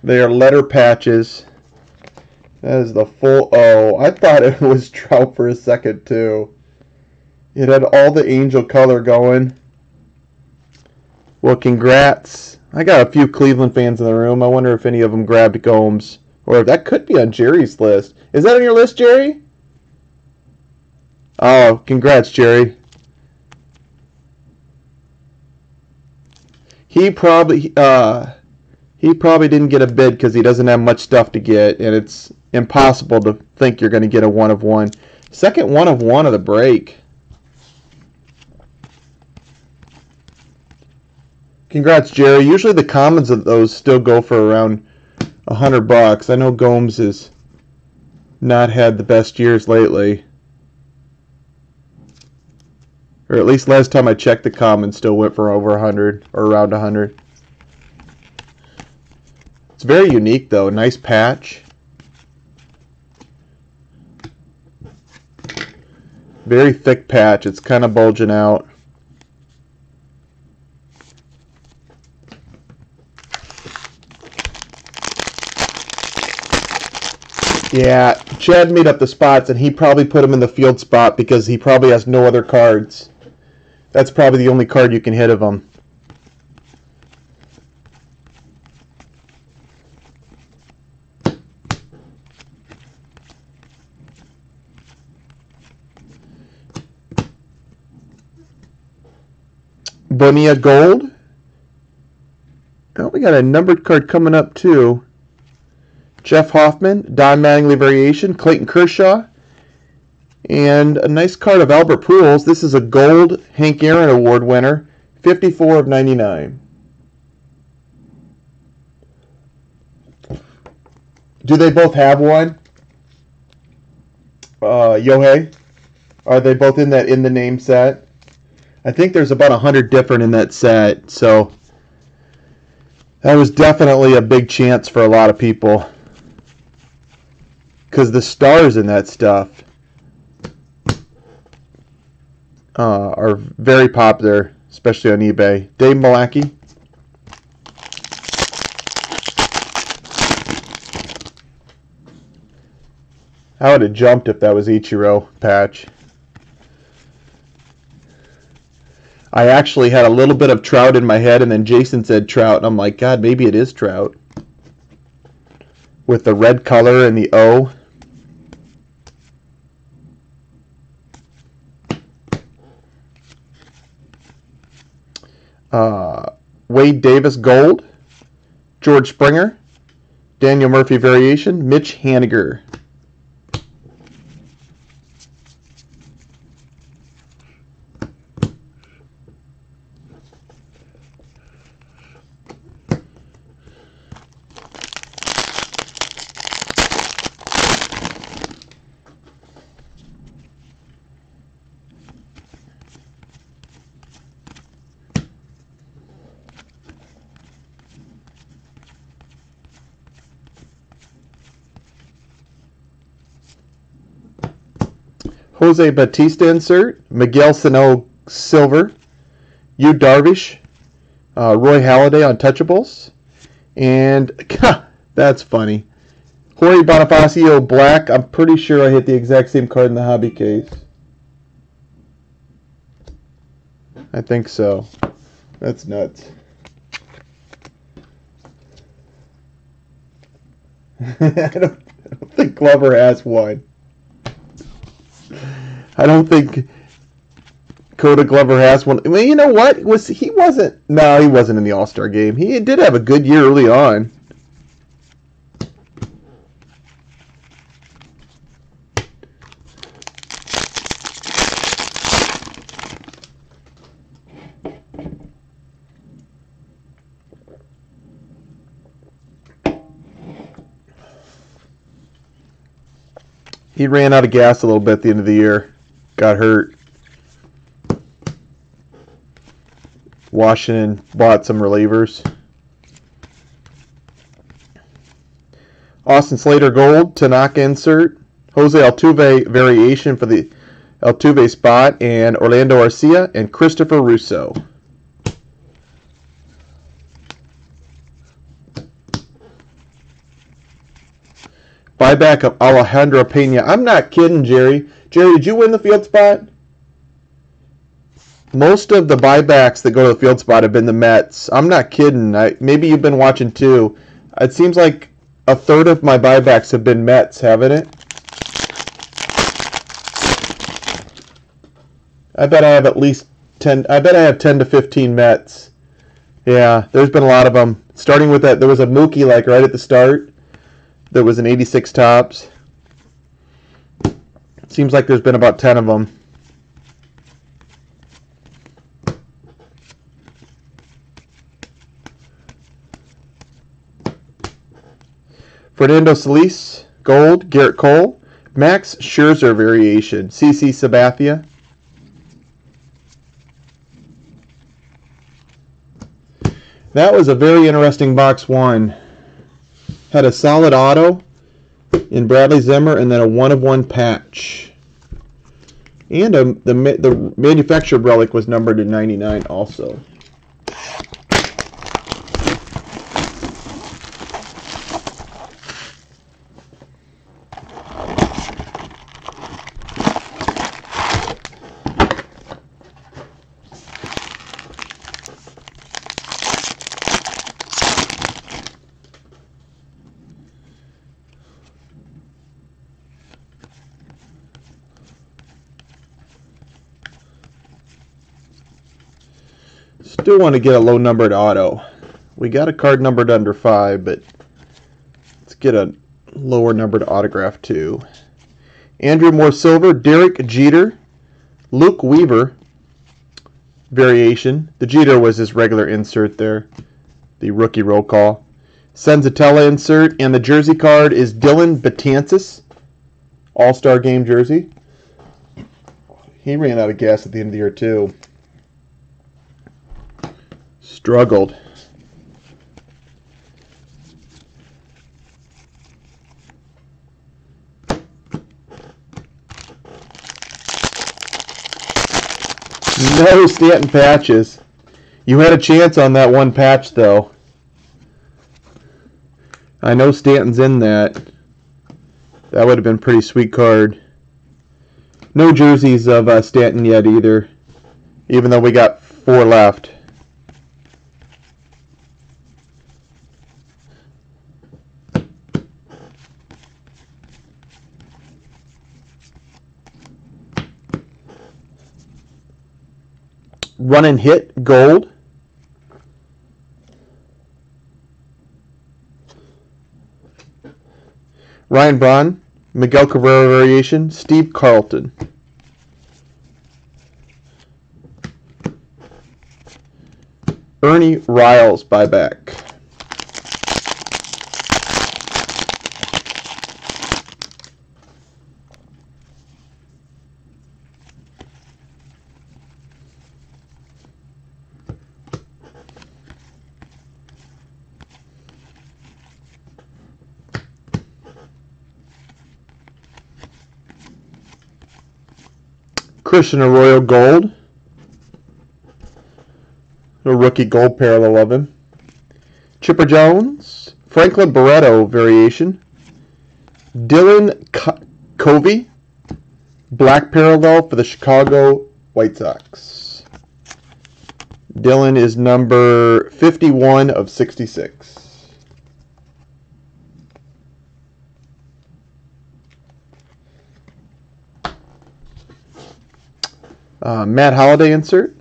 They are letter patches. That is the full O. I thought it was Trout for a second too. It had all the angel color going. Well, congrats. I got a few Cleveland fans in the room. I wonder if any of them grabbed Gomes. Or that could be on Jerry's list. Is that on your list, Jerry? Oh, congrats, Jerry. He probably didn't get a bid because he doesn't have much stuff to get, and it's impossible to think you're going to get a 1-of-1. Second 1-of-1 of the break. Congrats, Jerry. Usually the commons of those still go for around $100. I know Gomes has not had the best years lately. Or at least last time I checked, the commons still went for over 100 or around 100. It's very unique though. Nice patch. Very thick patch. It's kind of bulging out. Yeah, Chad made up the spots, and he probably put him in the field spot because he probably has no other cards. That's probably the only card you can hit of him. Bonilla Gold. Oh, we got a numbered card coming up, too. Jeff Hoffman, Don Mattingly variation, Clayton Kershaw, and a nice card of Albert Pujols. This is a gold Hank Aaron Award winner, 54/99. Do they both have one? Yohei? Are they both in that in the name set? I think there's about 100 different in that set, so that was definitely a big chance for a lot of people. Because the stars in that stuff are very popular, especially on eBay. Dave Malachy. I would have jumped if that was Ichiro patch. I actually had a little bit of Trout in my head, and then Jason said Trout, and I'm like, God, maybe it is Trout. With the red color and the O. Wade Davis Gold. George Springer. Daniel Murphy Variation. Mitch Haniger. Jose Bautista insert, Miguel Sano Silver, Yu Darvish, Roy Halladay Untouchables, and that's funny. Jorge Bonifacio Black. I'm pretty sure I hit the exact same card in the hobby case. I think so. That's nuts. I don't think Glover has one. I don't think Coda Glover has one. I mean, you know what? He wasn't in the All-Star game. He did have a good year early on. He ran out of gas a little bit at the end of the year. Got hurt. Washington bought some relievers. Austin Slater Gold, Tanaka insert. Jose Altuve Variation for the Altuve spot. And Orlando Arcia and Christopher Russo. Buyback of Alejandro Pena. I'm not kidding, Jerry. Jerry, did you win the field spot? Most of the buybacks that go to the field spot have been the Mets. I'm not kidding. Maybe you've been watching too. It seems like a third of my buybacks have been Mets, haven't it? I bet I have at least 10. I bet I have 10 to 15 Mets. Yeah, there's been a lot of them. Starting with that, there was a Mookie like right at the start. There was an 86 tops. Seems like there's been about 10 of them. Fernando Solis, Gold, Garrett Cole, Max Scherzer Variation, CC Sabathia. That was a very interesting box one. Had a solid auto in Bradley Zimmer and then a 1/1 patch. And the manufactured relic was numbered to 99 also. Still want to get a low numbered auto. We got a card numbered under 5, but let's get a lower numbered autograph too. Andrew Moore Silver, Derek Jeter, Luke Weaver Variation. The Jeter was his regular insert there, the rookie roll call. Senzatella insert, and the jersey card is Dylan Betances, All-Star Game jersey. He ran out of gas at the end of the year too. Struggled. No Stanton patches. You had a chance on that one patch, though. I know Stanton's in that. That would have been a pretty sweet card. No jerseys of Stanton yet either, even though we got 4 left. Run and hit gold. Ryan Braun, Miguel Cabrera variation, Steve Carlton. Ernie Riles buyback. Christian Arroyo gold. A rookie gold parallel of him. Chipper Jones. Franklin Barreto variation. Dylan Covey. Black parallel for the Chicago White Sox. Dylan is number 51 of 66. Matt Holliday insert.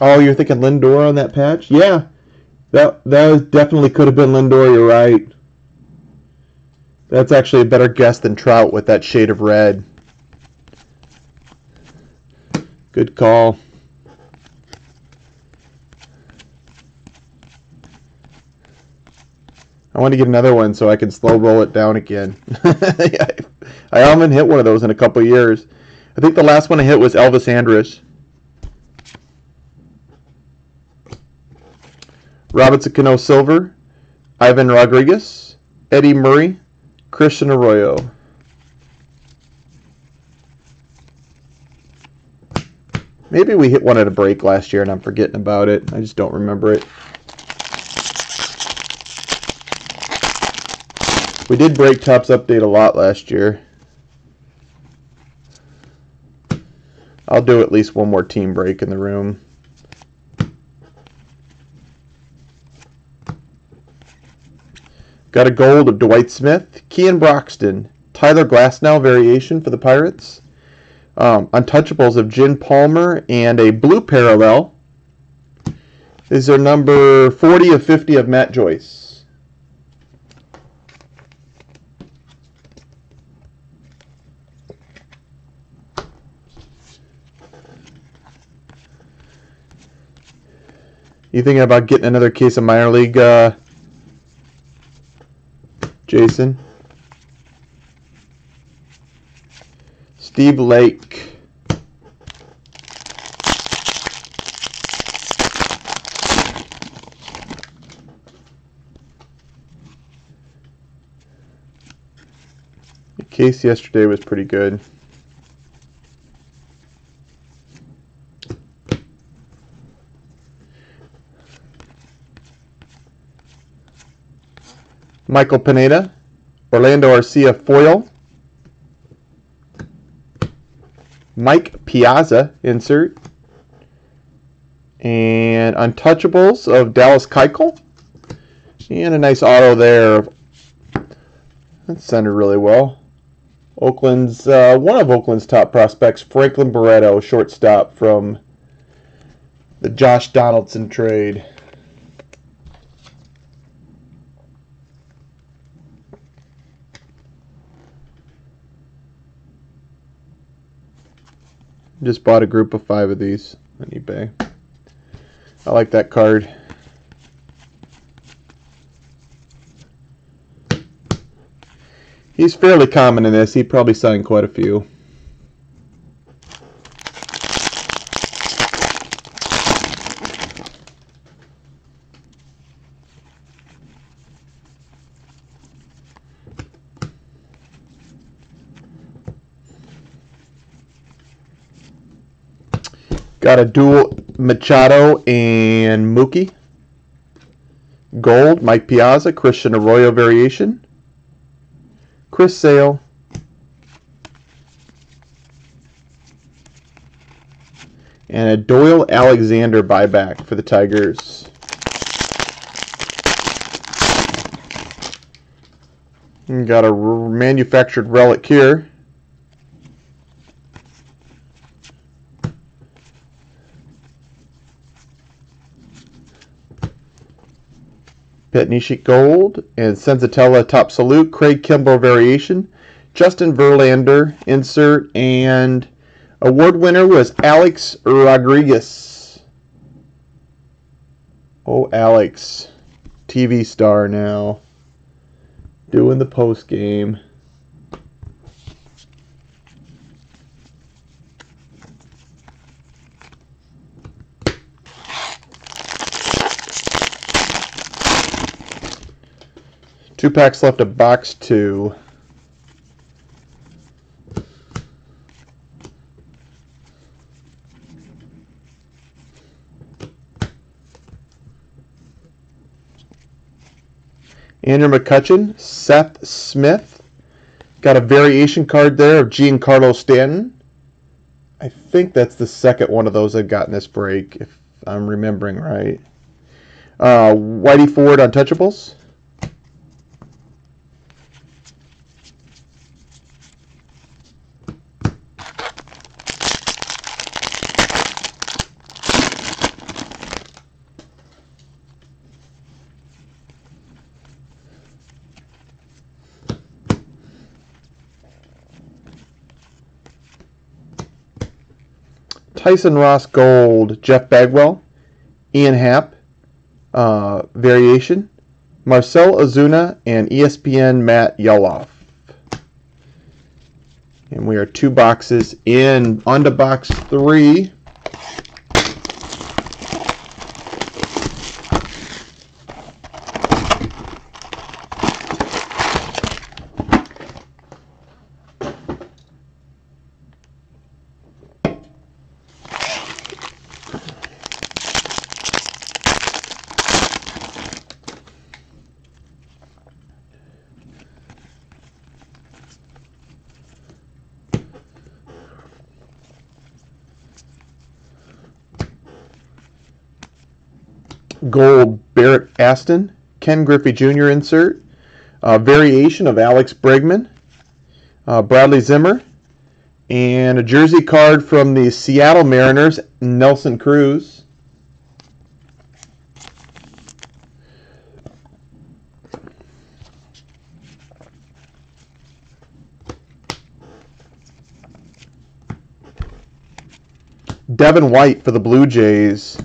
Oh, you're thinking Lindor on that patch? Yeah, that definitely could have been Lindor. You're right. That's actually a better guess than Trout with that shade of red. Good call. I want to get another one so I can slow roll it down again. I haven't hit one of those in a couple years. I think the last one I hit was Elvis Andrus. Robinson Cano Silver, Ivan Rodriguez, Eddie Murray, Christian Arroyo. Maybe we hit one at a break last year and I'm forgetting about it. I just don't remember it. We did break Topps Update a lot last year. I'll do at least one more team break in the room. Got a gold of Dwight Smith, Kean Broxton, Tyler Glasnow variation for the Pirates. Untouchables of Jim Palmer and a blue parallel. These are number 40 of 50 of Matt Joyce. You thinking about getting another case of minor league, Jason? Steve Lake. The case yesterday was pretty good. Michael Pineda, Orlando Arcia foil. Mike Piazza insert. And Untouchables of Dallas Keuchel. And a nice auto there. That's centered really well. Oakland's one of Oakland's top prospects, Franklin Barreto, shortstop from the Josh Donaldson trade. Just bought a group of 5 of these on eBay. I like that card. He's fairly common in this. He probably signed quite a few. Got a dual Machado and Mookie. Gold, Mike Piazza, Christian Arroyo variation. Chris Sale. And a Doyle Alexander buyback for the Tigers. And got a manufactured relic here. Petnishik Gold and Senzatella Top Salute, Craig Kimbrell variation, Justin Verlander insert, and award winner was Alex Rodriguez. Oh, Alex, TV star now, doing the post game. Two packs left of box 2. Andrew McCutchen, Seth Smith. Got a variation card there of Giancarlo Stanton. I think that's the second one of those I've got in this break, if I'm remembering right. Whitey Ford Untouchables. Tyson Ross Gold, Jeff Bagwell, Ian Happ, variation, Marcell Ozuna, and ESPN Matt Yeloff. And we are 2 boxes in, on to box 3. Gold Barrett Aston, Ken Griffey Jr. insert, variation of Alex Bregman, Bradley Zimmer, and a jersey card from the Seattle Mariners, Nelson Cruz. Devin White for the Blue Jays.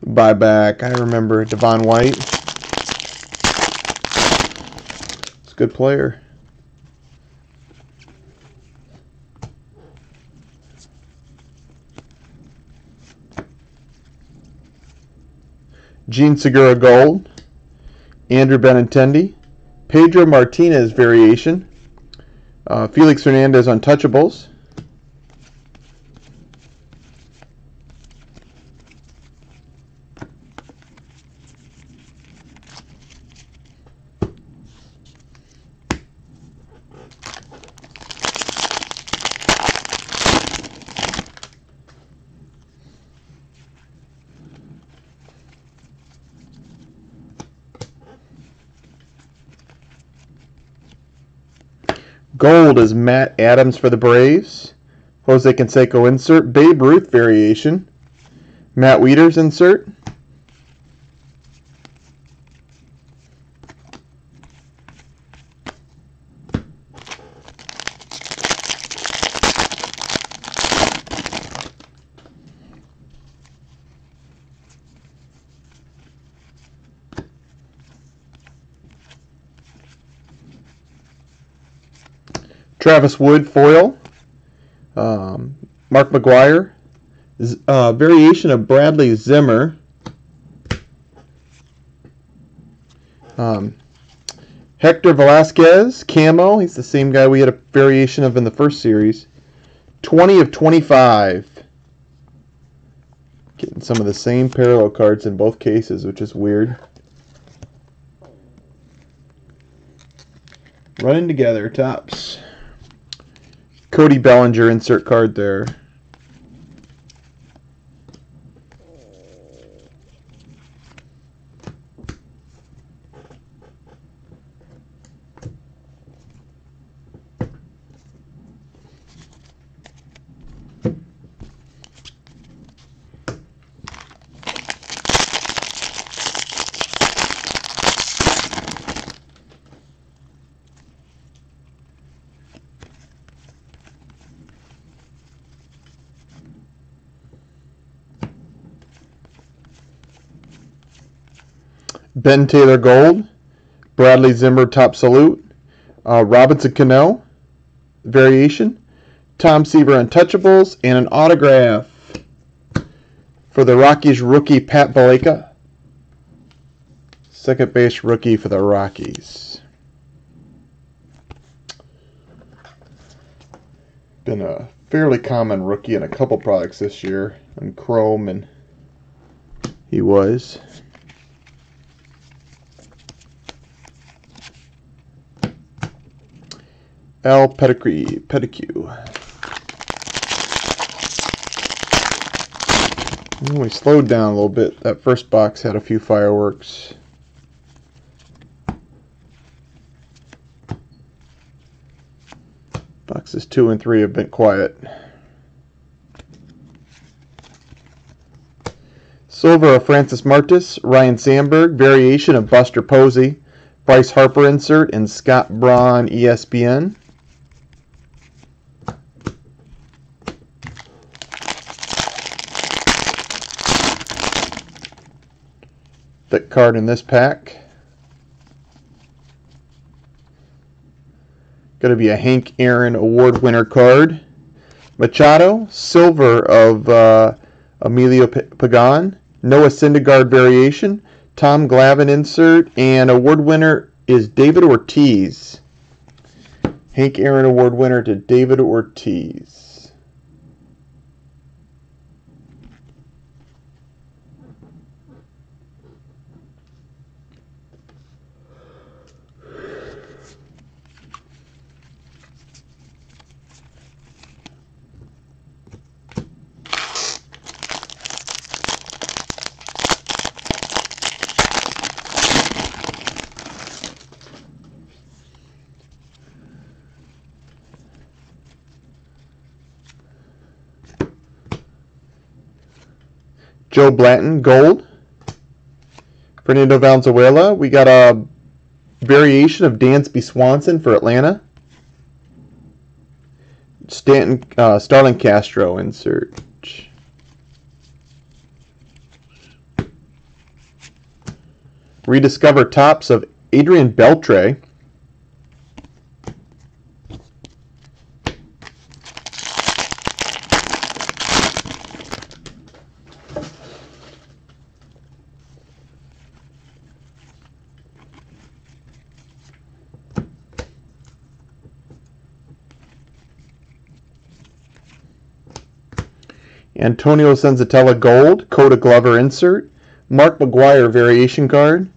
Buyback. I remember Devon White. It's a good player. Gene Segura Gold. Andrew Benintendi. Pedro Martinez variation. Felix Hernandez Untouchables. Gold is Matt Adams for the Braves. Jose Canseco insert. Babe Ruth variation. Matt Wieters insert. Travis Wood foil, Mark McGwire, variation of Bradley Zimmer, Hector Velasquez camo. He's the same guy we had a variation of in the first series. 20 of 25. some of the same parallel cards in both cases, which is weird. Running together, Topps. Cody Bellinger insert card there. Ben Taylor Gold, Bradley Zimmer Top Salute, Robinson Cano Variation, Tom Seaver Untouchables, and an autograph for the Rockies rookie Pat Baleka. Second base rookie for the Rockies. Been a fairly common rookie in a couple products this year on Chrome, and he was. Al Pettigrew. We slowed down a little bit. That first box had a few fireworks. Boxes 2 and 3 have been quiet. Silver of Francis Martis, Ryan Sandberg, variation of Buster Posey, Bryce Harper insert, and Scott Braun ESPN. Thick card in this pack. Going to be a Hank Aaron Award winner card. Machado, silver of Emilio Pagan, Noah Syndergaard variation, Tom Glavine insert, and award winner is David Ortiz. Hank Aaron Award winner to David Ortiz. Joe Blanton, gold. Fernando Valenzuela. We got a variation of Dansby Swanson for Atlanta. Starlin Castro insert. Rediscover tops of Adrian Beltre. Antonio Senzatella gold, Coda Glover insert, Mark McGwire variation card,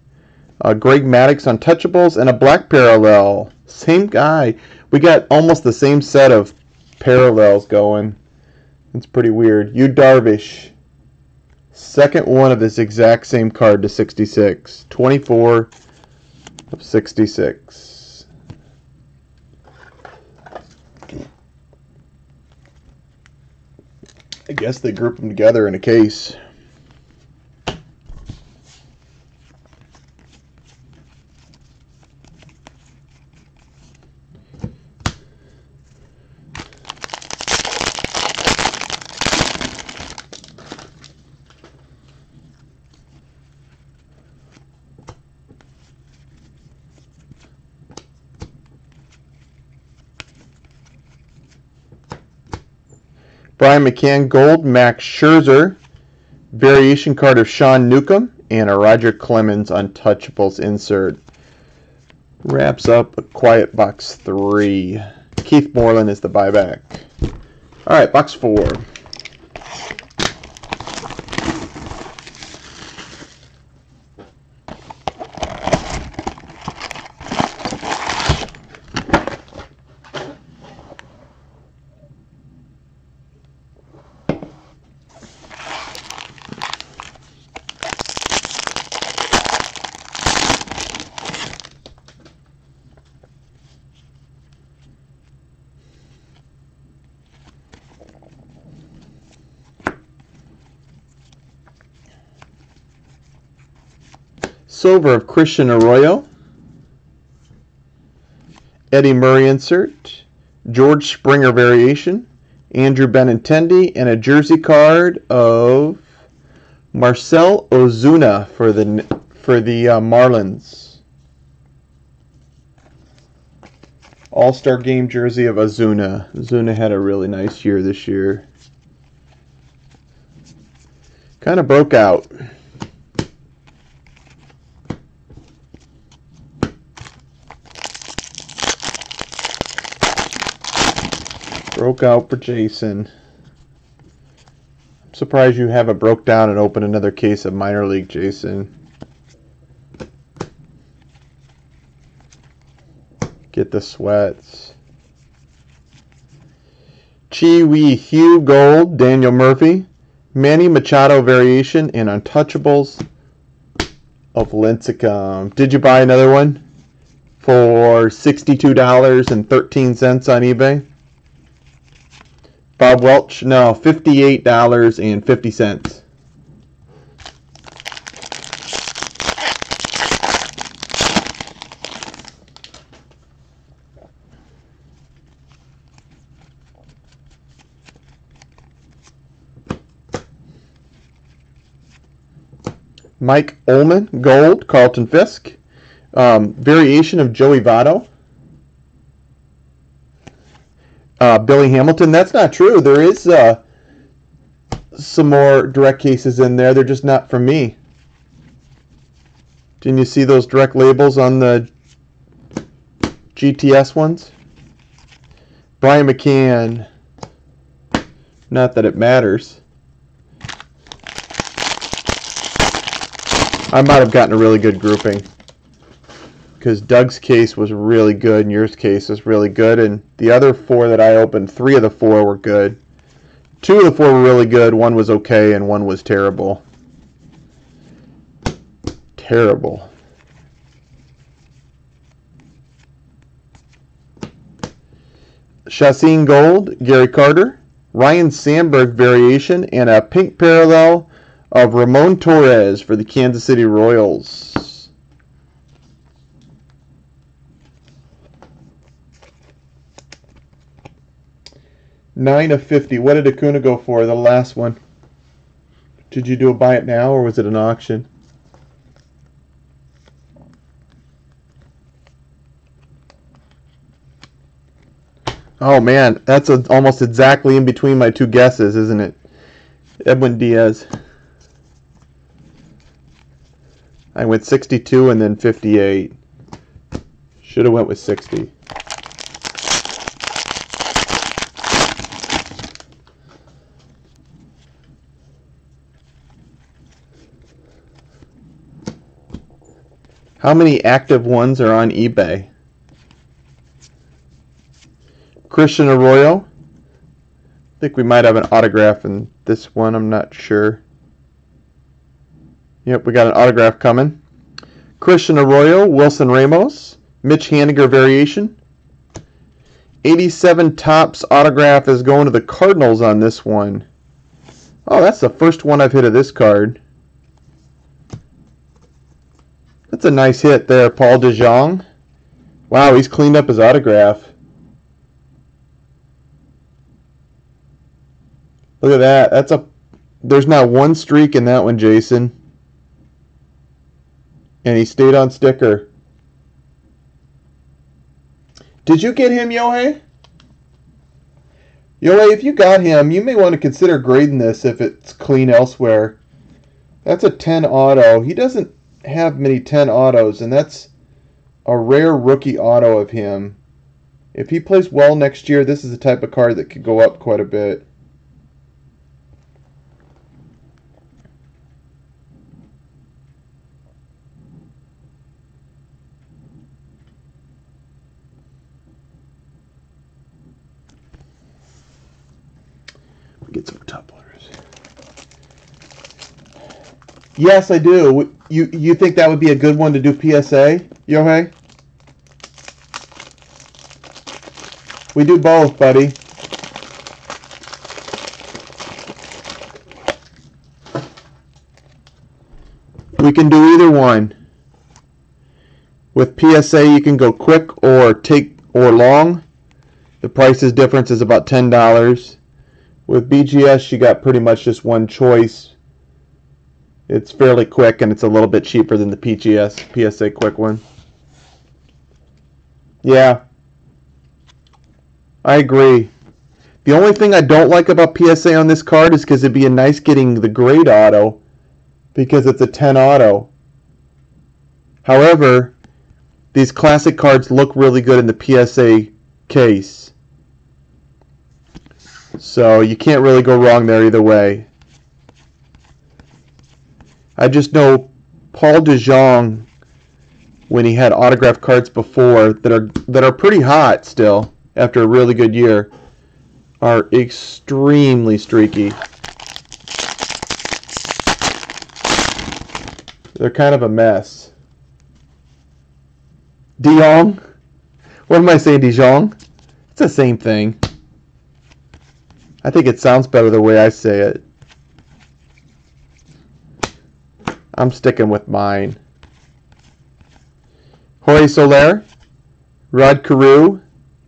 Greg Maddux Untouchables, and a black parallel. Same guy. We got almost the same set of parallels going. It's pretty weird. Yu Darvish. Second one of this exact same card to 66. 24 of 66. I guess they group them together in a case. Brian McCann gold, Max Scherzer, variation card of Sean Newcomb, and a Roger Clemens Untouchables insert. Wraps up a quiet box 3. Keith Moreland is the buyback. All right, box 4. Silver of Christian Arroyo. Eddie Murray insert. George Springer variation. Andrew Benintendi. And a jersey card of Marcell Ozuna for the Marlins. All-Star Game jersey of Ozuna. Ozuna had a really nice year this year. Kind of broke out. Broke out for Jason. I'm surprised you haven't broke down and opened another case of minor league, Jason. Get the sweats. Chi Wei Hugh Gold, Daniel Murphy. Manny Machado variation and Untouchables of Lincecum. Did you buy another one for $62.13 on eBay? Bob Welch, no, $58.50. Mike Ullman, Gold, Carlton Fisk. Variation of Joey Votto. Billy Hamilton, that's not true. There is some more direct cases in there. They're just not from me. Didn't you see those direct labels on the GTS ones? Brian McCann. Not that it matters. I might have gotten a really good grouping. Because Doug's case was really good and yours case was really good. And the other four that I opened, 3 of the 4 were good. 2 of the 4 were really good. 1 was okay and 1 was terrible. Terrible. Chassin Gold, Gary Carter. Ryan Sandberg variation and a pink parallel of Ramon Torres for the Kansas City Royals. $9.50. What did Acuna go for? The last one. Did you do a buy it now or was it an auction? Oh man, that's almost exactly in between my 2 guesses, isn't it? Edwin Diaz. I went 62 and then 58. Should have went with 60. How many active ones are on eBay? Christian Arroyo. I think we might have an autograph in this one. I'm not sure. Yep, we got an autograph coming. Christian Arroyo, Wilson Ramos, Mitch Haniger variation. 87 Topps autograph is going to the Cardinals on this one. Oh, that's the first one I've hit of this card. That's a nice hit there, Paul DeJong. Wow, he's cleaned up his autograph. Look at that. There's not one streak in that one, Jason. And he stayed on sticker. Did you get him, Yohei? Yohei, if you got him, you may want to consider grading this if it's clean elsewhere. That's a 10 auto. He doesn't have many 10 autos, and that's a rare rookie auto of him. If he plays well next year, this is the type of card that could go up quite a bit. Get some top loaders. Yes, I do. You think that would be a good one to do PSA, Yohei? We do both, buddy. We can do either one. With PSA, you can go quick or long. The price difference is about $10. With BGS, you got pretty much just one choice. It's fairly quick, and it's a little bit cheaper than the PSA quick one. Yeah, I agree. The only thing I don't like about PSA on this card is because it'd be a nice getting the grade auto because it's a 10 auto. However, these classic cards look really good in the PSA case. So you can't really go wrong there either way. I just know Paul DeJong, when he had autographed cards before that are pretty hot still after a really good year, are extremely streaky. They're kind of a mess. DeJong? What am I saying, DeJong? It's the same thing. I think it sounds better the way I say it. I'm sticking with mine. Jorge Soler, Rod Carew,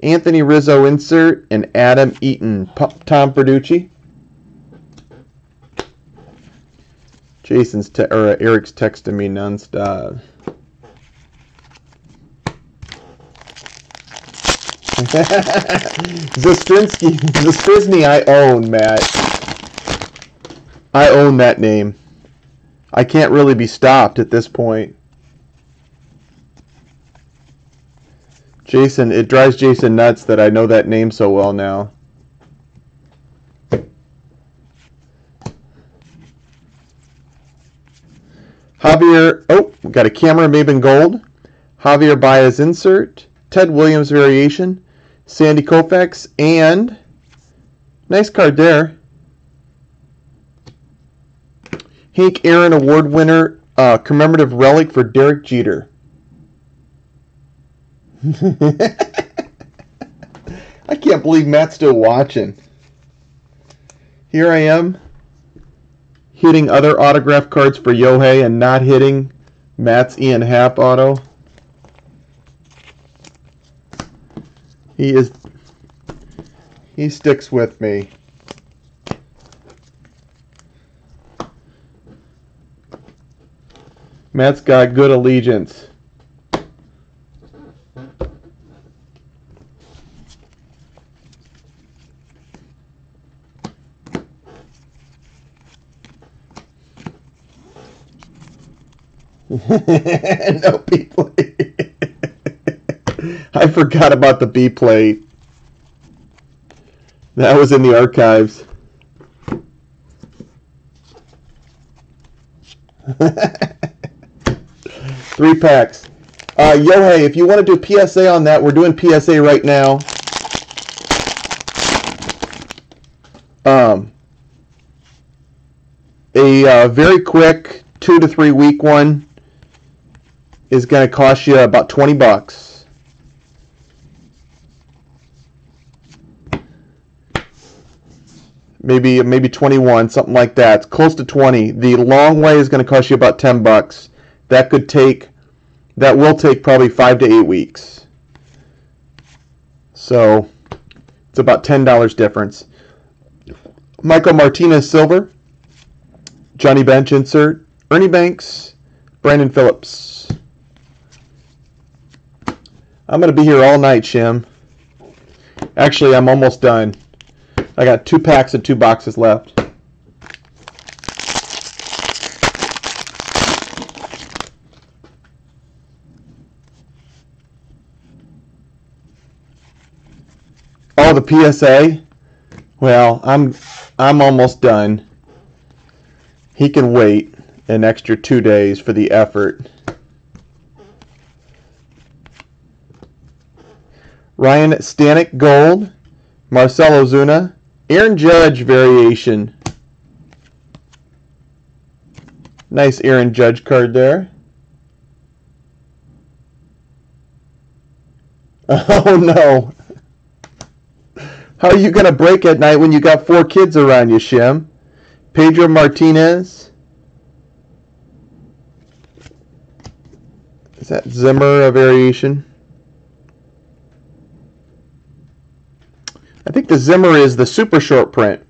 Anthony Rizzo insert, and Adam Eaton. Tom Verducci. Eric's texting me nonstop. Zastrisny I own, Matt. I own that name. I can't really be stopped at this point. Jason, it drives Jason nuts that I know that name so well now. Javier, we got a Camera Maven Gold. Javier Baez insert. Ted Williams variation. Sandy Koufax, and nice card there. Hank Aaron Award winner, commemorative relic for Derek Jeter. I can't believe Matt's still watching. Here I am, hitting other autograph cards for Yohei and not hitting Matt's Ian Happ auto. He sticks with me. Matt's got good allegiance. No B plate. I forgot about the B plate. That was in the archives. 3 packs. Yohei, if you want to do PSA on that, we're doing PSA right now. A very quick 2 to 3 week one is going to cost you about $20. Maybe 21, something like that. It's close to 20. The long way is going to cost you about $10. That will take probably 5 to 8 weeks. So it's about $10 difference. Michael Martinez Silver, Johnny Bench insert, Ernie Banks, Brandon Phillips. I'm going to be here all night, Shim. Actually, I'm almost done. I got 2 packs and 2 boxes left. Oh, the PSA? Well, I'm almost done. He can wait an extra 2 days for the effort. Ryan Stanek Gold, Marcell Ozuna, Aaron Judge variation. Nice Aaron Judge card there. Oh no. How are you going to break at night when you got 4 kids around you, Shim? Pedro Martinez. Is that Zimmer a variation? I think the Zimmer is the super short print.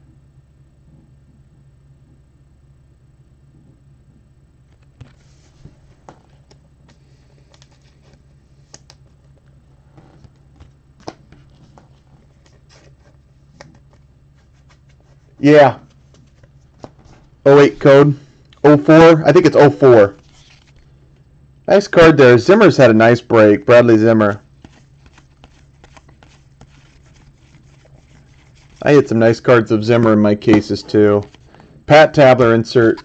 Yeah. 08 code. 04. I think it's 04. Nice card there. Zimmer's had a nice break. Bradley Zimmer. I had some nice cards of Zimmer in my cases too. Pat Tabler insert.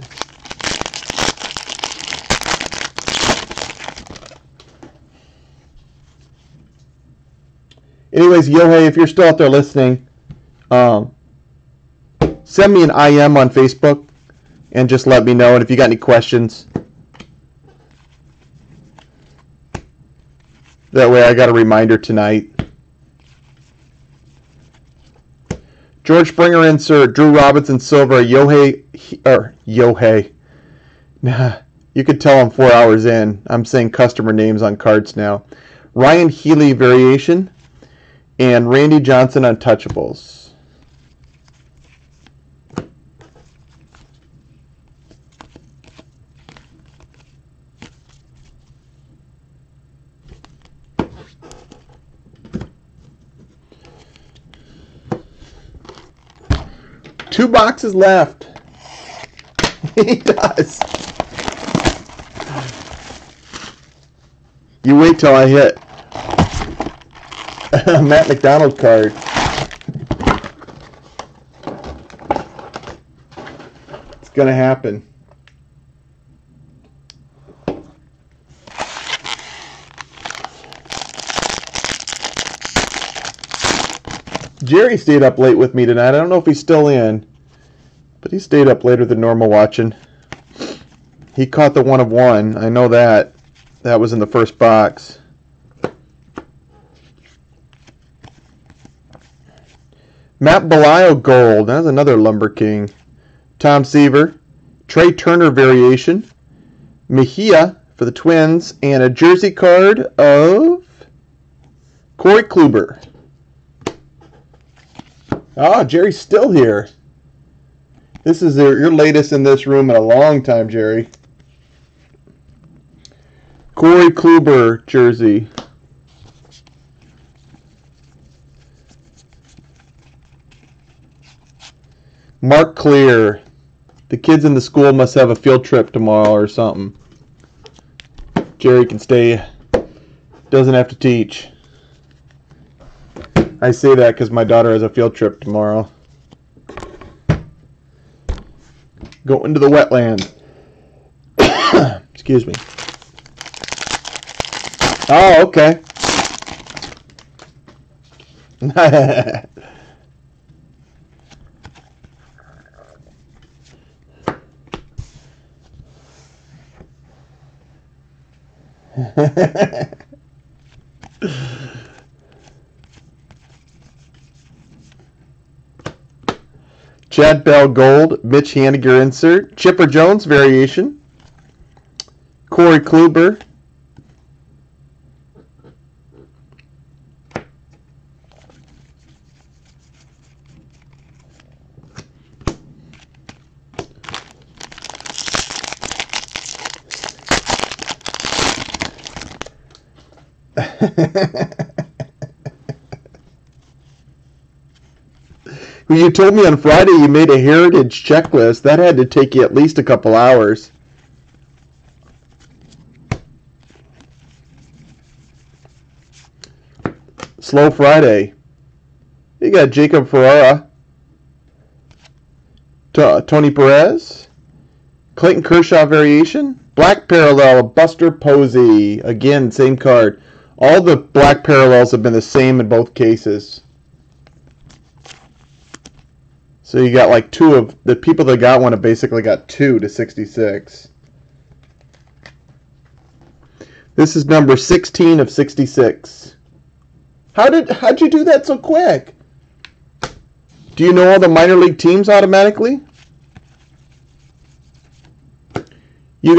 Anyways, Yohei, if you're still out there listening, send me an IM on Facebook and just let me know. And if you got any questions, that way I got a reminder tonight. George Springer insert, Drew Robinson silver, Yohei. Nah, you could tell I'm 4 hours in. I'm saying customer names on cards now. Ryan Healy variation and Randy Johnson untouchables. Two boxes left. He does. You wait till I hit a Matt McDonald card. It's gonna happen. Jerry stayed up late with me tonight. I don't know if he's still in, but he stayed up later than normal watching. He caught the 1 of 1. I know that. That was in the first box. Matt Belisle gold. That's another Lumber King. Tom Seaver. Trey Turner variation. Mejia for the Twins. And a jersey card of Corey Kluber. Oh, Jerry's still here. This is your latest in this room in a long time, Jerry. Corey Kluber jersey. Mark Clear. The kids in the school must have a field trip tomorrow or something. Jerry can stay. Doesn't have to teach. I say that because my daughter has a field trip tomorrow. Going to the wetlands. Excuse me. Oh, okay. Chad Bell gold, Mitch Haniger insert, Chipper Jones variation, Corey Kluber, You told me on Friday you made a heritage checklist. That had to take you at least a couple hours. Slow Friday. You got Jacob Ferrara, Tony Perez, Clayton Kershaw variation, black parallel, Buster Posey. Again, same card. All the black parallels have been the same in both cases. So you got like two of the people that got one have basically got 2 to 66. This is number 16 of 66. How'd you do that so quick? Do you know all the minor league teams automatically? You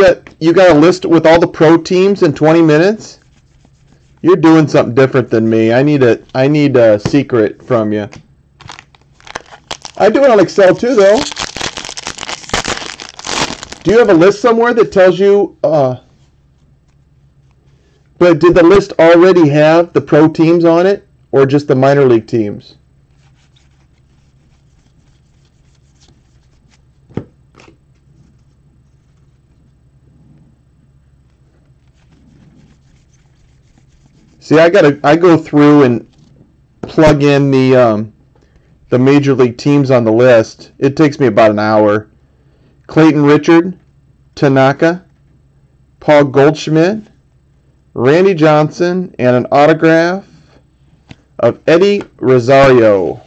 got a list with all the pro teams in 20 minutes? You're doing something different than me. I need a secret from you. I do it on Excel too, though. Do you have a list somewhere that tells you? But did the list already have the pro teams on it, or just the minor league teams? See, I go through and plug in the major league teams on the list. It takes me about an hour. Clayton Richard, Tanaka, Paul Goldschmidt, Randy Johnson, and an autograph of Eddie Rosario.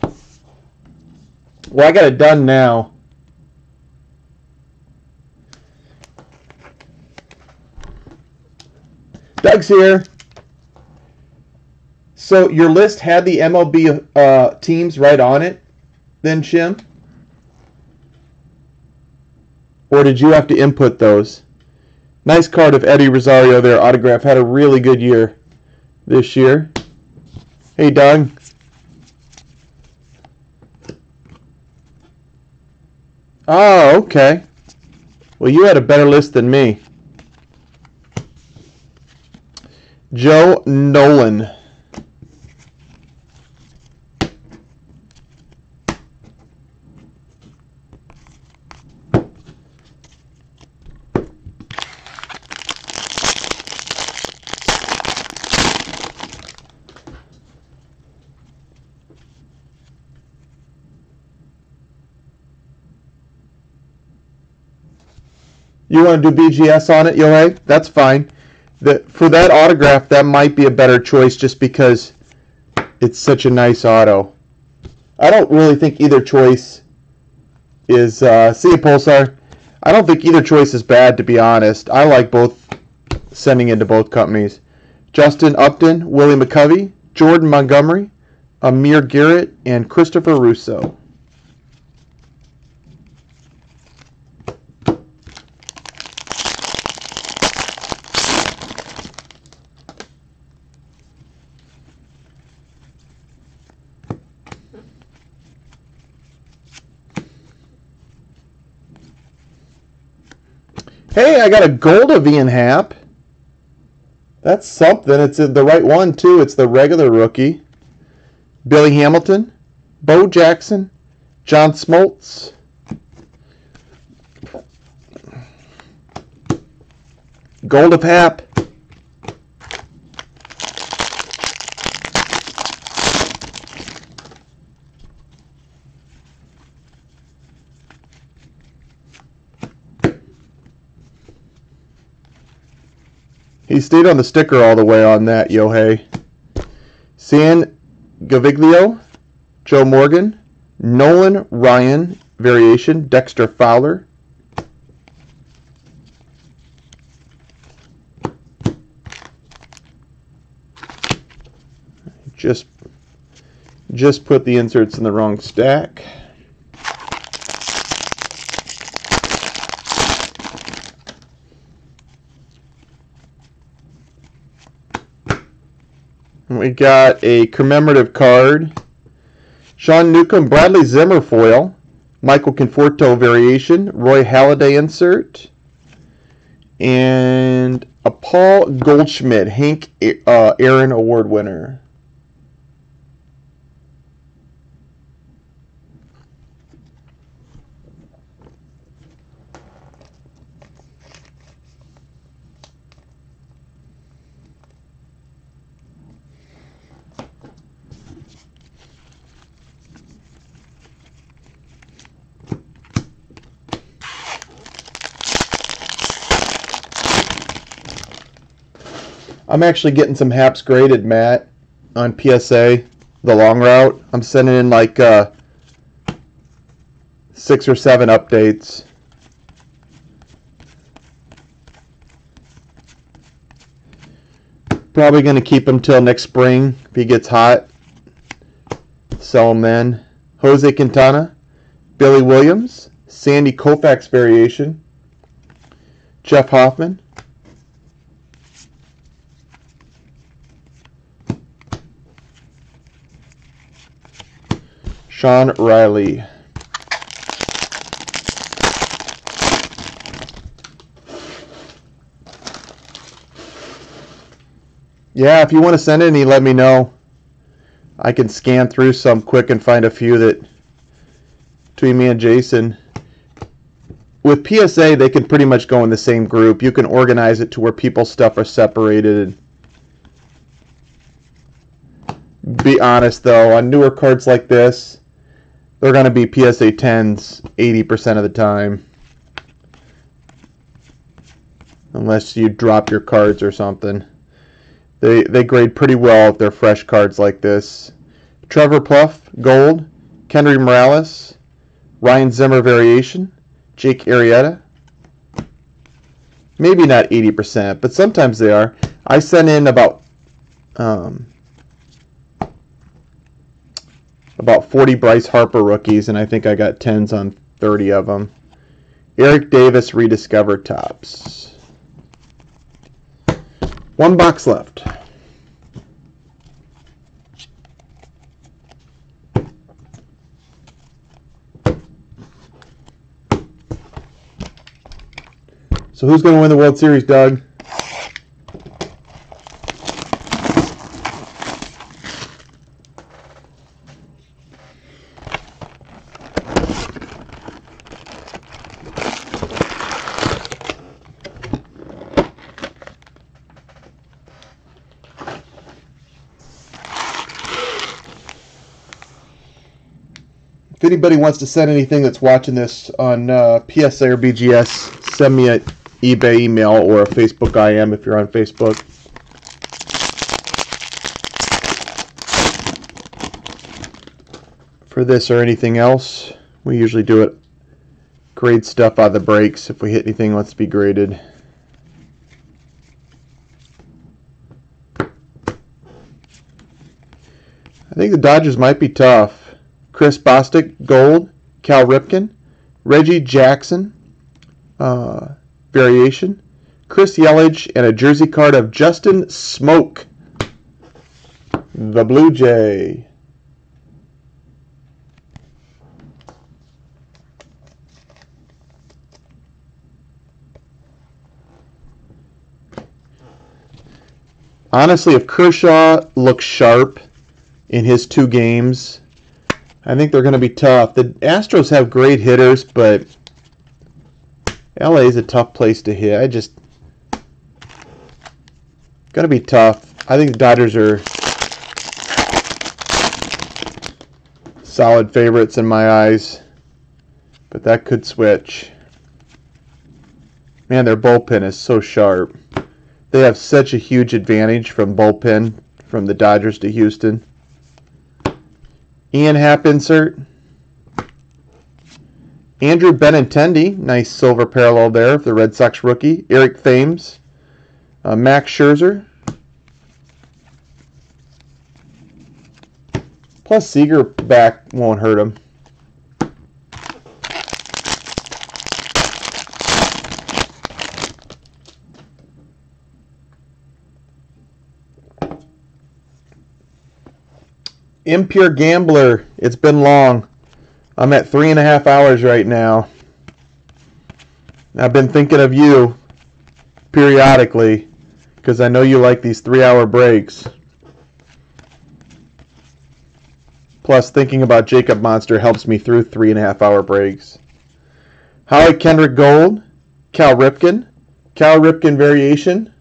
Well, I got it done now. Doug's here. So your list had the MLB teams right on it, then, Shim? Or did you have to input those? Nice card of Eddie Rosario there, autograph. Had a really good year this year. Hey, Doug. Oh, okay. Well, you had a better list than me. Joe Nolan. You want to do BGS on it, Yohei? That's fine. For that autograph, that might be a better choice just because it's such a nice auto. I don't really think either choice is... see you, Pulsar. I don't think either choice is bad, to be honest. I like both, sending into both companies. Justin Upton, Willie McCovey, Jordan Montgomery, Amir Garrett, and Christopher Russo. Hey, I got a gold of Ian Happ. That's something. It's the right one, too. It's the regular rookie. Billy Hamilton, Bo Jackson, John Smoltz. Gold of Happ. He stayed on the sticker all the way on that, Yohei. San Gaviglio, Joe Morgan, Nolan Ryan, variation, Dexter Fowler. Just put the inserts in the wrong stack. We got a commemorative card. Sean Newcomb, Bradley Zimmer foil. Michael Conforto variation. Roy Halladay insert. And a Paul Goldschmidt, Hank Aaron Award winner. I'm actually getting some Haps graded, Matt, on PSA, the long route. I'm sending in like 6 or 7 updates. Probably going to keep him till next spring if he gets hot. Sell him then. Jose Quintana, Billy Williams, Sandy Koufax variation, Jeff Hoffman. Sean Riley. Yeah, if you want to send any, let me know. I can scan through some quick and find a few that, between me and Jason. With PSA, they can pretty much go in the same group. You can organize it to where people's stuff are separated. Be honest, though, on newer cards like this, they're going to be PSA 10s 80% of the time. Unless you drop your cards or something. They grade pretty well if they're fresh cards like this. Trevor Pluff, gold. Kendry Morales. Ryan Zimmer variation. Jake Arrieta. Maybe not 80%, but sometimes they are. I sent in about 40 Bryce Harper rookies, and I think I got 10s on 30 of them. Eric Davis rediscovered tops. One box left. So who's going to win the World Series, Doug? If anybody wants to send anything that's watching this on PSA or BGS, send me an eBay email or a Facebook IM if you're on Facebook. For this or anything else, we usually do it. Grade stuff out of the breaks if we hit anything that wants to be graded. I think the Dodgers might be tough. Chris Bostic, gold. Cal Ripken. Reggie Jackson, variation. Chris Yelich, and a jersey card of Justin Smoke, the Blue Jay. Honestly, if Kershaw looks sharp in his 2 games, I think they're going to be tough. The Astros have great hitters, but LA is a tough place to hit. Going to be tough. I think the Dodgers are solid favorites in my eyes, but that could switch. Man, their bullpen is so sharp. They have such a huge advantage from bullpen from the Dodgers to Houston. Ian Happ insert. Andrew Benintendi, nice silver parallel there for the Red Sox rookie. Eric Thames. Max Scherzer. Plus Seager back won't hurt him. Impure Gambler, it's been long. I'm at 3.5 hours right now. I've been thinking of you periodically because I know you like these 3-hour breaks. Plus, thinking about Jacob Monster helps me through 3.5-hour breaks. Howie Kendrick Gold, Cal Ripken variation.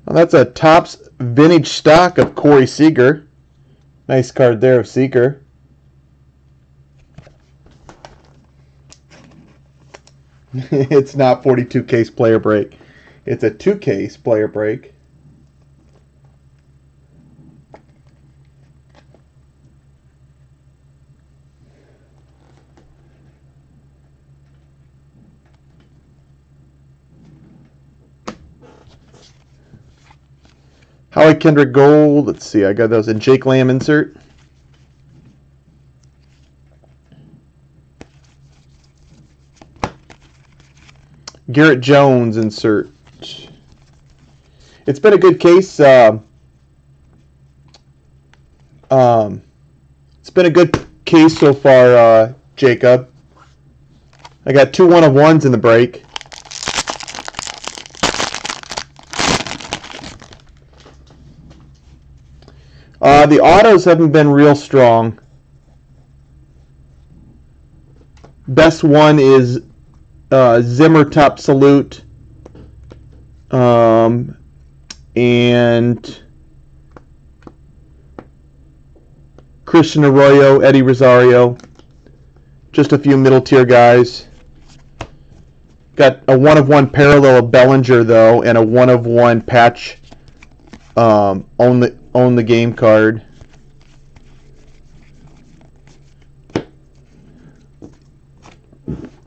Well, that's a Topps vintage stock of Corey Seager. Nice card there of Seager. It's not 42 case player break. It's a 2-case player break. Howie Kendrick Gold. Let's see. I got those in Jake Lamb insert. Garrett Jones insert. It's been a good case. It's been a good case so far, Jacob. I got 2 1-of-1s in the break. The autos haven't been real strong. Best one is Zimmer Top Salute. And Christian Arroyo, Eddie Rosario. Just a few middle tier guys. Got a 1-of-1 parallel of Bellinger though, and a 1-of-1 patch own the game card.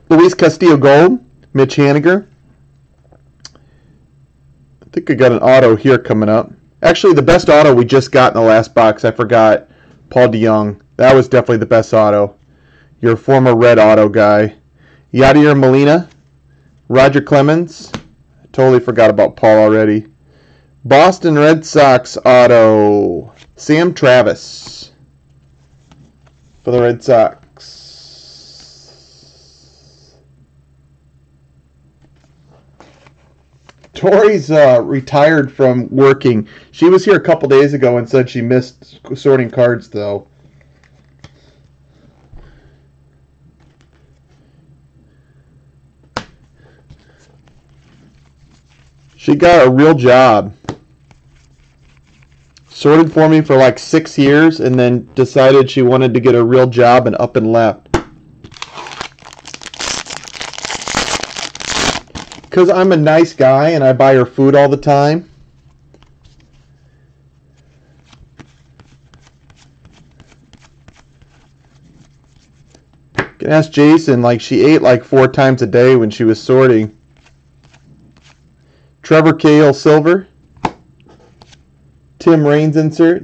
Luis Castillo Gold, Mitch Haniger. I think I got an auto here coming up. Actually, the best auto we just got in the last box, I forgot, Paul DeYoung. That was definitely the best auto. Your former red auto guy. Yadier Molina, Roger Clemens. I totally forgot about Paul already. Boston Red Sox auto, Sam Travis for the Red Sox. Tori's retired from working. She was here a couple days ago and said she missed sorting cards, though. She got a real job. Sorted for me for like 6 years and then decided she wanted to get a real job and up and left. Because I'm a nice guy and I buy her food all the time. You can ask Jason, like she ate like 4 times a day when she was sorting. Trevor Cahill Silver. Tim Raines insert.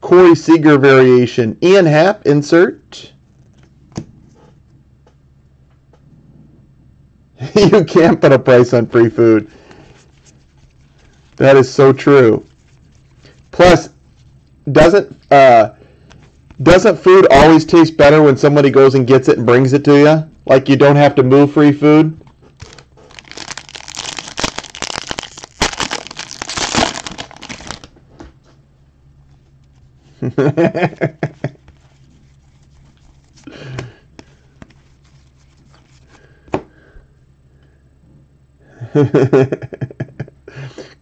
Corey Seager variation. Ian Happ insert. You can't put a price on free food. That is so true. Plus, doesn't food always taste better when somebody goes and gets it and brings it to you? Like you don't have to move free food?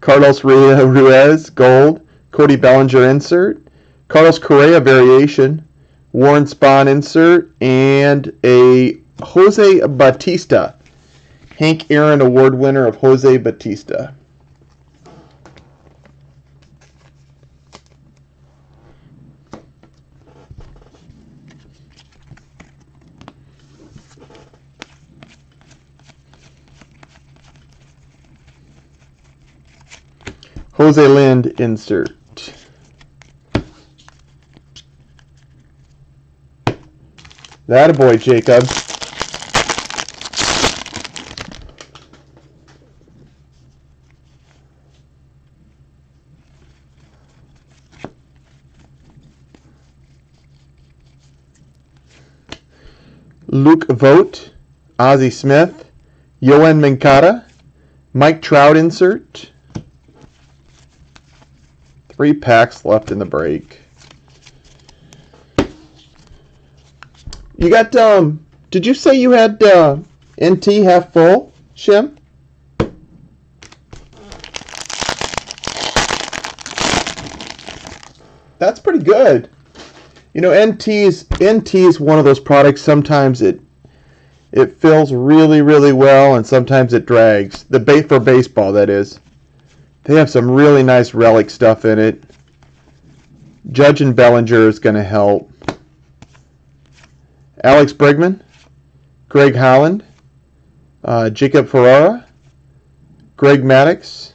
Carlos Ruiz, gold. Cody Bellinger insert. Carlos Correa variation. Warren Spahn insert. And a Jose Bautista. Hank Aaron Award winner of Jose Bautista. Jose Lind insert. That-a-boy, Jacob. Luke Vogt, Ozzie Smith, Yoan Moncada, Mike Trout insert. 3 packs left in the break. You got, did you say you had NT half full, Shim? That's pretty good. You know, NT is one of those products, sometimes it fills really, really well, and sometimes it drags. For baseball, that is. They have some really nice relic stuff in it. Judge and Bellinger is going to help. Alex Bregman, Greg Holland, Jacob Ferrara, Greg Maddux,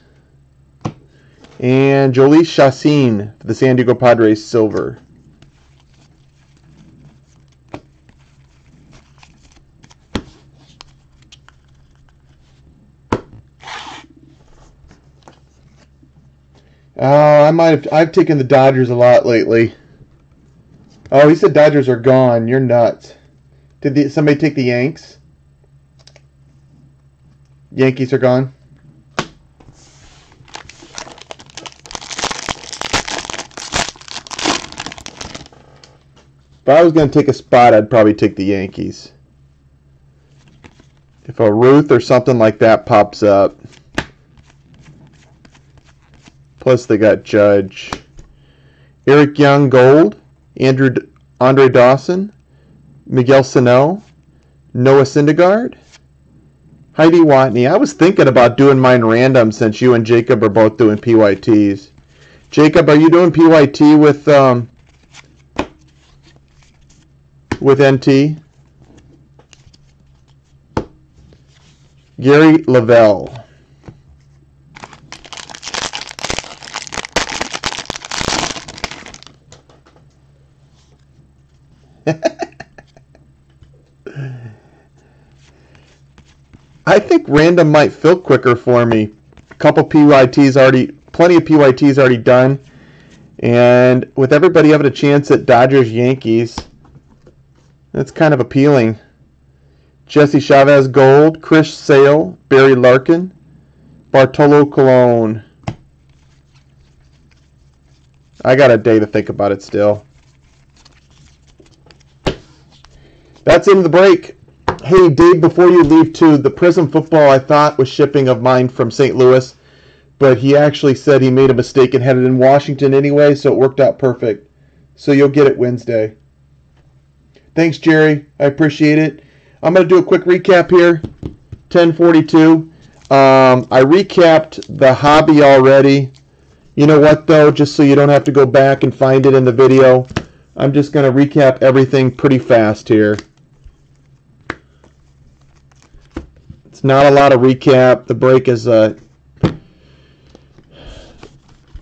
and Jhoulys Chacín for the San Diego Padres silver. I've taken the Dodgers a lot lately. Oh, he said Dodgers are gone. You're nuts. Did somebody take the Yanks? Yankees are gone. If I was going to take a spot, I'd probably take the Yankees. If a Ruth or something like that pops up. Plus they got Judge. Eric Young Gold. Andre Dawson. Miguel Sano. Noah Syndergaard. Heidi Watney. I was thinking about doing mine random since you and Jacob are both doing PYTs. Jacob, are you doing PYT with NT? Gary Lavelle. I think random might fill quicker for me. A couple PYTs already, plenty of PYTs already done. And with everybody having a chance at Dodgers Yankees, that's kind of appealing. Jesse Chavez Gold, Chris Sale, Barry Larkin, Bartolo Colon. I got a day to think about it still. That's into the break. Hey, Dave, before you leave too, the Prism football I thought was shipping of mine from St. Louis, but he actually said he made a mistake and had it in Washington anyway, so it worked out perfect. So you'll get it Wednesday. Thanks, Jerry. I appreciate it. I'm going to do a quick recap here. 10:42. I recapped the hobby already. You know what, though? Just so you don't have to go back and find it in the video, I'm just going to recap everything pretty fast here. It's not a lot of recap. The break is a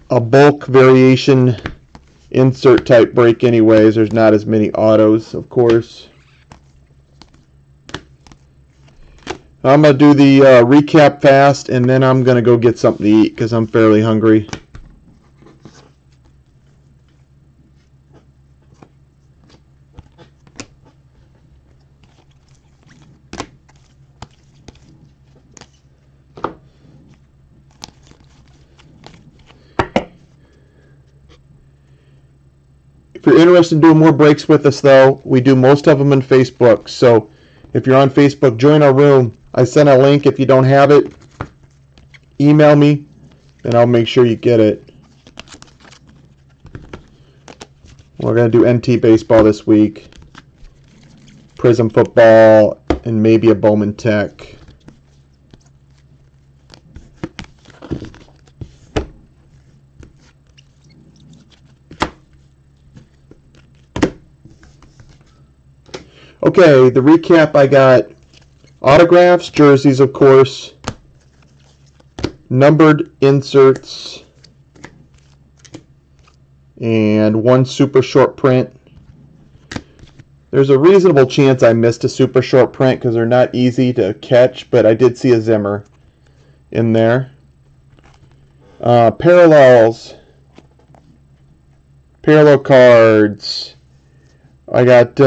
bulk variation insert type break anyways. There's not as many autos, of course. I'm going to do the recap fast, and then I'm going to go get something to eat because I'm fairly hungry. If you're interested in doing more breaks with us, though, we do most of them on Facebook. So if you're on Facebook, join our room. I sent a link. If you don't have it, email me, and I'll make sure you get it. We're going to do NT baseball this week, Prism football, and maybe a Bowman Tech. Okay, the recap, I got autographs, jerseys, of course, numbered inserts, and one super short print. There's a reasonable chance I missed a super short print because they're not easy to catch, but I did see a Zimmer in there. Parallels, parallel cards. I got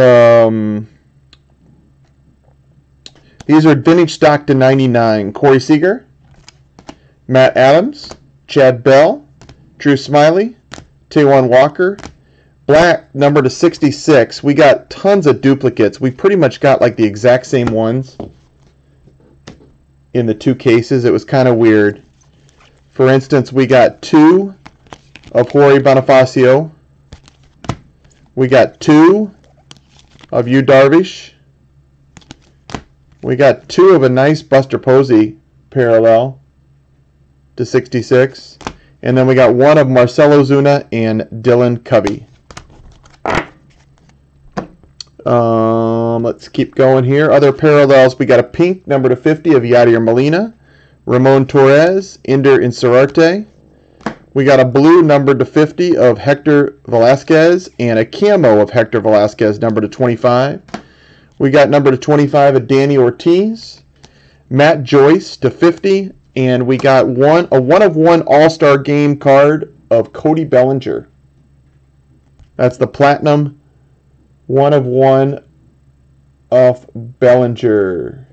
these are vintage stock to 99. Corey Seager, Matt Adams, Chad Bell, Drew Smiley, Taijuan Walker, black number to 66. We got tons of duplicates. We pretty much got like the exact same ones in the two cases. It was kind of weird. For instance, we got 2 of Jorge Bonifacio. We got 2 of Yu Darvish. We got 2 of a nice Buster Posey parallel to 66. And then we got 1 of Marcell Ozuna and Dylan Covey. Let's keep going here. Other parallels, we got a pink number to 50 of Yadier Molina, Ramon Torres, Ender Inciarte. We got a blue number to 50 of Hector Velasquez and a camo of Hector Velasquez number to 25. We got number to 25 of Danny Ortiz, Matt Joyce to 50, and we got a 1-of-1 All-Star Game card of Cody Bellinger. That's the platinum 1/1 of Bellinger.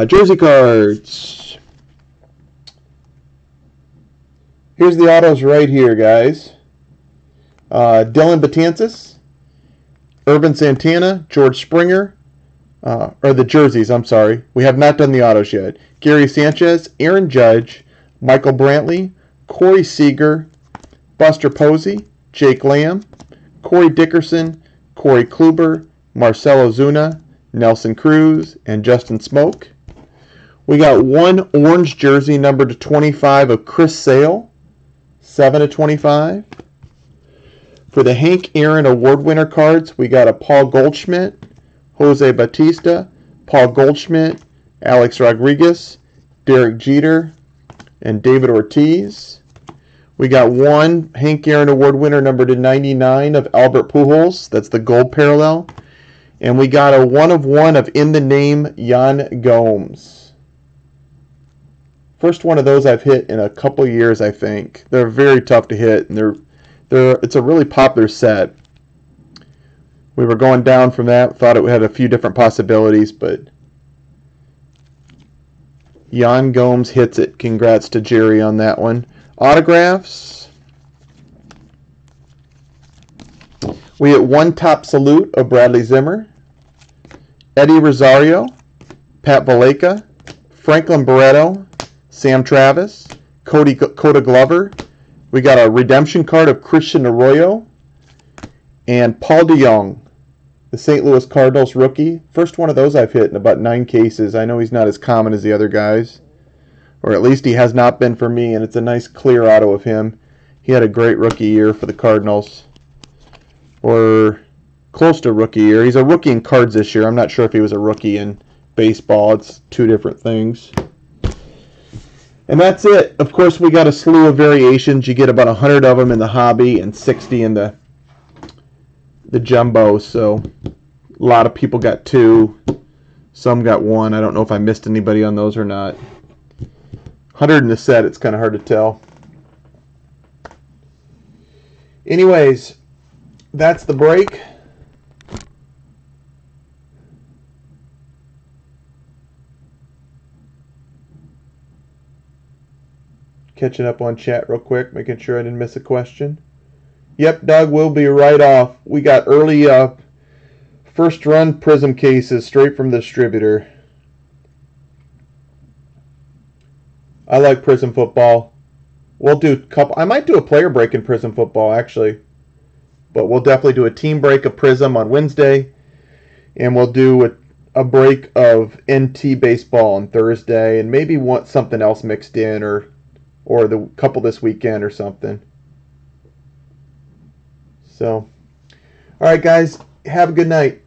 Jersey cards. Here's the autos right here, guys. Dylan Betances, Urban Santana, George Springer, or the jerseys, I'm sorry. We have not done the autos yet. Gary Sanchez, Aaron Judge, Michael Brantley, Corey Seager, Buster Posey, Jake Lamb, Corey Dickerson, Corey Kluber, Marcelo Zuna, Nelson Cruz, and Justin Smoke. We got one orange jersey number to 25 of Chris Sale, 7/25. For the Hank Aaron Award winner cards, we got a Paul Goldschmidt, Jose Bautista, Paul Goldschmidt, Alex Rodriguez, Derek Jeter, and David Ortiz. We got one Hank Aaron Award winner number to 99 of Albert Pujols. That's the gold parallel. And we got a 1/1 of In the Name Yan Gomes. First one of those I've hit in a couple years, I think. They're very tough to hit, and it's a really popular set. We were going down from that, thought it had a few different possibilities, but Yan Gomes hits it. Congrats to Jerry on that one. Autographs. We get one top salute of Bradley Zimmer, Eddie Rosario, Pat Valaika, Franklin Barreto, Sam Travis, Coda Glover. We got a redemption card of Christian Arroyo and Paul DeJong, the St. Louis Cardinals rookie. First one of those I've hit in about 9 cases. I know he's not as common as the other guys, or at least he has not been for me, and it's a nice clear auto of him. He had a great rookie year for the Cardinals, or close to rookie year. He's a rookie in cards this year. I'm not sure if he was a rookie in baseball. It's 2 different things. And that's it. Of course, we got a slew of variations. You get about 100 of them in the hobby and 60 in the jumbo. So a lot of people got 2. Some got 1. I don't know if I missed anybody on those or not. 100 in the set, it's kind of hard to tell. Anyways, that's the break. Catching up on chat real quick, making sure I didn't miss a question. Yep, Doug, we'll be right off. We got early first run Prism cases straight from the distributor. I like Prism football. We'll do a couple. I might do a player break in Prism football, actually. But we'll definitely do a team break of Prism on Wednesday. And we'll do a break of NT baseball on Thursday. And maybe want something else mixed in, or the couple this weekend or something. So, all right, guys, have a good night.